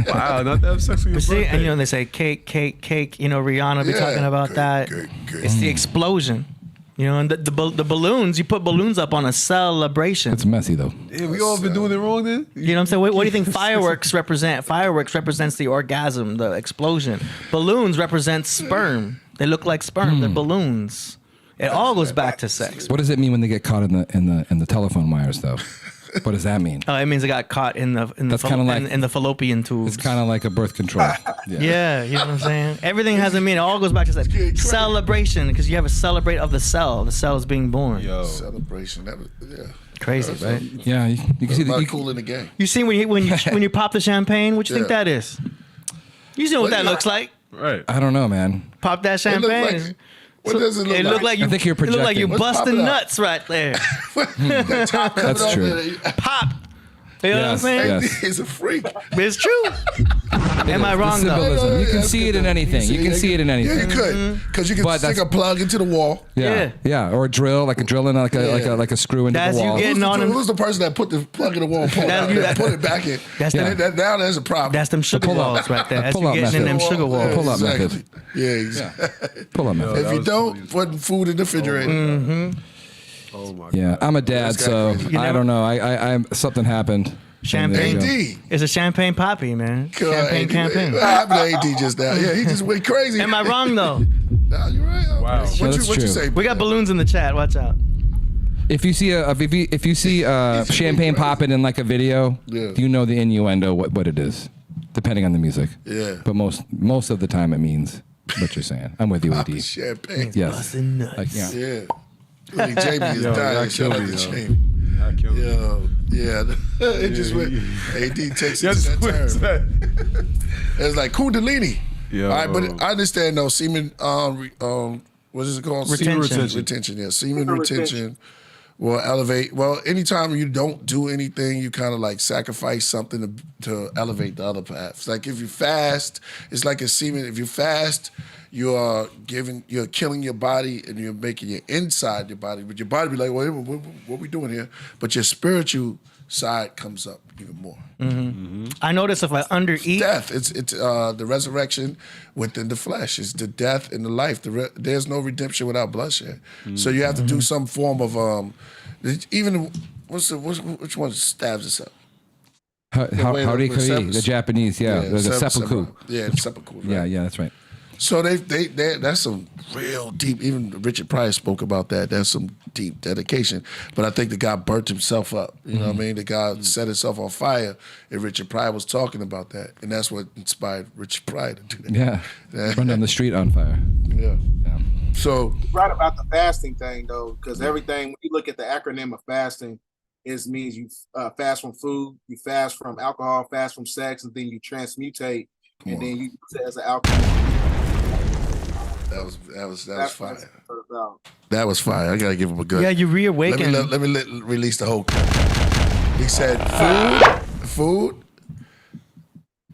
Yeah. Wow, not to have sex with your You see, birthday. and they say cake. Rihanna be Yeah. talking about Cake, that. cake. It's the explosion. And the balloons, you put balloons up on a celebration. It's messy, though. Yeah, we all been doing it wrong then? You know what I'm saying? What do you think fireworks represent? Fireworks represents the orgasm, the explosion. Balloons represent sperm. They look like sperm. They're balloons. It all goes back to sex. What does it mean when they get caught in the telephone wires, though? What does that mean? Oh, it means it got caught in the That's kinda like- in the fallopian tubes. It's kind of like a birth control. Yeah, you know what I'm saying? Everything has a meaning. It all goes back to sex. Celebration, because you have a celebrate of the cell. The cell is being born. Yo. Celebration. Crazy, right? Yeah, you can see A lot the, of cool in the game. You see when you pop the champagne, what you think Yeah. that is? You know what that looks like? Right. I don't know, man. Pop that It look champagne. like- What does it look It like? look like you. I think you're It look like you projecting. Let's pop busting it out. nuts right there. That top coming That's off true. there, Pop. You know what I'm Yes, saying? yes. He's a freak. But it's true. Am I wrong though? Symbolism. You can That's see good it in though. anything. You can see it in Yeah, you anything. could, because you can But stick that's- a plug into the wall. Yeah, yeah, or a drill, like a drill in like a screw into That's the you wall. getting on him. Who's the person that put the plug in the wall and pull it That's out? you- Then put it back in. That's And the- then now there's a problem. That's them sugar pull-up. walls right there. That's you Pull-up getting in them method. sugar walls. Pull-up Exactly. method. Yeah, exactly. Pull up method. If that you was don't, put food in the refrigerator. Oh my Yeah, God. I'm a dad, This guy so crazy. I don't know. I something happened. Champagne. AD. It's a champagne poppy, man. Champagne AD, campaign. What happened to AD just now? Yeah, he just went crazy. Am I wrong though? Nah, you're right. Wow. What, Yeah, you, that's what you true. say? We got balloons in the chat. Watch out. If you see champagne popping in like a video, Yeah. you know the innuendo what it is, depending on the music. Yeah. But most of the time it means what you're saying. I'm with you, AD. Champagne. Yes. Busting nuts. Like, yeah. Yeah. Look, Jamie is Yo, dying. y'all Shout kill out me, to yo. Jamie. Yo, yeah. It just went. AD takes it to that term. It's like Kundalini. Yo. All right, but I understand though. Semen, what is it called? Retention. Semen retention. Yeah, semen retention will elevate. Well, anytime you don't do anything, you kind of like sacrifice something to elevate the other paths. Like if you fast, it's like a semen. If you fast, you're killing your body and you're making it inside your body. But your body be like, wait, what we doing here? But your spiritual side comes up even more. I notice if I undereat, Death. It's the resurrection within the flesh. It's the death and the life. There's no redemption without bloodshed. So you have to do some form of even which one stabs us up? The Japanese, the seppuku. Yeah, seppuku. Right? Yeah, that's right. So they that's some real deep. Even Richard Pryor spoke about that. That's some deep dedication. But I think the guy burnt himself up. You know what I mean? The guy set himself on fire. And Richard Pryor was talking about that, and that's what inspired Richard Pryor to do that. Yeah, run down the street on fire. Yeah. So Right about the fasting thing though, because everything when you look at the acronym of fasting, it means you fast from food, you fast from alcohol, fast from sex, and then you transmutate, and then you use it as an alcohol. that was That's fire. what it's about. That was fire. I gotta give him a good. yeah, you reawaken. Let me release the whole. He said food,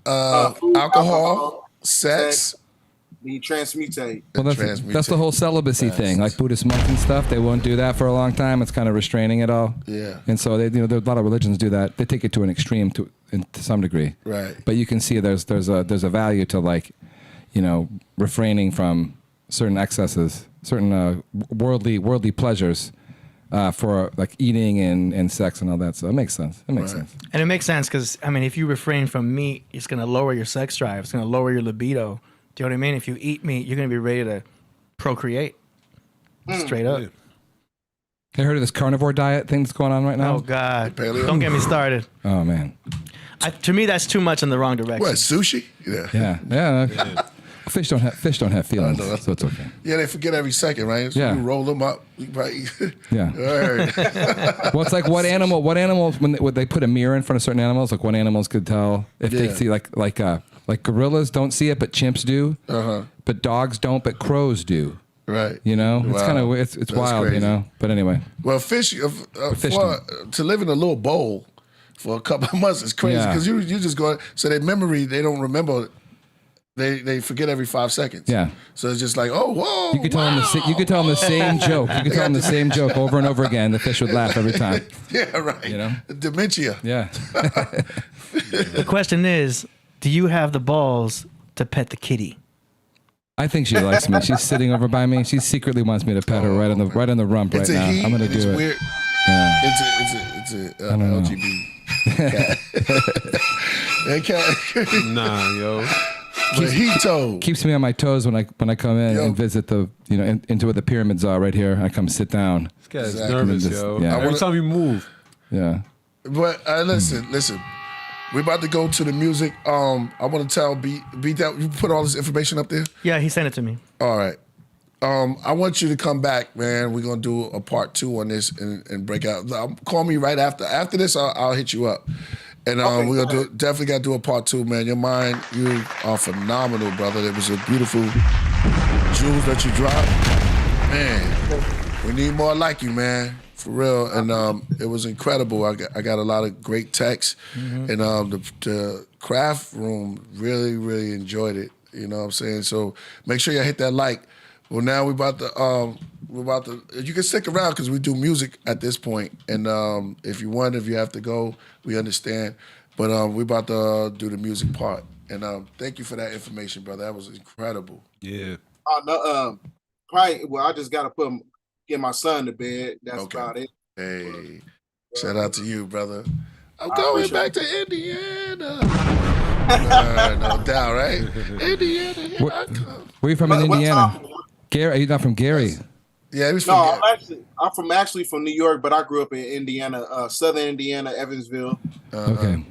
Food, alcohol, sex. Then you transmutate. Well, that's the whole celibacy thing. Like Buddhist monks and stuff, they won't do that for a long time. It's kind of restraining it all. Yeah. And so a lot of religions do that. They take it to an extreme to some degree. Right. But you can see there's a value to like, refraining from certain excesses, certain worldly pleasures, for like eating and sex and all that. So it makes sense. It makes sense. And it makes sense because, I mean, if you refrain from meat, it's going to lower your sex drive. It's going to lower your libido. Do you know what I mean? If you eat meat, you're going to be ready to procreate. Straight up. Have you heard of this carnivore diet thing that's going on right now? Oh, God. Paleo? Don't get me started. Oh, man. To me, that's too much in the wrong direction. What, sushi? Yeah. Yeah. Fish don't have feelings, so it's okay. Yeah, they forget every second, right? So Yeah. you roll them up. You probably, Yeah. Word. Well, it's like what animals when they put a mirror in front of certain animals, like what animals could tell if they Yeah. see like gorillas don't see it, but chimps do. But dogs don't, but crows do. Right. It's Wow. kind of it's That's wild, crazy. But anyway, Well, fish to live in a little bowl for a couple of months is crazy Yeah. because you just go. So their memory, they don't remember. They forget every 5 seconds. Yeah. So it's just like, oh, whoa. you could tell them the same joke. You could tell them the same joke over and over again. The fish would laugh every time. Yeah, right. Dementia. Yeah. The question is, do you have the balls to pet the kitty? I think she likes me. She's sitting over by me. She secretly wants me to pet her right on the rump It's right a now. he. I'm gonna It's do it. weird. Yeah. It's a don't know. LGBT cat. That cat. Nah, yo. But he told. Keeps me on my toes when I come in Yo. and visit into where the pyramids are right here. I come sit down. This guy's Exactly. nervous, Just- yo. yeah. Every time you move. Yeah. But listen. We're about to go to the music. I want to tell B that you put all this information up there. Yeah, he sent it to me. All right. I want you to come back, man. We're gonna do a part 2 on this and break out. Call me right after. After this, I'll hit you up. And we're gonna definitely gotta do a part 2, man. You are phenomenal, brother. It was a beautiful jewels that you dropped. Man, we need more like you, man. For real. And it was incredible. I got a lot of great texts. And the craft room really, really enjoyed it. You know what I'm saying? So make sure you hit that like. Well, now we're about to, you can stick around because we do music at this point. And if you have to go, we understand. But we're about to do the music part. And thank you for that information, brother. That was incredible. Yeah. No, probably. Well, I just gotta get my son to bed. That's Okay. about it. Hey, shout out to you, brother. I'm going back to Indiana. No doubt, right? Indiana, here I come. Where you from in Indiana? Gary? Are you not from Gary? Yeah, he was from I'm actually from New York, but I grew up in Indiana, Southern Indiana, Evansville. Okay.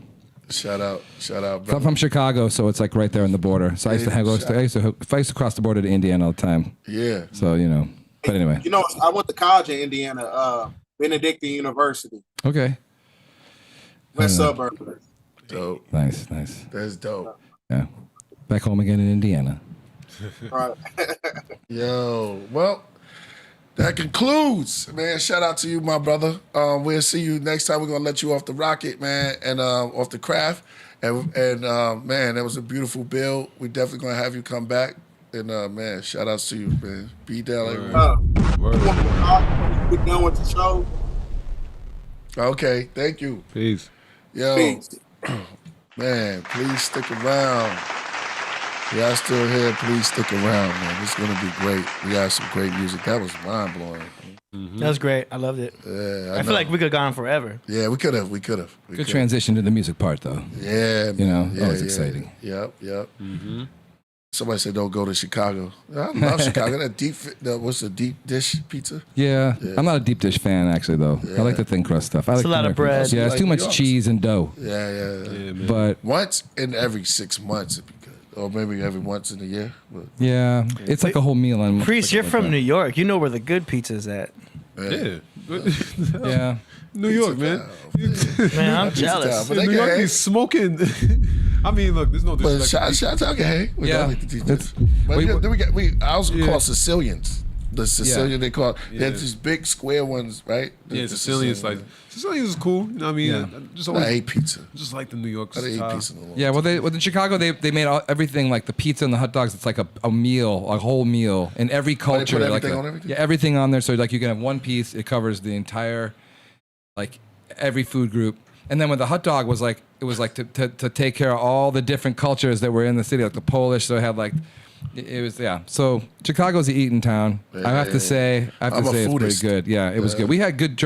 Shout out, I'm brother. from Chicago, so it's like right there on the border. So I used to cross the border to Indiana all the time. Yeah. So but anyway. I went to college in Indiana, Benedictine University. Okay. West suburb. Dope. Nice. That's dope. Yeah. Back home again in Indiana. Right. Yo, well, that concludes, man. Shout out to you, my brother. We'll see you next time. We're gonna let you off the rocket, man, and off the craft. And man, that was a beautiful build. We definitely gonna have you come back. And man, shout outs to you, man. BDELL1014. We're done with the show. Okay, thank you. Peace. Yo, Peace. man, please stick around. Y'all still here, please stick around, man. It's gonna be great. We got some great music. That was mind blowing. Mm-hmm. That was great. I loved it. Yeah, I feel like we could have gone forever. Yeah, we could have. Good transition to the music part, though. Yeah, man. Always exciting. Yep. Mm-hmm. Somebody said don't go to Chicago. I love Chicago. What's the deep dish pizza? Yeah. I'm not a deep dish fan, actually, though. Yeah. I like the thin crust stuff. It's a lot of bread. Yeah, it's too much cheese and dough. Yeah, but once in every 6 months it'd be good. Or maybe every once in a year. But yeah, it's like a whole meal. Priest, you're from New York. You know where the good pizza's at. Yeah. Yeah. New York, man. Man, I'm jealous. But New York is smoking. I mean, look, there's no disrespect. Shout out to hey. Yeah. I also call Sicilians. The Sicilian they call. They had these big square ones, right? Yeah, Sicilians Sicilians is cool. You know what I mean? Just always, I ate pizza. Just like the New York I ate style. pizza in a long Yeah, well, in Chicago, they made everything like the pizza and the hot dogs. It's like a meal, a whole meal in every culture. put everything on everything? Yeah, everything on there. So like you can have one piece. It covers the entire, like every food group. And then with the hot dog was like to take care of all the different cultures that were in the city, like the Polish. So it had like. It was So Chicago's the eating town. I have to say it's pretty good. Yeah, it was good. We had good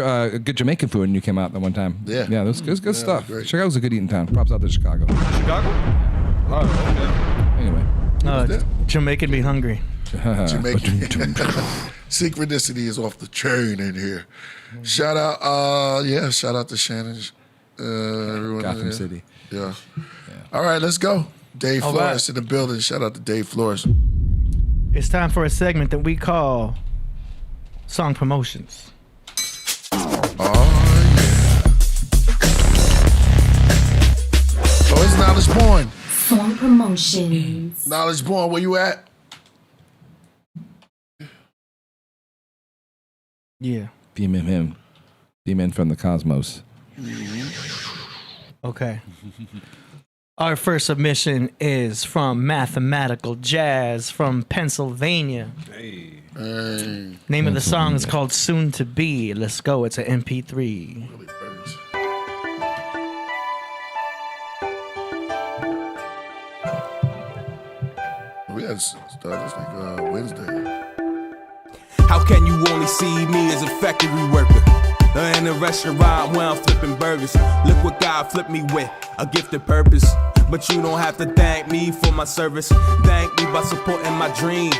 Jamaican food when you came out that one time. Yeah, it was good stuff. Great. Chicago's a good eating town. Props out to Chicago. Chicago? Oh, okay. Anyway, Jamaican me hungry. Jamaican. Synchronicity is off the chain in here. Shout out to Shannon. Everyone Gotham City. Yeah. All right, let's go. Dave All Flores in the building. Shout out to Dave Flores. It's time for a segment that we call Song Promotions. Oh, yeah. Oh, it's Knowledge Born. Song Promotions. Knowledge Born, where you at? Yeah. beam in from the cosmos. Okay. Our first submission is from Mathematical Jazz from Pennsylvania. Hey. Name of the song is called Soon to Be. Let's go. It's an MP3. We had to start this like Wednesday. How can you only see me as a factory worker? In a restaurant where I'm flipping burgers. Look what God flipped me with, a gifted purpose. But you don't have to thank me for my service. Thank me by supporting my dream.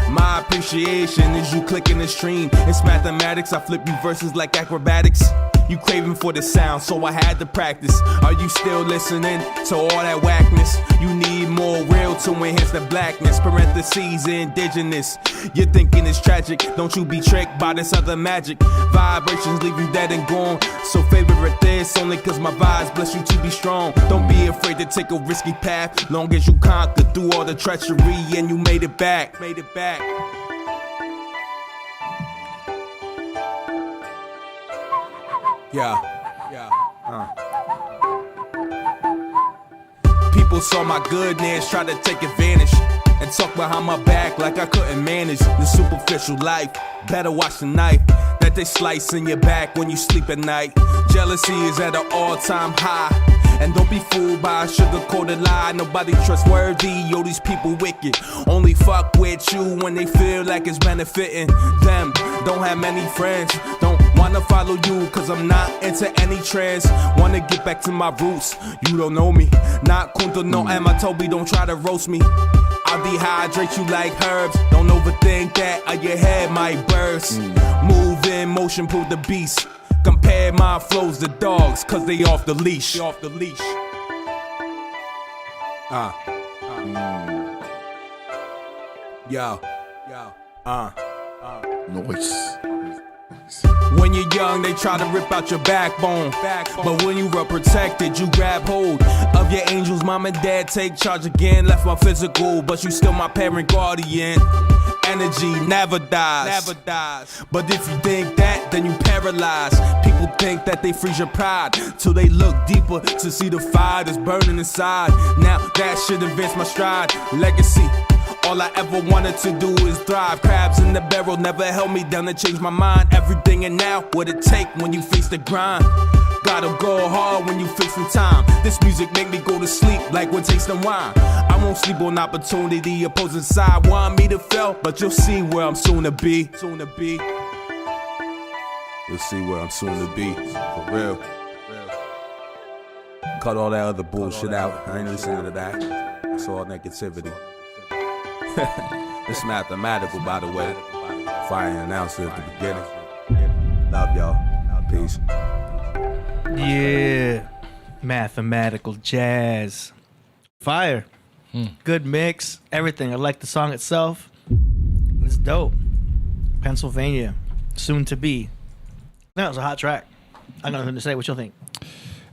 My appreciation is you clicking the stream. It's mathematics, I flip you verses like acrobatics. You craving for the sound, so I had to practice. Are you still listening to all that whackness? You need more real to enhance the blackness. Parentheses, indigenous. You're thinking it's tragic. Don't you be tricked by this other magic. Vibrations leave you dead and gone. So favorite this only cause my vibes bless you to be strong. Don't be afraid to take a risky path. Long as you conquer through all the treachery and you made it back. Made it back. Yeah. People saw my goodness, tried to take advantage and talk behind my back like I couldn't manage the superficial life. Better watch the knife that they slice in your back when you sleep at night. Jealousy is at an all-time high. And don't be fooled by a sugar-coated lie. Nobody trustworthy, yo, these people wicked. Only fuck with you when they feel like it's benefiting them. Don't have many friends, don't want Wanna follow you, cause I'm not into any trends. Wanna get back to my roots, you don't know me. Not Kunta, no M.O.B, don't try to roast me. I'll dehydrate you like herbs. Don't overthink that, or your head might burst. Move in motion, pull the beast. Compare my flows to dogs, cause they off the leash. Off the leash. Yo. Noise. When you're young, they try to rip out your backbone. But when you were protected, you grab hold of your angels. Mom and dad take charge again. Left my physical, but you still my parent guardian. Energy never dies. But if you think that, then you paralyzed. People think that they freeze your pride till they look deeper to see the fire that's burning inside. Now that shit advance my stride. Legacy. All I ever wanted to do is thrive. Crabs in the barrel never held me down to change my mind. Everything and now, what it take when you face the grind. Gotta go hard when you facing time. This music make me go to sleep like when tasting wine. I won't sleep on opportunity. Opposing side want me to fail, but you'll see where I'm soon to be. You'll see where I'm soon to be. For real. Cut all that other bullshit out. I ain't listening to that. It's all negativity. It's mathematical, by the way. If I ain't announced it at the beginning. Love y'all. Peace. Yeah. Mathematical jazz. Fire. Good mix. Everything. I like the song itself. It's dope. Pennsylvania. Soon to be. That was a hot track. I got nothing to say. What you think?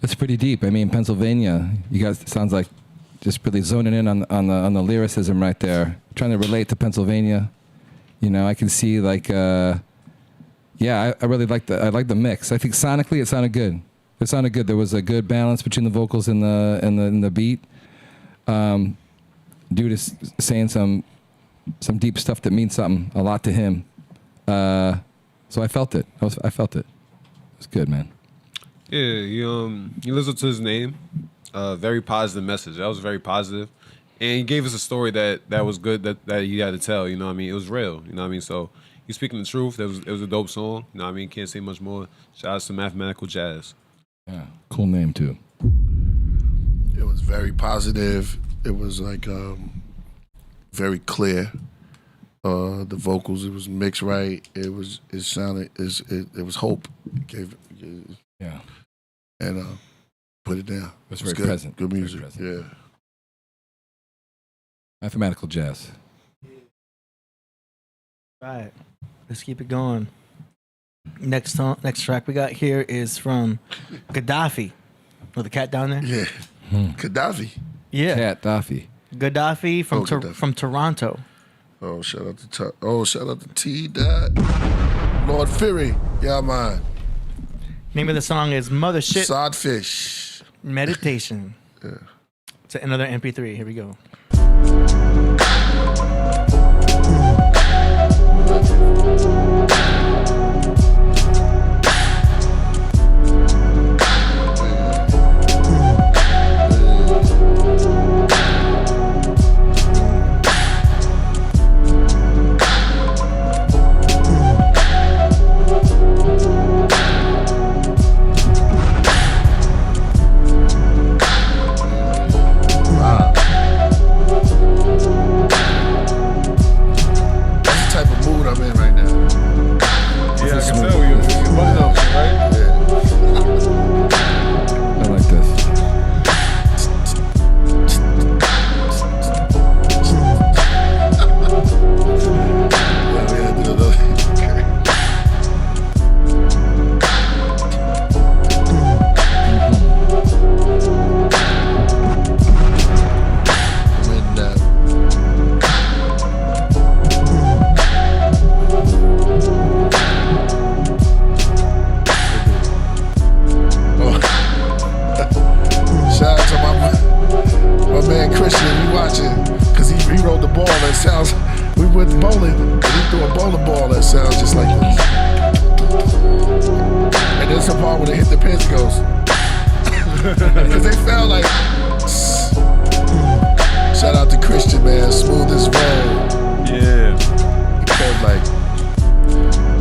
It's pretty deep. I mean, Pennsylvania, you guys, it sounds like just really zoning in on the lyricism right there. Trying to relate to Pennsylvania. You know, I can see like, I really like the mix. I think sonically it sounded good. There was a good balance between the vocals and the beat. Dude is saying some deep stuff that means something a lot to him. So I felt it. I felt it. It was good, man. Yeah, you listen to his name. Very positive message. That was very positive. And he gave us a story that was good that he had to tell, you know what I mean? It was real, you know what I mean? So he's speaking the truth. It was a dope song, you know what I mean? Can't say much more. Shout out to Mathematical Jazz. Yeah, cool name too. It was very positive. It was like very clear. The vocals, it was mixed right. It was hope. It gave and put it down. It was good. very present. Good music. Present. Yeah. Mathematical jazz. Right. Let's keep it going. Next track we got here is from Ghaddafi. With the cat down there? Yeah. Ghaddafi. Yeah. Cat Daffy. Ghaddafi from Ghaddafi. from Toronto. Oh, shout out to T. Dot. Lord Fury. Yeah, man. Name of the song is Mothership Sodfish. Meditation. Yeah. It's another MP3. Here we go.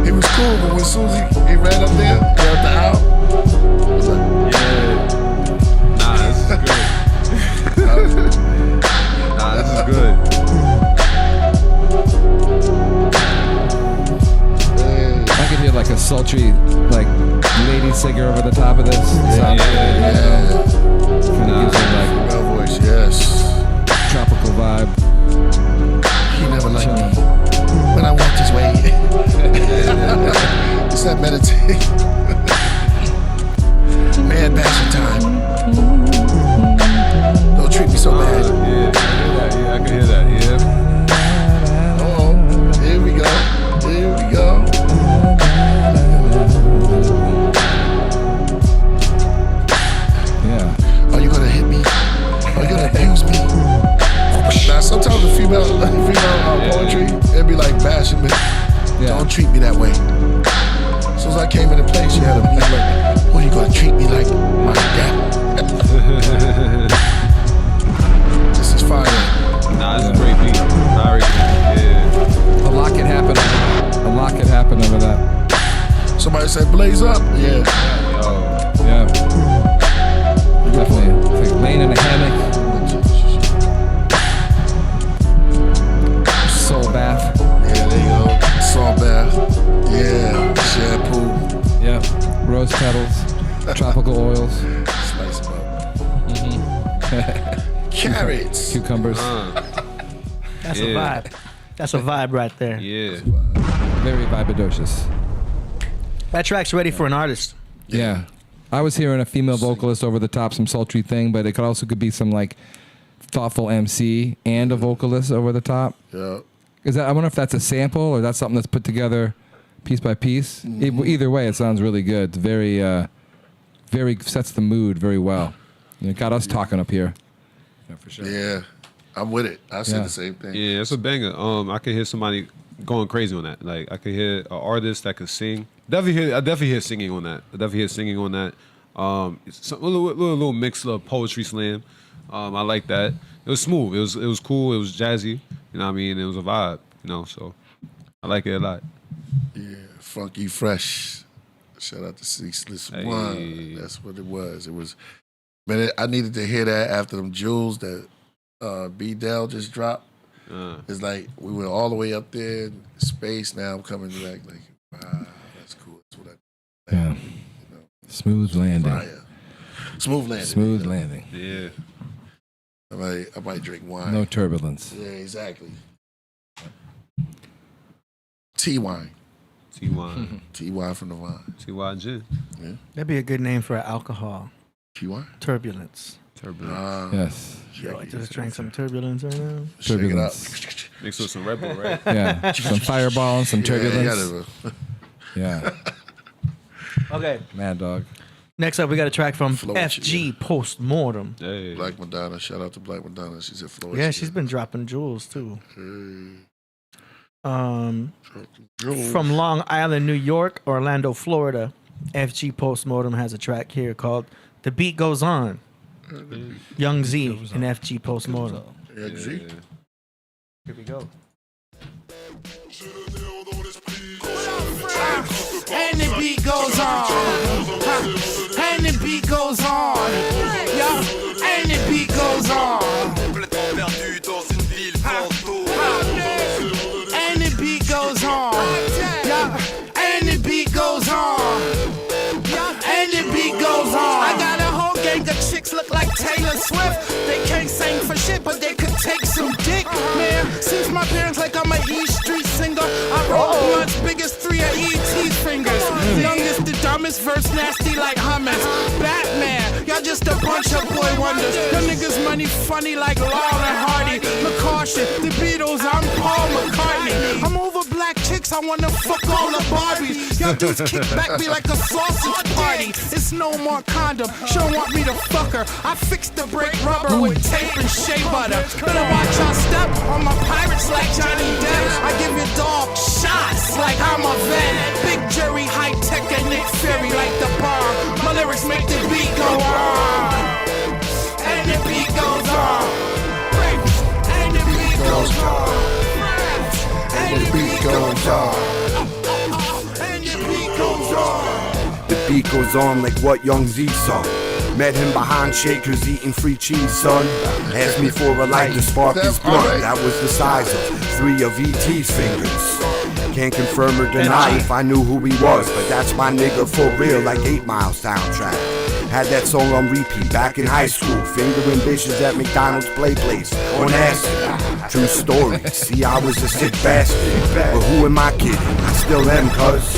He was cool, but when soon as he ran up there singer over the top of this. Sounds good, you know? Kind of gives it like Female voice, yes. tropical vibe. He never liked me when I walked his way. It's that meditate. Mad bashing time. Don't treat me so bad. Yeah, I can hear that. Yeah. Oh, here we go. Here we go. Yeah. Are you gonna hit me? Are you gonna abuse me? Now sometimes the female poetry, it'd be like bashing me. Yeah. Don't treat me that way. As soon as I came into place, she had a beat like, what are you gonna treat me like my dad? This is fire. Nah, it's a great beat. Sorry. Yeah. A lot can happen. A lot can happen over that. Somebody said blaze up. Yeah. Yo. Yeah. Definitely. It's like laying in a hammock. Soul bath. Yeah, there you go. Salt bath. Yeah. Shampoo. Yep. Rose petals. Tropical oils. Spice them up. Carrots. Cucumbers. That's Yeah. a vibe. That's a vibe right there. Yeah. Very vibradocious. That track's ready for an artist. Yeah. I was hearing a female vocalist over the top, some sultry thing, but it could be some like thoughtful MC and a vocalist over the top. Yeah. Is that? I wonder if that's a sample or that's something that's put together piece by piece. Either way, it sounds really good. It's very, very sets the mood very well. You know, got us talking up here. Yeah, for sure. Yeah. I'm with it. I said Yeah. the same thing. Yeah, it's a banger. I could hear somebody going crazy on that. Like I could hear an artist that could sing. I definitely hear singing on that. It's a little mix of poetry slam. I like that. It was smooth. It was cool. It was jazzy. You know what I mean? It was a vibe. You know, so I like it a lot. Yeah. Funky fresh. Shout out to Ceaseless Hey. One. That's what it was. It was. Man, I needed to hear that after them jewels that BDELL just dropped. It's like we went all the way up there in space. Now I'm coming back like, wow, that's cool. That's what I. Yeah. You know, Smooth landing. fire. Smooth landing. Smooth landing. Yeah. I might drink wine. No turbulence. Yeah, exactly. Tea wine. T-Wine. Tea wine from the vine. T-Y Gin. That'd be a good name for alcohol. Tea wine. Turbulence. Turbulence. Yes. Yo, I just drank some turbulence right now. Shake it up. Turbulence. Mixed with some Red Bull, right? Yeah. Some fireball and some turbulence. Yeah. Okay. Mad Dog. Next up, we got a track from Flow with FG you. Postmortem. Hey. Black Madonna. Shout out to Black Madonna. She's at Florida. Yeah, she's been dropping jewels too. From Long Island, New York, Orlando, Florida, FG Postmortem has a track here called "The Beat Goes On." Young Z and FG Postmortem. Yeah, G. Here we go. And the beat goes on. And the beat goes on. Yeah. And the beat goes on. And the beat goes on. Yeah. And the beat goes on. And the beat goes on. I got a whole gang of chicks look like Taylor Swift. They can't sing for shit, but they could take some dick, man. Since my parents like I'm a E Street singer, I roll blunts, biggest 3 of E.T.'s fingers. Youngest, the dumbest, verse nasty like hummus. Batman, y'all just a bunch of boy wonders. Y'all niggas money funny like Laurel and Hardy. McCaution, the Beatles, I'm Paul McCartney. I'm over black chicks, I wanna fuck all the Barbies. Y'all dudes kick back me like a sausage party. It's no more condom, she don't want me to fuck her. I fixed the brake rubber with tape and shea butter. Better watch y'all step on my pirates like Johnny Depp. I give your dog shots like I'm a vet. Big jury, high tech and Nick Fury like the bomb. My lyrics make the beat go on. And the beat goes on. And the beat goes on. And the beat goes on. And the beat goes on. The beat goes on like what Young Z saw. Met him behind Shakers eating free cheese, son. Asked me for a light to spark his blunt. That was the size of 3 of E.T.'s fingers. can't confirm or deny if I knew who he was, but that's my nigga for real, like 8 Mile soundtrack. Had that song on repeat back in high school, fingering bitches at McDonald's play place on acid. True story, see I was a sick bastard, but who am I kidding? I still am, cuz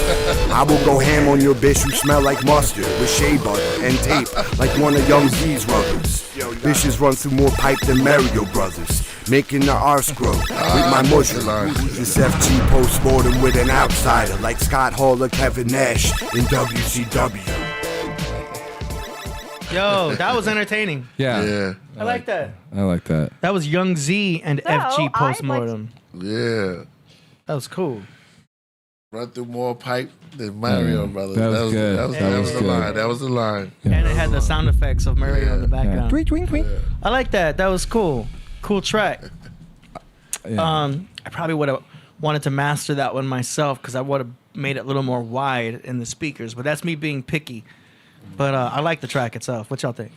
I will go ham on your bitch who smell like mustard, with shea butter and tape like one of Young Z's rubbers. Bitches run through more pipe than Mario Brothers, making the arse grow with my mushroom. This FG post-mortem with an outsider like Scott Hall or Kevin Nash in WCW. Yo, that was entertaining. Yeah. I like that. I like that. That was Young Z and FG postmortem. Yeah. That was cool. Run through more pipe than Mario Brothers. That was good. That was the good. line. That was the line. And it had the sound effects of Mario in the background. Twink, twink, twink. I like that. That was cool. Cool track. Yeah. I probably would have wanted to master that one myself because I would have made it a little more wide in the speakers. But that's me being picky. But I like the track itself. What y'all think?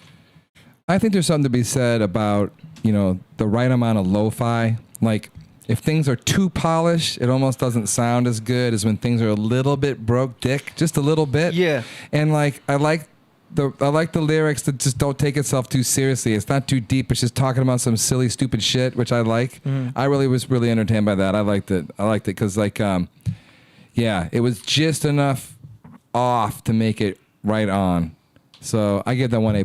I think there's something to be said about, the right amount of lo-fi. Like, if things are too polished, it almost doesn't sound as good as when things are a little bit broke dick, just a little bit. Yeah. And like, I like the lyrics that just don't take itself too seriously. It's not too deep. It's just talking about some silly, stupid shit, which I like. I was really entertained by that. I liked it because it was just enough off to make it right on. So I give that 1 A+.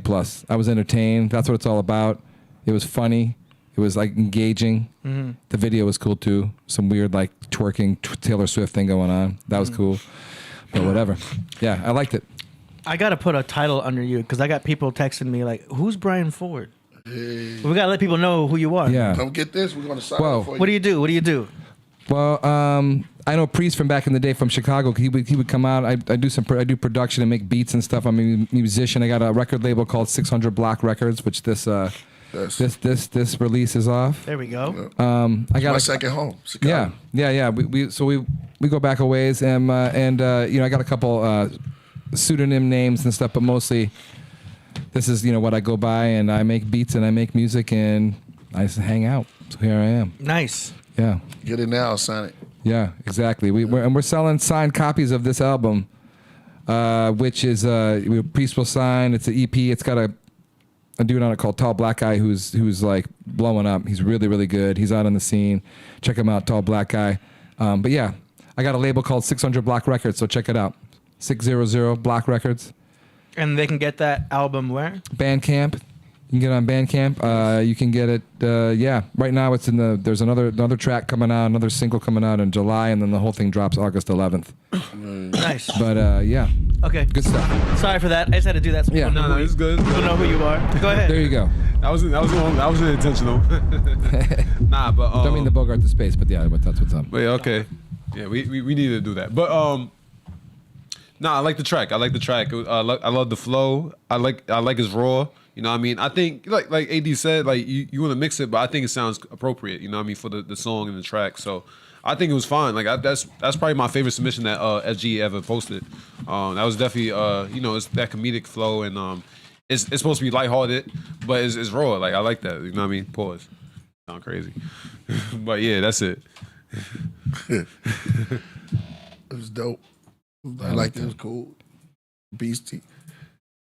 I was entertained. That's what it's all about. It was funny. It was like engaging. The video was cool too. Some weird like twerking Taylor Swift thing going on. That was cool. But whatever. Yeah, I liked it. I got to put a title under you because I got people texting me like, who's Brian Ford? Hey. We got to let people know who you are. Yeah. Come get this. We're going to sign Whoa. up for you. What do you do? Well, I know Priest from back in the day from Chicago. He would come out. I do production and make beats and stuff. I'm a musician. I got a record label called 600 Block Records, which this release is off. There we go. I got my second home. Chicago. Yeah. We go back a ways, and I got a couple pseudonym names and stuff, but mostly this is what I go by, and I make beats and I make music and I just hang out. So here I am. Nice. Yeah. Get it now, sign it. Yeah, exactly. We're selling signed copies of this album, which is Priest will sign. It's an EP. It's got a dude on it called Tall Black Guy who's like blowing up. He's really, really good. He's out on the scene. Check him out, Tall Black Guy. But yeah, I got a label called 600 Block Records, so check it out. 600 Block Records. And they can get that album where? Bandcamp. You can get it on Bandcamp. You can get it. Right now it's there's another track coming out, another single coming out in July, and then the whole thing drops August 11th. Nice. But yeah. Okay. Good stuff. Sorry for that. I just had to do that. So people know it's good. People know who you are. Go ahead. There you go. That was intentional. Nah, but Don't mean to bogart the space, but yeah, that's what's up. But yeah, okay. Yeah, we need to do that. But I like the track. I love the flow. I like his raw. You know what I mean? I think like AD said, like you want to mix it, but I think it sounds appropriate, you know what I mean, for the song and the track. So I think it was fine. Like that's probably my favorite submission that SG ever posted. That was definitely it's that comedic flow, and it's supposed to be lighthearted, but it's raw. Like I like that. You know what I mean? Pause. Sound crazy. But yeah, that's it. It was dope. I liked it. It was cool. Beastie.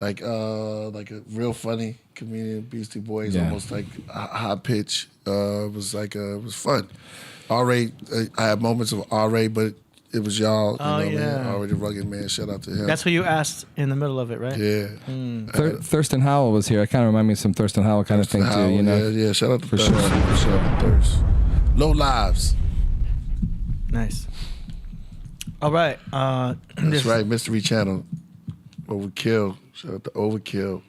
Like a real funny comedian, Beastie Boys, almost like high pitch. It was fun. R.A. I had moments of R.A., but it was y'all. You know what I mean? R.A. the Rugged Man. Shout out to him. That's who you asked in the middle of it, right? Yeah. Thurston Howell was here. I kind of remind me of some Thurston Howell kind of thing too. You know? Yeah. Shout out to For Thirst. sure. For sure. Thirst. Low Lives. Nice. All right. That's right. Mystery Channel. Overkill. Shout out to Overkill.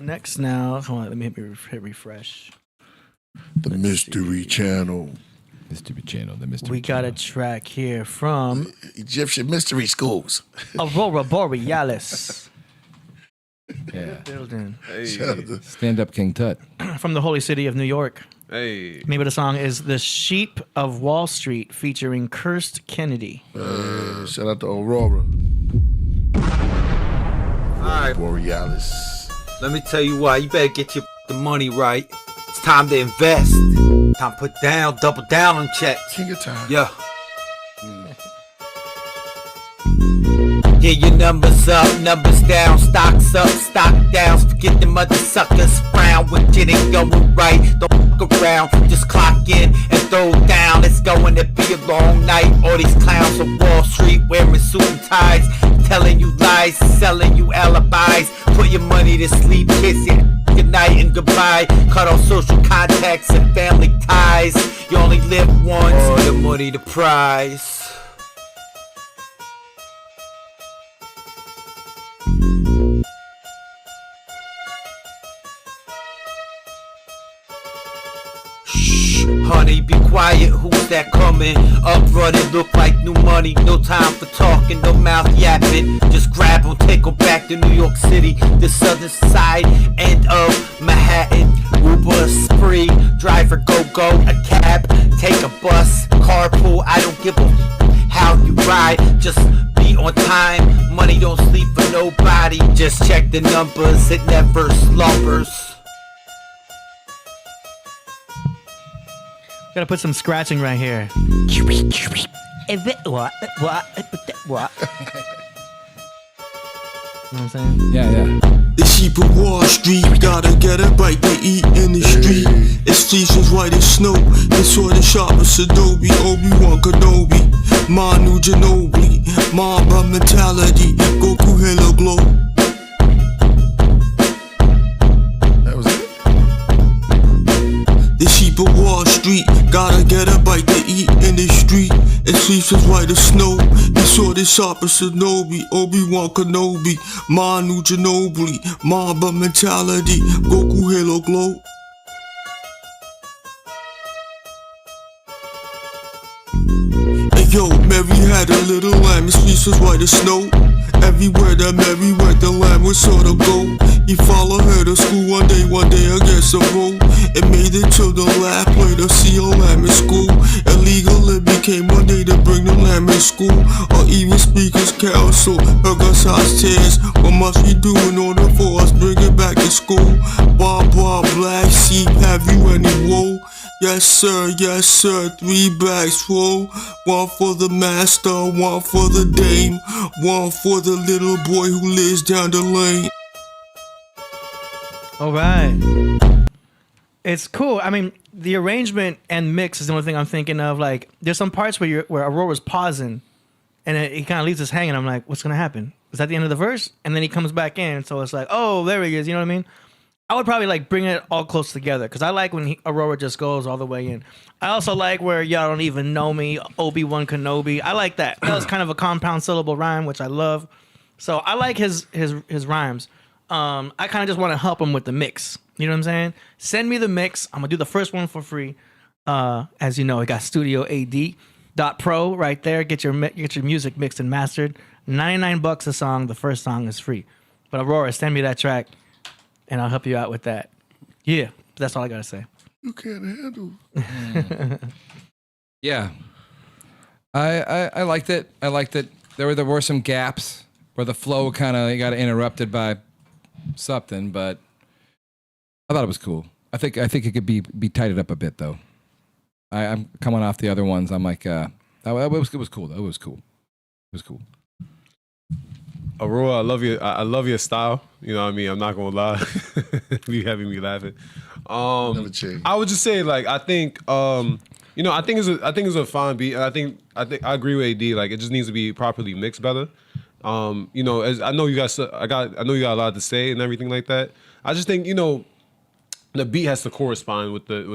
Next now, hold on, let me hit refresh. The Mystery Channel. Mystery Channel, the Mystery We got a track here from Egyptian Mystery Schools. Aurora Borealis. Yeah. Building. Stand Up King Tut. From the holy city of New York. Hey. Name of the song is The Sheep of Wall Street featuring Cursed Kenedy. Shout out to Aurora. Alright, Borealis. let me tell you why. You better get your money right. It's time to invest. Time to put down, double down on checks. King of time. Yeah. Get your numbers up, numbers down, stocks up, stock downs. Forget the mother suckers, frown when shit ain't going right. Don't fuck around, just clock in and throw down. It's going to be a long night. All these clowns on Wall Street wearing suit and ties, telling you lies, selling you alibis. Put your money to sleep, kiss it. Good night and goodbye. Cut off social contacts and family ties. You only live once. Oh, the money, the prize. Shh, honey, be quiet. Who's that coming? Up running, look like new money. No time for talking, no mouth yapping. Just grab 'em, take 'em back to New York City, the southern side end of Manhattan. Uber spree, driver go, a cab, take a bus, carpool. I don't give a how you ride. Just be on time. Money don't sleep for nobody. Just check the numbers, it never slumbers. Gotta put some scratching right here. What? You know what I'm saying? Yeah. The sheep of Wall Street gotta get a bite to eat in the street. It's streets as white as snow. It's sword and sharp as Adobe. Obi-Wan Kenobi, Manu Ginobili, Mamba mentality. Goku Halo Glow. That was it? The sheep of Wall Street gotta get a bite to eat in the street. It's streets as white as snow. It's sword and sharp as Shinobi, Obi-Wan Kenobi, Manu Ginobili, Mamba mentality, Goku Halo Glow. Hey yo, Mary had a little lamb, his streets was white as snow. Everywhere that Mary went, the lamb would sort of go. He followed her to school one day against a roll. It made the children laugh, play to see a lamb in school. Illegal it became one day to bring the lamb in school. Or even speakers council, heard us house tears. What must we do in order for us bring it back to school? Bob, black sheep, have you any wool? Yes sir, 3 bags full. One for the master, one for the dame, one for the little boy who lives down the lane. All right. It's cool. I mean, the arrangement and mix is the only thing I'm thinking of. Like, there's some parts where Aurora's pausing, and he kind of leaves us hanging. I'm like, what's gonna happen? Is that the end of the verse? And then he comes back in, so it's like, oh, there he is. You know what I mean? I would probably like bring it all close together because I like when Aurora just goes all the way in. I also like where y'all don't even know me, Obi-Wan Kenobi. I like that. That was kind of a compound syllable rhyme, which I love. So I like his rhymes. I kind of just want to help him with the mix. You know what I'm saying? Send me the mix. I'm gonna do the first one for free. As you know, I got StudioAD.pro right there. Get your music mixed and mastered. $99 a song. The first song is free. But Aurora, send me that track, and I'll help you out with that. Yeah, that's all I gotta say. You can't handle. Yeah. I liked it. There were some gaps where the flow kind of got interrupted by something, but I thought it was cool. I think it could be tightened up a bit though. I'm coming off the other ones. I'm like, it was cool though. It was cool. Aurora, I love your style. You know what I mean? I'm not gonna lie. You having me laughing. I would just say, like, I think it's a fine beat, and I think I agree with AD. Like, it just needs to be properly mixed better. As I know you got a lot to say and everything like that. I just think, the beat has to correspond with the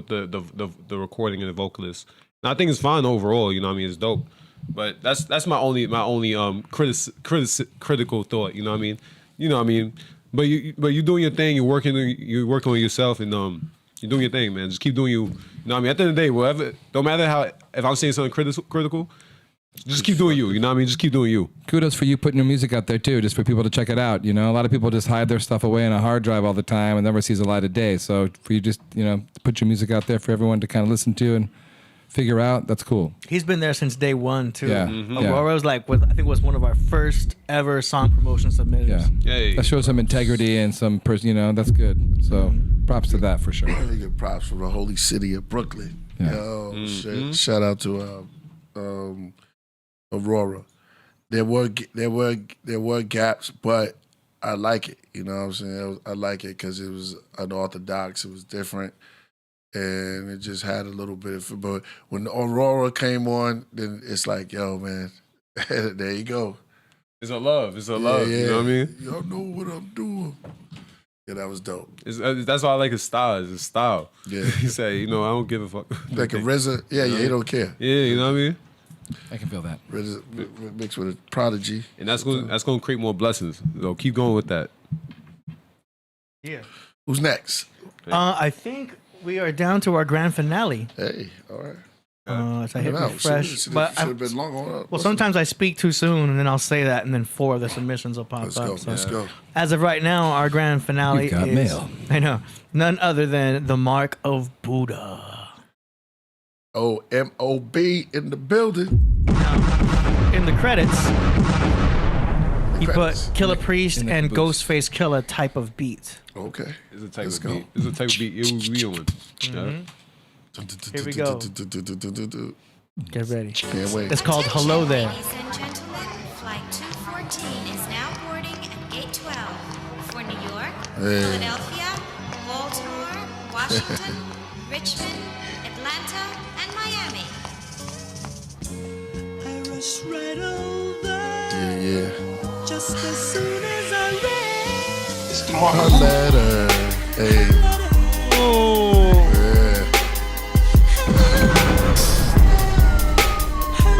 recording and the vocalist. And I think it's fine overall. You know what I mean? It's dope. But that's my only critical thought. You know what I mean? But you doing your thing. You're working on yourself, and you're doing your thing, man. Just keep doing you. You know what I mean? At the end of the day, whatever, don't matter how, if I'm saying something critical, just keep doing you. You know what I mean? Just keep doing you. Kudos for you putting your music out there too, just for people to check it out. A lot of people just hide their stuff away in a hard drive all the time and never sees the light of day. So for you just, to put your music out there for everyone to kind of listen to and figure out, that's cool. He's been there since day one too. Yeah. Aurora was I think it was one of our first ever song promotion submitters. Yeah. That shows some integrity and some person. That's good. So. Props to that for sure. You get props from the holy city of Brooklyn. Yeah. Yo, shit. Shout out to Aurora. There were gaps, but I like it. You know what I'm saying? I like it because it was unorthodox. It was different, and it just had a little bit of. But when Aurora came on, then it's like, yo, man, there you go. It's a love. It's a love. Yeah. You know what I mean? Y'all know what I'm doing. Yeah, that was dope. That's why I like his style. It's his style. Yeah. He said, I don't give a fuck. Like a RZA. Yeah, he don't care. Yeah, you know what I mean? I can feel that. RZA mixed with a Prodigy. And that's going to create more blessings. So keep going with that. Yeah. Who's next? I think we are down to our grand finale. Hey, all right. So I hit refresh. Should have been long on. Well, sometimes I speak too soon, and then I'll say that, and then 4 of the submissions will pop Let's up. go. So Let's go. as of right now, our grand finale You got is mail. I know none other than the Mark of Buddha. Oh, M.O.B. in the building. In the credits, he credits. put Killah Priest In the and caboose. Ghostface Killah type of beat. Okay. It's a type Let's of go. beat. It's a type of beat. It will be on. Yeah. Here we go. Get ready. Can't wait. It's called Hello There. Ladies and gentlemen, flight 214 is now boarding at gate 12 for New York, Philadelphia, Baltimore, Washington, Richmond, Atlanta, and Miami. I rush right over Yeah. just as soon as I read. A letter. Hey. Oh. Yeah.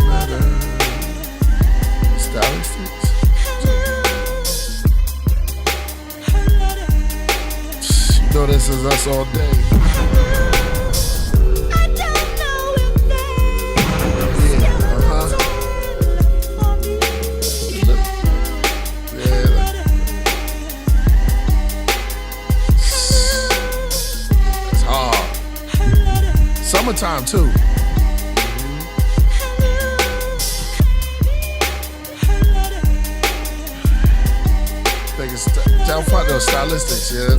Letter. Stylistics. You know this is us all day. I don't know if there's Yeah. Uh-huh. Yeah. It's hard. Summertime too. Think it's down front those stylistics, yeah.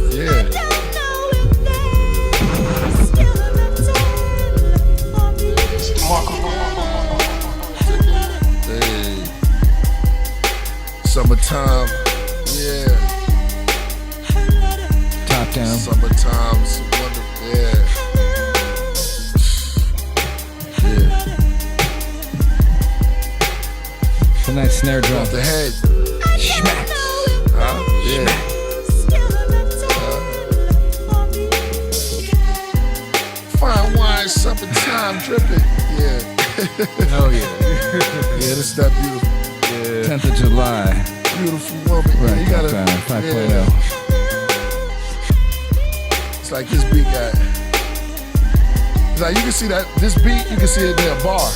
Hey. Summertime, yeah. Top down. Summertime's wonderful, yeah. Yeah. It's a nice snare drum. Off the head. Schmack. Huh? Yeah. Fine wine, summertime dripping. Yeah. Hell yeah. Yeah, this is that beautiful. 10th of July. Beautiful woman. Yeah, Right, you gotta, top down. 5.0. yeah. It's like this beat guy. It's like you can see that this beat, you can see it in a bar.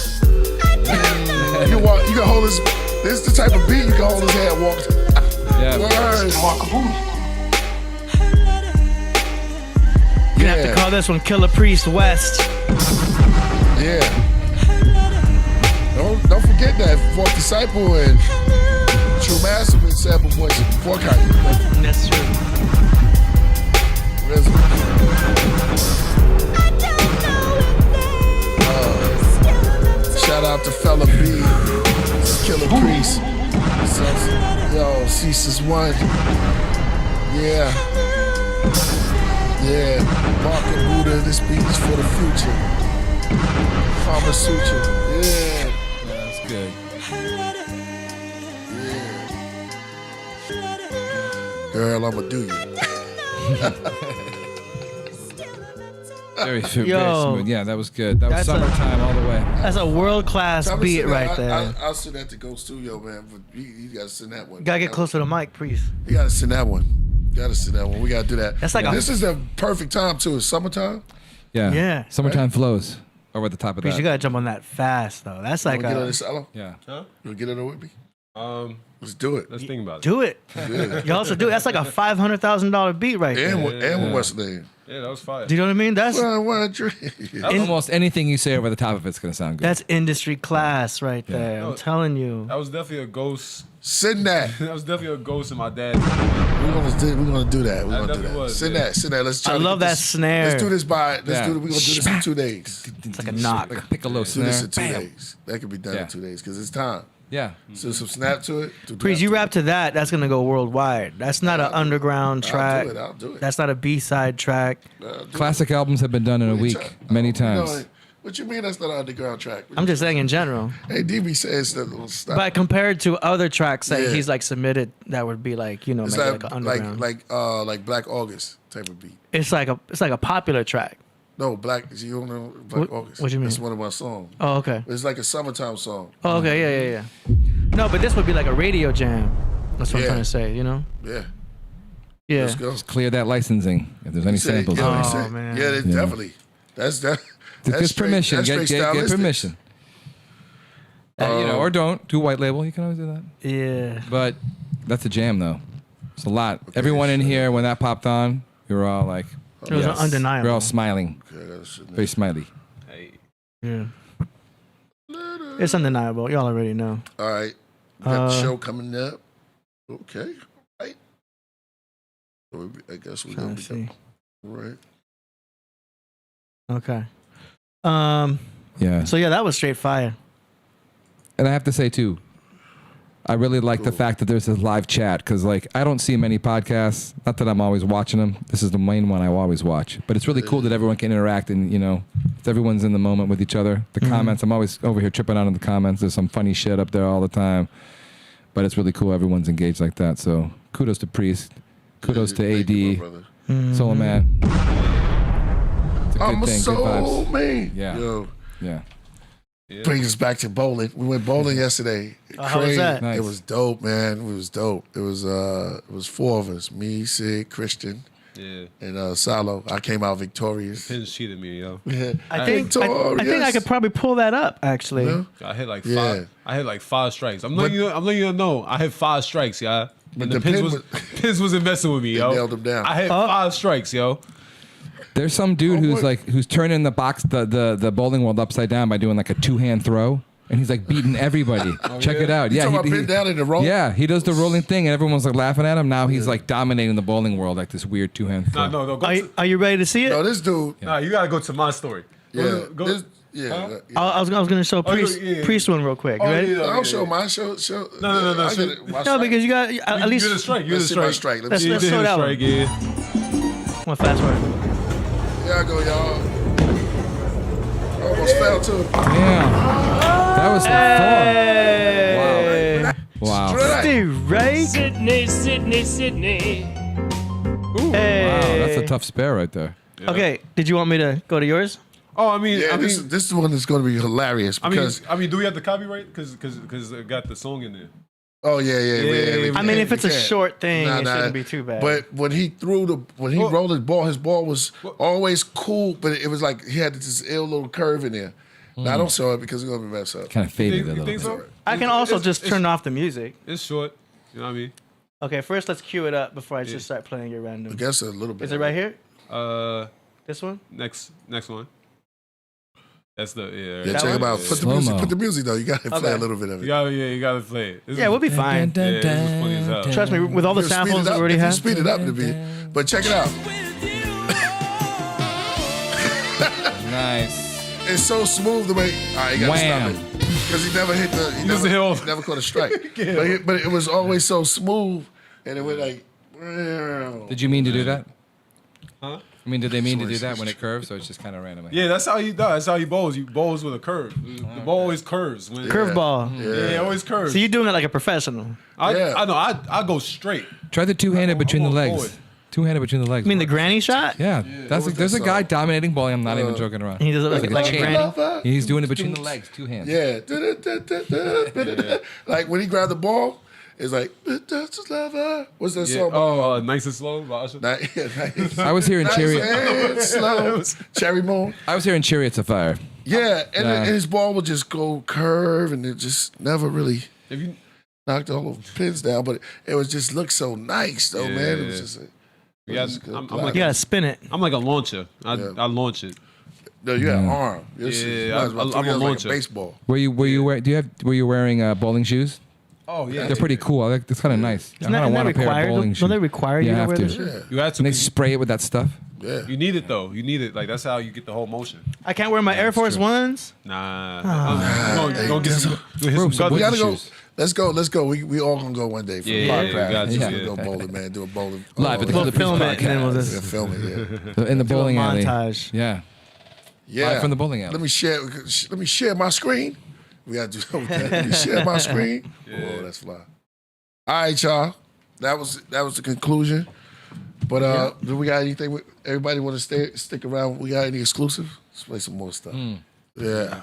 You can walk, you can hold his. This is the type of beat you can hold his head and walk. Yeah. Word. You're gonna have to call this one Killah Priest West. Yeah. Don't forget that Fourth Disciple and True Master been sample voices before Kanye. That's true. Shout out to Fella B. This is Killah Priest. Yo, Ceases One. Yeah. Yeah. Mark and Buddha, this beat is for the future. Kama Sutra. Yeah. That's good. Girl, I'ma do you. Very, very Yo. smooth. Yeah, that was good. That was That's a- summertime all the way. That's a world-class I'ma beat send that- right there. I'll send that to Ghost Studio, man. But you gotta send that one. Gotta get close to the mic, Priest. You gotta send that one. Gotta send that one. We gotta do that. That's like a- This is the perfect time too. It's summertime. Yeah. Yeah. Summertime flows over the top of Priest, that. you gotta jump on that fast though. That's like Wanna get on a this, Ella? Yeah. You wanna get in there with me? Let's do it. Let's think about it. Do it. You also do it. That's like a $500,000 beat right there. And what's the name? Yeah, that was fire. Do you know what I mean? That's Almost anything you say over the top of it's gonna sound good. That's industry class right there. I'm telling you. That was definitely a ghost. Send that. That was definitely a ghost in my dad's. We're gonna do that. We're gonna do that. Was, Send that. Let's try. I love that this. snare. Let's do this by. We're gonna do this in 2 days. It's like a knock. Like a piccolo Do this snare. in 2 days. That could be done in 2 days because it's time. Yeah. So some snap to it. Please, you rap to that. That's gonna go worldwide. That's not an underground track. I'll do it. That's not a B-side track. Classic albums have been done in a week many times. What you mean that's not an underground track? I'm just saying in general. Hey, DB says that little stuff. But compared to other tracks that Yeah. he's like submitted, that would be like, you know, It's maybe like like an underground. like Black August type of beat. It's like a popular track. No, you don't know Black August. What you mean? That's one of my songs. Oh, okay. It's like a summertime song. Oh, okay, yeah. No, but this would be like a radio jam. That's what I'm Yeah. trying to say, you know? Yeah. Yeah. Let's go. Just clear that licensing if there's any samples. Yeah, on it. Oh, man. Yeah, definitely. That's that. Get permission. That's Get stylistic. permission. Or don't do white label. You can always do that. Yeah. But that's a jam though. It's a lot. Everyone in here when that popped on, we were all like, It was undeniable. we're all smiling, very smiley. Hey. Yeah. It's undeniable. Y'all already know. All right. We got the show coming up. Okay. Right. So I guess we're Trying gonna to be see. right. Okay. Yeah. So yeah, that was straight fire. And I have to say too, I really like the fact that there's this live chat because like I don't see many podcasts. Not that I'm always watching them. This is the main one I always watch. But it's really cool that everyone can interact and everyone's in the moment with each other. The comments, I'm always over here tripping out in the comments. There's some funny shit up there all the time. But it's really cool. Everyone's engaged like that. So kudos to Priest. Kudos to AD. Soul Man. It's a good I'm a thing. Good soul vibes. man. Yeah. Yo. Yeah. Brings us back to bowling. We went bowling yesterday. How was that? Nice. It was dope, man. It was dope. It was 4 of us. Me, Sid, Christian, and Salo. I came out victorious. Pins cheated me, yo. I think I could probably pull that up actually. Yeah. I hit like 5. Yeah. I hit like 5 strikes. I'm letting you know. I hit 5 strikes, y'all. But And the pins wasn't messing with me, yo. nailed him down. I hit 5 strikes, yo. There's some dude who's turning the box, the bowling world upside down by doing like a 2-hand throw, and he's like beating everybody. Check it out. You talking about bend down in the roll? Yeah, he does the rolling thing, and everyone's like laughing at him. Now he's like dominating the bowling world like this weird 2-hand throw. No. Are you ready to see it? No, this dude. Nah, you gotta go to my story. Go. I was gonna show Priest one real quick. You ready? yeah. I'll show mine. Show. No. I get it. My No, strike. because you got at least. You're the strike. Let's see my strike. Let me see. Let's show that one. Yeah. Come on, fast forward. Here I go, y'all. Almost fell too. Damn, that was Hey. wow. Dude, right? Sydney. Wow, that's a tough spare right there. Okay, did you want me to go to yours? Oh, I mean, This is the one that's going to be hilarious because I mean, do we have the copyright? Because it got the song in there. oh yeah. I mean, if it's a we can't. short thing, Nah, it shouldn't be too bad. But when he rolled his ball was always cool, but it was like he had this ill little curve in there. Now, I don't show it because it's gonna be messed up. Kind of faded a You little think bit. so? I can also just turn off the music. It's short. You know what I mean? Okay, first let's cue it up before I just start playing your I random. guess a little bit. Is it right here? This one? Next one. That's the Yeah, That check one? him out. Put the Slow-mo. music. Put the music though. You gotta play Okay. a little bit of it. You gotta play it. Yeah, we'll be fine. Yeah, this is funny as hell. Trust me, with all the You speed samples it we up. already If you have. speed it up to be, but check it out. Nice. It's so smooth the way. All right, you gotta Wham. stop it because he never hit the. He doesn't never, hit- he never caught a strike. but it was always so smooth, and it went like. Did you mean to do that? Huh? I mean, did they mean to do that when it curves, or it's just kind of random? Yeah, that's how he does. That's how he bowls. He bowls with a curve. The ball always curves. Curveball. Yeah, it always curves. So you're doing it like a professional. I know. I go straight. Try the 2-handed between the I'm legs. forward. 2-handed between the legs. You mean the granny shot? Yeah, there's a guy dominating bowling. I'm not even joking around. He does it like a chain. granny. He's doing it between the legs, 2 hands. Yeah. Like when he grabbed the ball, it's like, what's that song? Oh, Nice and Slow by Usher. Nice. I was here in Nice Chariot. and slow. Cherry Moon. I was here in Chariots of Fire. Yeah, and his ball would just go curve, and it just never really. Have you knocked all the pins down, but it was just looked so nice though, man. It was just. I'm like, You gotta spin it. I'm like a launcher. I launch it. No, you got an arm. I'm a launcher. Like a baseball. Were you wearing bowling shoes? Oh yeah, They're pretty cool. It's kind of nice. Isn't that required? Don't they require you to wear this shit? Yeah. You have to. And they spray it with that stuff. Yeah. You need it though. You need it. Like that's how you get the whole motion. I can't wear my Air Force Ones. Nah. We're gonna get some we gotta go. Let's go. We all gonna go one day for Podcraft. Yeah. Go bowling, man. Do a bowling Live at the We'll film it and then we'll Yeah, just film it. Yeah. In the do a bowling alley. montage. Yeah. Yeah. Live from the bowling alley. Let me share my screen. We gotta do something with that. Let me share my screen. Oh, that's fly. All right, y'all. That was the conclusion. But do we got anything? Everybody want to stick around? We got any exclusive? Let's play some more stuff. Yeah.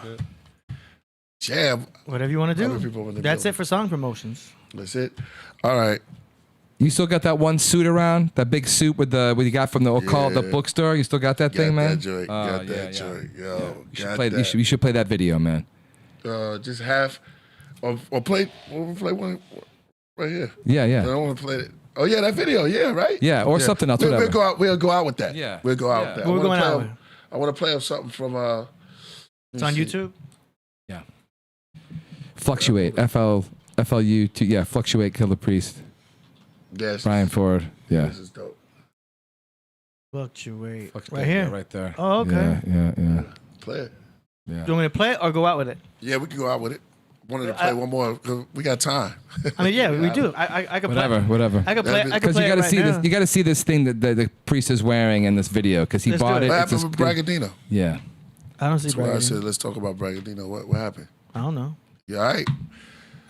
Jam. Whatever you want to Other do. people in the That's building. it for song promotions. That's it. All right. You still got that one suit around? That big suit with what you got from the occult, the bookstore? You still got that thing, man? That joint. Got that joint. Yo, You should play that video, man. Just have or play. We'll play one right here. Yeah. I don't want to play it. Oh yeah, that video. Yeah, right. Yeah, or something else. Whatever. We'll go out with that. Yeah. We'll go out with that. We're going out with. I want to play something from. It's on YouTube. Yeah. Fluctuate. FLU. Yeah. Fluctuate. Killah Priest. Yes. Brian Ford. Yeah. This is dope. Fluctuate. Fluctuate, Right here. yeah, right there. Oh, okay. Yeah. Play it. Yeah. Do you want me to play it or go out with it? Yeah, we can go out with it. Wanted to play one more because we got time. I mean, yeah, we do. I could play. Whatever. I could play. I could Because play you it got to right see now. this. You got to see this thing that the priest is wearing in this video because he Let's bought do it. it. What It's happened with Bragadino? Yeah. I don't see. That's why I Brady. said let's talk about Bragadino. What happened? I don't know. You all right?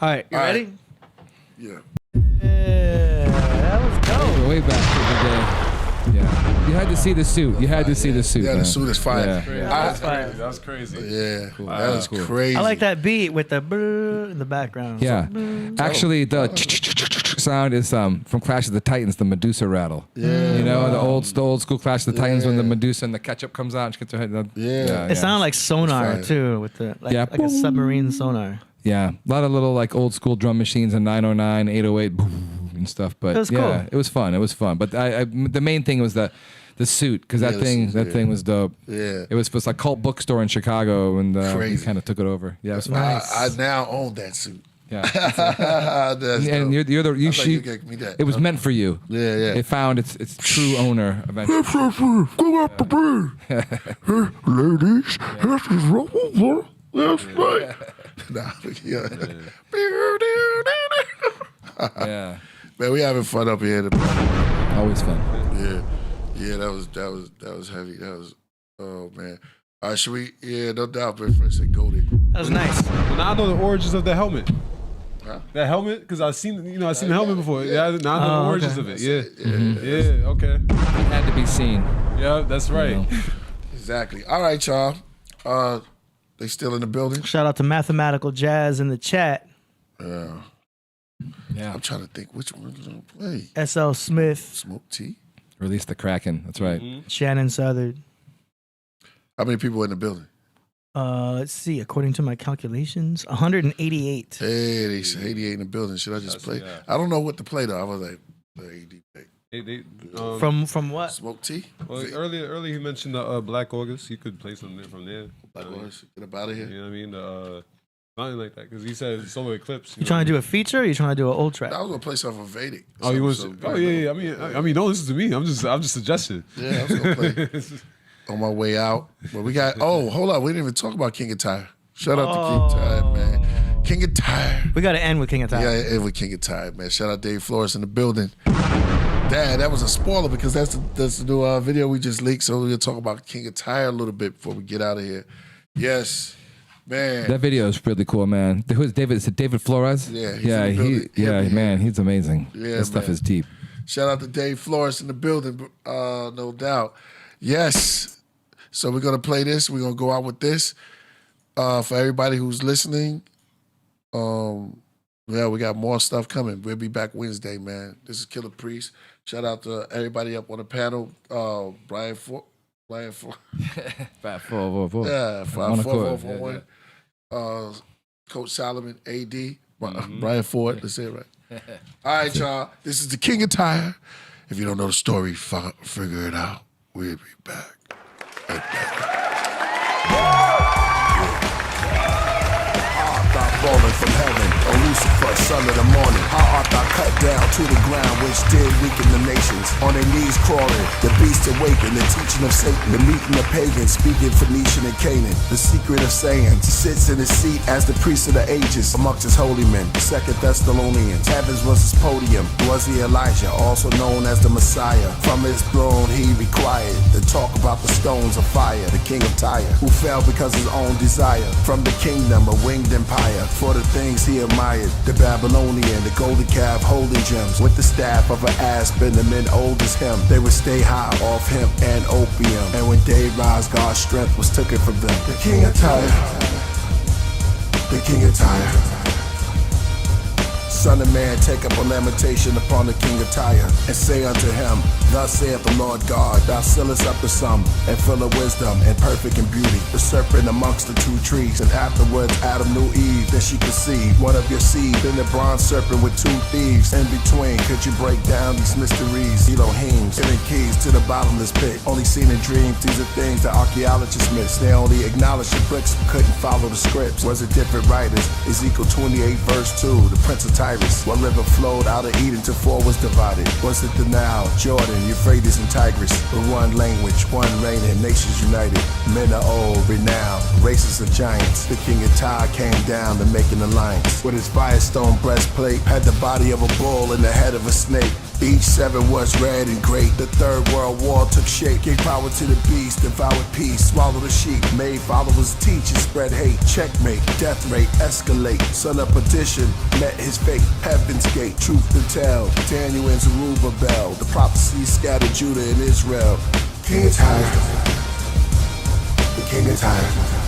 All right, you All right. ready? Yeah. Yeah, that was dope. Way back to the day. Yeah. You had to see the suit. You had to see the suit. Yeah, the man. suit is fire. Yeah. That was crazy. Yeah, Cool. that was Cool. crazy. I like that beat with the brrr in the background. Yeah. Actually, the sound is from Clash of the Titans, the Medusa rattle. Yeah. You know, the old school Clash of the Titans when the Medusa and the ketchup comes out and she gets her head. Yeah. It sounded like sonar fire. too, with the like a submarine sonar. Yeah. A lot of little like old school drum machines and 909, 808, boom, and stuff. But It was yeah, cool. it was fun. It was fun. But the main thing was the suit because Yeah, that the thing suit, thing was dope. Yeah. It was like cult bookstore in Chicago and we Crazy. kind of took it over. Yeah, it was fun. I now own that suit. Yeah. That's And dope. you're the I thought you gave me that. It was meant for you. Yeah. It found its true owner eventually. Go up the bird. Ladies, this is Rasul. That's right. Nah, yeah. Yeah. Man, we having fun up here. Always fun. Yeah, that was heavy. That was, oh man. All right, should we? Yeah, no doubt. But first, say go there. That was nice. Well, now I know the origins of the helmet. Huh? That helmet, because I've seen the helmet before. Yeah, now I know the origins of it. Yeah, Yeah. Okay. It had to be seen. Yeah, that's right. Exactly. All right, y'all. They still in the building? Shout out to Mathematical Jazz in the chat. Yeah. I'm trying to think which one we're gonna play. SL Smith. Smoke Tea. Release the Kraken. That's right. Shannon Southard. How many people in the building? Let's see. According to my calculations, 188. Hey, they say 88 in the building. Should I just play? yeah. I don't know what to play though. I was like, the AD pick. From what? Smoke Tea. Well, earlier he mentioned the Black August. He could play something from there. Black August. Get up out of here. You know what I mean? Something like that, because he said solar eclipse. You trying to do a feature or you trying to do an old track? I was gonna play something from Vedic. Oh, you want? Something- Oh yeah. I mean, don't listen to me. I'm just suggesting. Yeah, I was gonna play on my way out. But we got. Oh, hold up. We didn't even talk about King of Tyre. Shout out to King Tyre, man. King of Tyre. We got to end with King of Tyre. Yeah, end with King of Tyre, man. Shout out Dave Flores in the building. Dad, that was a spoiler because that's the new video we just leaked. So we'll talk about King of Tyre a little bit before we get out of here. Yes, man. That video is really cool, man. Who is David? Is it David Flores? Yeah, he's yeah, in the building. Yeah, man, he's amazing. Yeah, that stuff man. is deep. Shout out to Dave Flores in the building, no doubt. Yes. So we're gonna play this. We're gonna go out with this. For everybody who's listening, yeah, we got more stuff coming. We'll be back Wednesday, man. This is Killah Priest. Shout out to everybody up on the panel. Brian Ford. 544. Yeah, On the court. 5441. Coach Solomon, AD, Brian Ford, let's say it right. All right, y'all. This is the King of Tyre. If you don't know the story, figure it out. We'll be back. Falling from heaven, O Lucifer, son of the morning. How art thou cut down to the ground, which did weaken the nations? On their knees crawling, the beast awakened, the teaching of Satan, the meeting of pagans, speaking Phoenician and Canaan. The secret of sayings sits in his seat as the priest of the ages amongst his holy men. 2 Thessalonians, heavens was his podium. Was he Elijah, also known as the Messiah? From his throne he required to talk about the stones of fire, the king of Tyre, who fell because of his own desire. From the kingdom, a winged empire, for the things he admired, the Babylonian, the golden calf holding gems, with the staff of an aspen, the men old as him. They would stay high off hemp and opium, and when day rise, God's strength was taken from them. The king of Tyre, the king of Tyre. Son of man, take up a lamentation upon the king of Tyre, and say unto him, Thus saith the Lord God, thou sealest up the sum, and full of wisdom, and perfect in beauty, the serpent amongst the two trees. And afterwards Adam knew Eve, that she conceived one of your seed, then the bronze serpent with two thieves. In between, could you break down these mysteries? Elohim's hidden keys to the bottomless pit, only seen in dreams. These are things that archaeologists miss. They only acknowledged the bricks, couldn't follow the scripts. Was it different writers? Ezekiel 28 verse 2, the prince of Tyre. One river flowed out of Eden till four was divided. Was it the Nile, Jordan, Euphrates, and Tigris? With one language, one reigning, nations united. Men of old, renowned, races of giants. The king of Tyre came down to make an alliance. With his firestone breastplate, had the body of a bull and the head of a snake. Each seven was red and great. The third world war took shape. Gave power to the beast, devoured peace, swallowed the sheep. Made followers teach and spread hate. Checkmate, death rate, escalate. Son of perdition, met his fate. Heaven's gate, truth to tell. Daniel and Zerubbabel. The prophecies scattered Judah and Israel. King of Tyre, the king of Tyre.